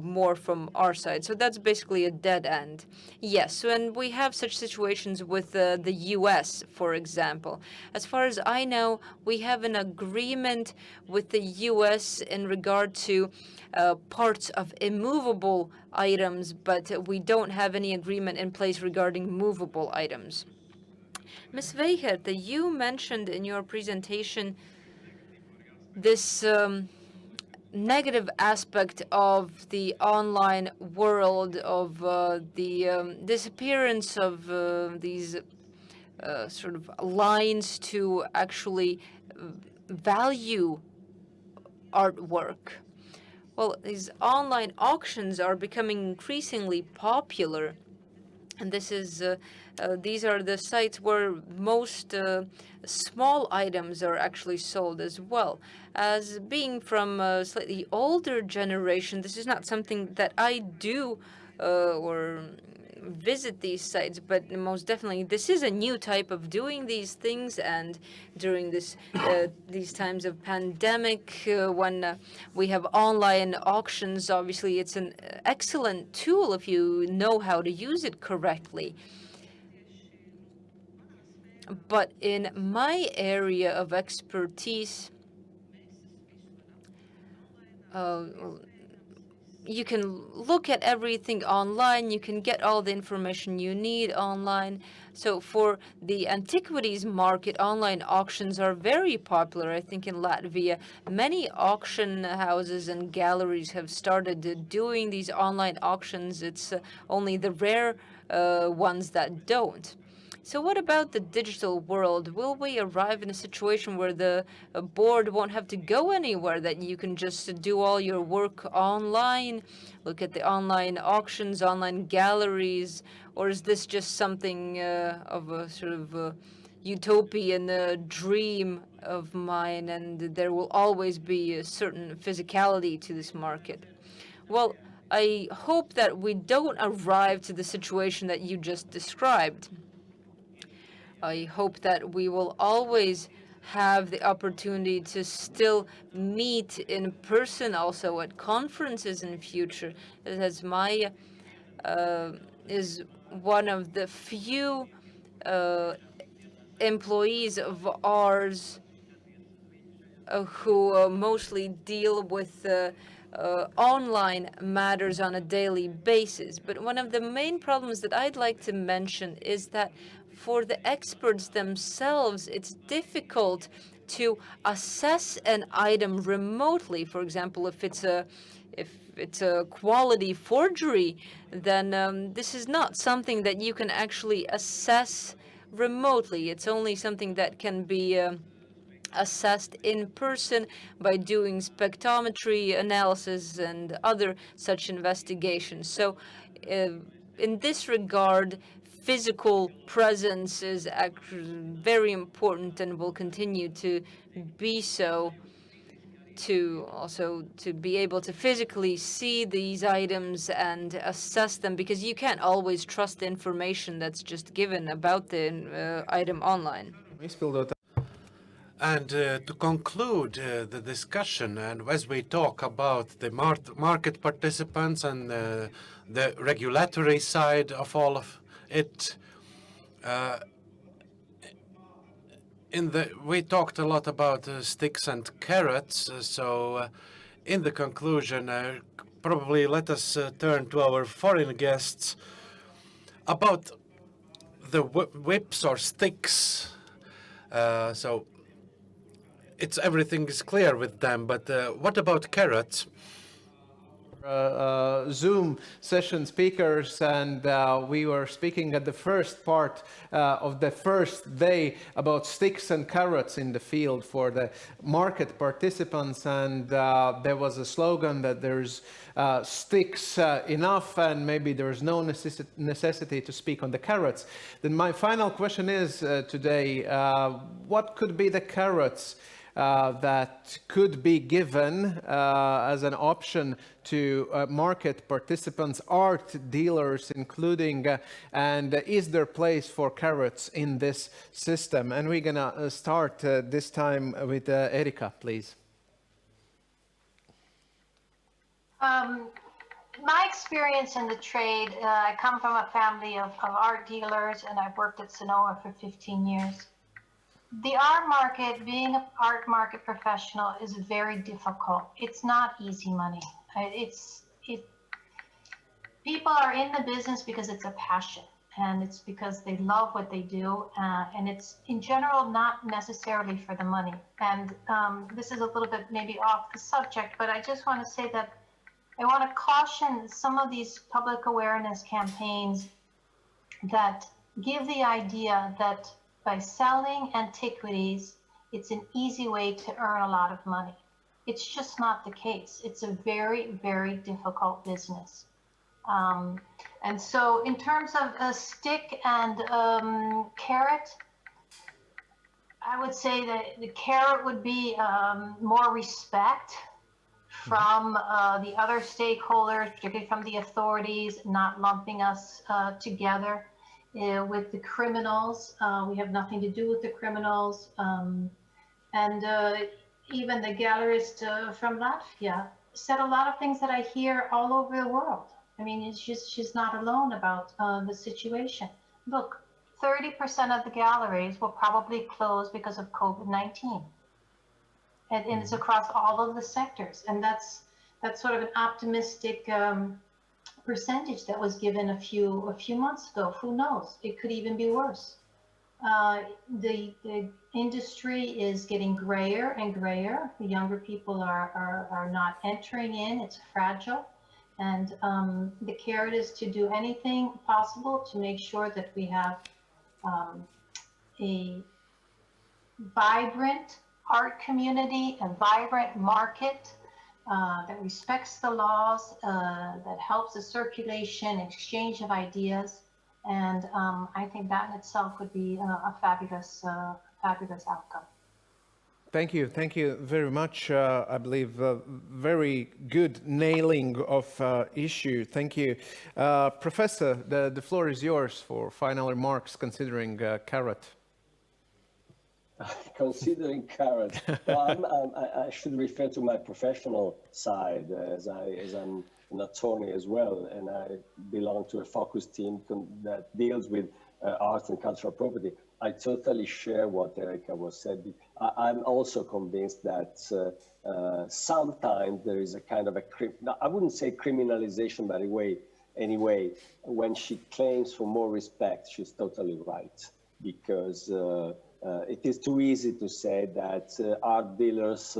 more from our side. So that's basically a dead end. Yes, and we have such situations with the US, for example. As far as I know, we have an agreement with the US in regard to parts of immovable items, but we don't have any agreement in place regarding movable items. Ms. Weigert, you mentioned in your presentation this negative aspect of the online world, of the disappearance of these sort of lines to actually value artwork. Well, these online auctions are becoming increasingly popular, and this is these are the sites where most small items are actually sold as well. As being from a slightly older generation, this is not something that I do or visit these sites, but most definitely this is a new type of doing these things. And during this these times of pandemic, when we have online auctions, obviously it's an excellent tool if you know how to use it correctly. But in my area of expertise, you can look at everything online, you can get all the information you need online. So for the antiquities market, online auctions are very popular. I think in Latvia, many auction houses and galleries have started doing these online auctions. It's only the rare ones that don't. So what about the digital world? Will we arrive in a situation where the board won't have to go anywhere, that you can just do all your work online, look at the online auctions, online galleries, or is this just something of a sort of utopian dream of mine, and there will always be a certain physicality to this market? Well, I hope that we don't arrive to the situation that you just described. I hope that we will always have the opportunity to still meet in person, also at conferences in the future. As my is one of the few employees of ours who mostly deal with online matters on a daily basis. But one of the main problems that I'd like to mention is that for the experts themselves, it's difficult to assess an item remotely. For example, if it's a quality forgery, then this is not something that you can actually assess remotely. It's only something that can be assessed in person by doing spectrometry analysis and other such investigations. So in this regard, physical presence is actually very important and will continue to be so, to also to be able to physically see these items and assess them, because you can't always trust the information that's just given about the item online. And to conclude the discussion, and as we talk about the market participants and the regulatory side of all of it, we talked a lot about sticks and carrots. In the conclusion, probably let us turn to our foreign guests about the whips or sticks. So everything is clear with them, but what about carrots? Zoom session speakers, and we were speaking at the first part of the first day about sticks and carrots in the field for the market participants, and there was a slogan that there's sticks enough and maybe there's no necessity to speak on the carrots. Then my final question is today, what could be the carrots that could be given as an option to market participants, art dealers including, and is there place for carrots in this system? And we're gonna start this time with Erika, please. My experience in the trade, I come from a family of art dealers, and I've worked at Sanoa for 15 years. The art market, being an art market professional, is very difficult. It's not easy money. People are in the business because it's a passion, and it's because they love what they do, and it's in general not necessarily for the money. And this is a little bit maybe off the subject, but I just want to say that I want to caution some of these public awareness campaigns that give the idea that by selling antiquities, it's an easy way to earn a lot of money. It's just not the case. It's a very, very difficult business. And so in terms of a stick and carrot, I would say that the carrot would be more respect from the other stakeholders, particularly from the authorities, not lumping us together with the criminals. We have nothing to do with the criminals. And even the gallerist from Latvia said a lot of things that I hear all over the world. I mean, it's just, she's not alone about the situation. Look, 30% of the galleries will probably close because of COVID-19. And it's across all of the sectors. And that's sort of an optimistic percentage that was given a few months ago. Who knows? It could even be worse. The industry is getting grayer and grayer. The younger people are not entering in. It's fragile. And the carrot is to do anything possible to make sure that we have a vibrant art community, a vibrant market that respects the laws, that helps the circulation, exchange of ideas. And I think that in itself would be a fabulous outcome. Thank you very much. I believe very good nailing of issue. Thank you. Professor, the floor is yours for final remarks considering carrot. Considering carrot, well, I should refer to my professional side as I'm an attorney as well, and I belong to a focus team that deals with art and cultural property. I totally share what Erika was said. I'm also convinced that sometimes there is a kind of I wouldn't say criminalization, but anyway, when she claims for more respect, she's totally right, because it is too easy to say that art dealers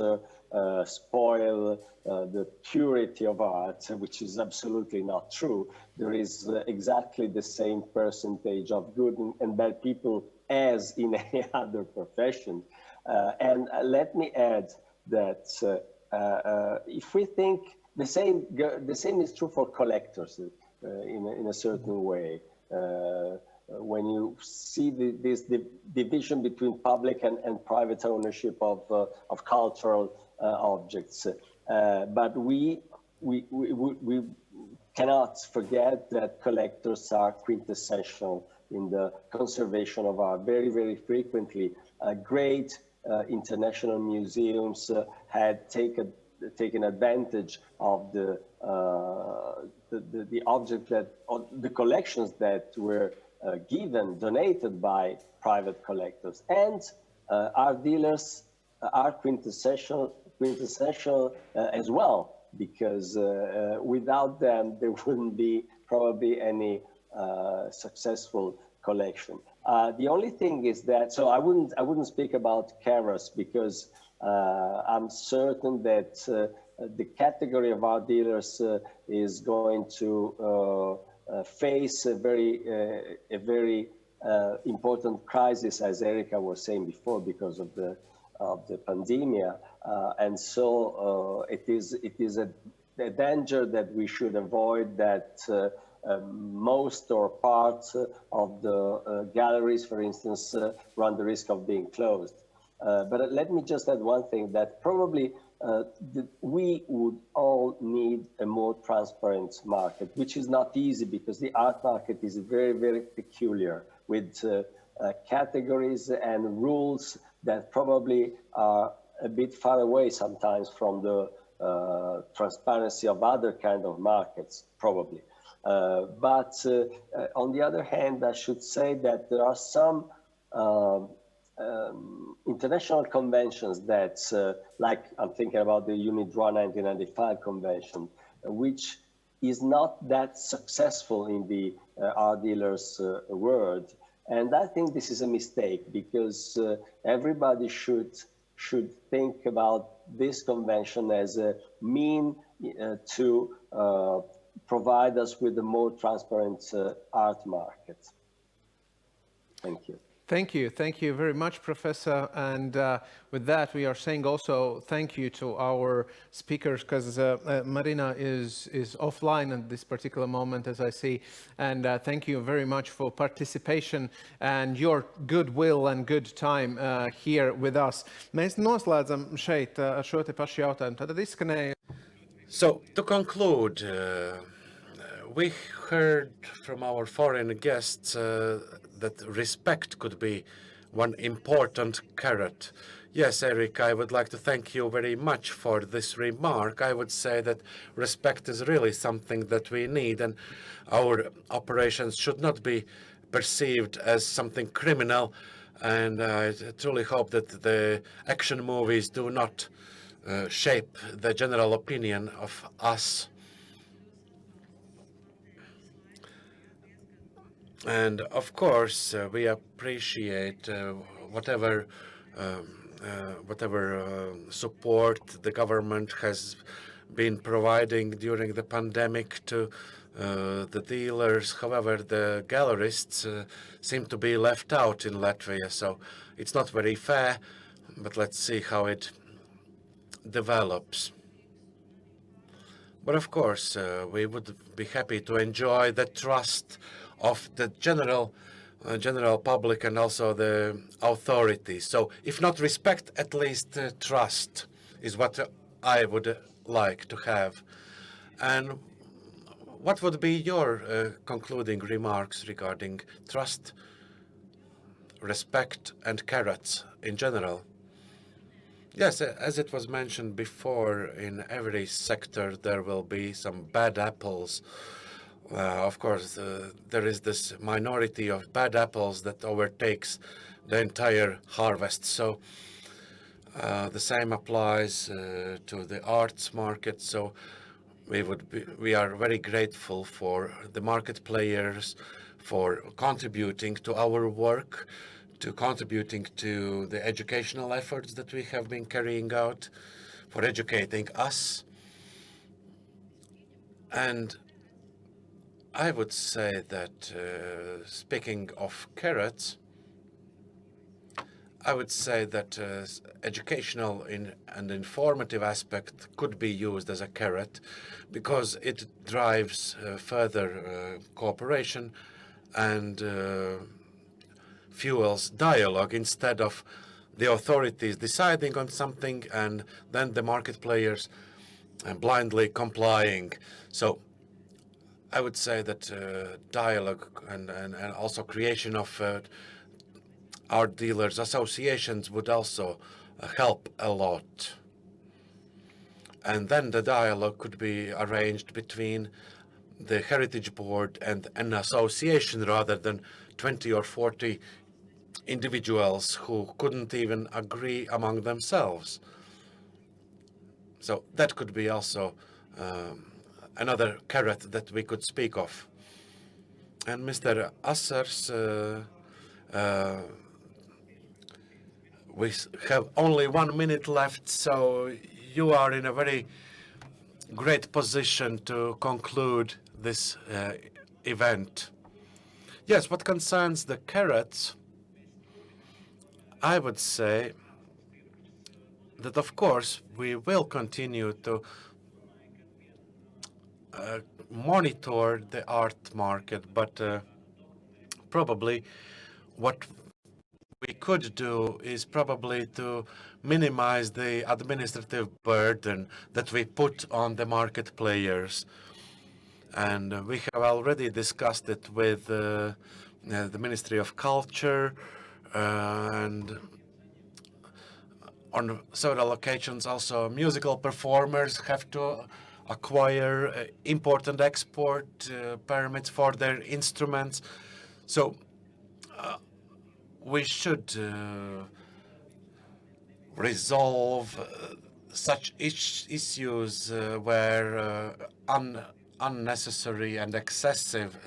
spoil the purity of art, which is absolutely not true. There is exactly the same percentage of good and bad people as in any other profession. And let me add that if we think the same is true for collectors in a certain way. When you see this division between public and private ownership of cultural objects, but we cannot forget that collectors are quintessential in the conservation of art. Very, very frequently, great international museums had taken advantage of the object that, or the collections that were donated by private collectors, and art dealers are quintessential as well, because without them there wouldn't be probably any successful collection. The only thing is that, so I wouldn't speak about carrots, because I'm certain that the category of art dealers is going to face a very important crisis, as Erika was saying before, because of the pandemic, and so it is a danger that we should avoid, that most or part of the galleries, for instance, run the risk of being closed. But let me just add one thing, that probably we would all need a more transparent market, which is not easy, because the art market is very, very peculiar, with categories and rules that probably are a bit far away sometimes from the transparency of other kind of markets, probably. But on the other hand, I should say that there are some international conventions that, like I'm thinking about the UNIDROIT 1995 convention, which is not that successful in the art dealers' world. And I think this is a mistake, because everybody should think about this convention as a mean to provide us with a more transparent art market. Thank you. Thank you very much, Professor. And with that, we are saying also thank you to our speakers, because Marina is offline at this particular moment, as I see. And thank you very much for participation and your goodwill and good time here with us. Mēs noslēdzam šeit ar šo te pašu jautājumu. Tad izskanēja. So, to conclude, we heard from our foreign guests that respect could be one important carrot. Yes, Eric, I would like to thank you very much for this remark. I would say that respect is really something that we need, and our operations should not be perceived as something criminal. And I truly hope that the action movies do not shape the general opinion of us. And of course, we appreciate whatever support the government has been providing during the pandemic to the dealers. However, the gallerists seem to be left out in Latvia, so it's not very fair, but let's see how it develops. But of course, we would be happy to enjoy the trust of the general public and also the authorities. So if not respect, at least trust is what I would like to have. And what would be your concluding remarks regarding trust, respect, and carrots in general? Yes, as it was mentioned before, in every sector there will be some bad apples. Of course, there is this minority of bad apples that overtakes the entire harvest. So the same applies to the arts market. So we are very grateful for the market players for contributing to our work, to contributing to the educational efforts that we have been carrying out, for educating us. And I would say that, speaking of carrots, I would say that educational and informative aspect could be used as a carrot, because it drives further cooperation and fuels dialogue, instead of the authorities deciding on something and then the market players blindly complying. So I would say that dialogue and also creation of art dealers associations would also help a lot. And then the dialogue could be arranged between the Heritage Board and an association rather than 20 or 40 individuals who couldn't even agree among themselves. So that could be also another carrot that we could speak of. And Mr. Assers, we have only 1 minute left, so you are in a very great position to conclude this event. Yes, what concerns the carrots, I would say that, of course, we will continue to monitor the art market, but probably what we could do is probably to minimize the administrative burden that we put on the market players. And we have already discussed it with the Ministry of Culture, and on several occasions also musical performers have to acquire import and export permits for their instruments. So we should resolve such issues where unnecessary and excessive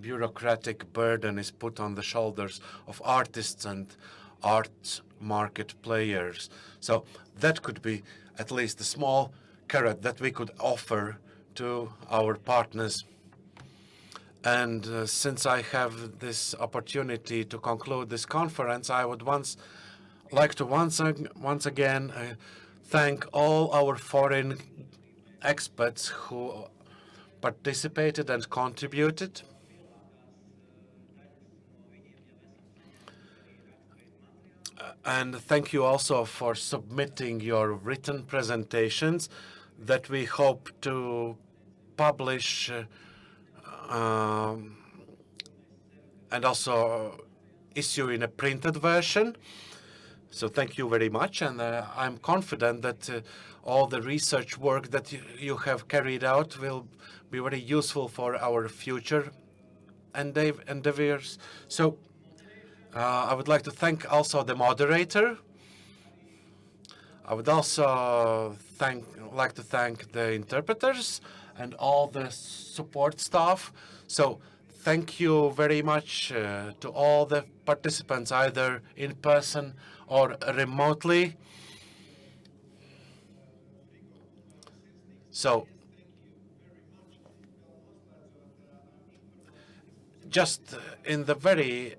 bureaucratic burden is put on the shoulders of artists and art market players. So that could be at least a small carrot that we could offer to our partners. And since I have this opportunity to conclude this conference, I would like to once again thank all our foreign experts who participated and contributed. And thank you also for submitting your written presentations that we hope to publish and also issue in a printed version. So thank you very much, and I'm confident that all the research work that you have carried out will be very useful for our future endeavors. So I would like to thank also the moderator. I would also like to thank the interpreters and all the support staff. So thank you very much to all the participants, either in person or remotely. So just in the very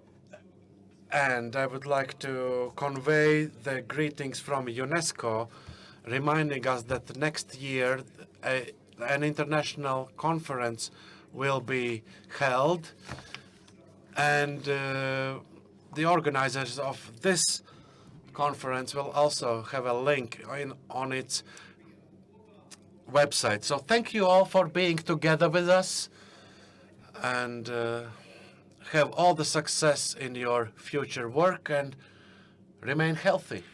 end, I would like to convey the greetings from UNESCO, reminding us that next year an international conference will be held, and the organizers of this conference will also have a link on its website. So thank you all for being together with us, and have all the success in your future work, and remain healthy.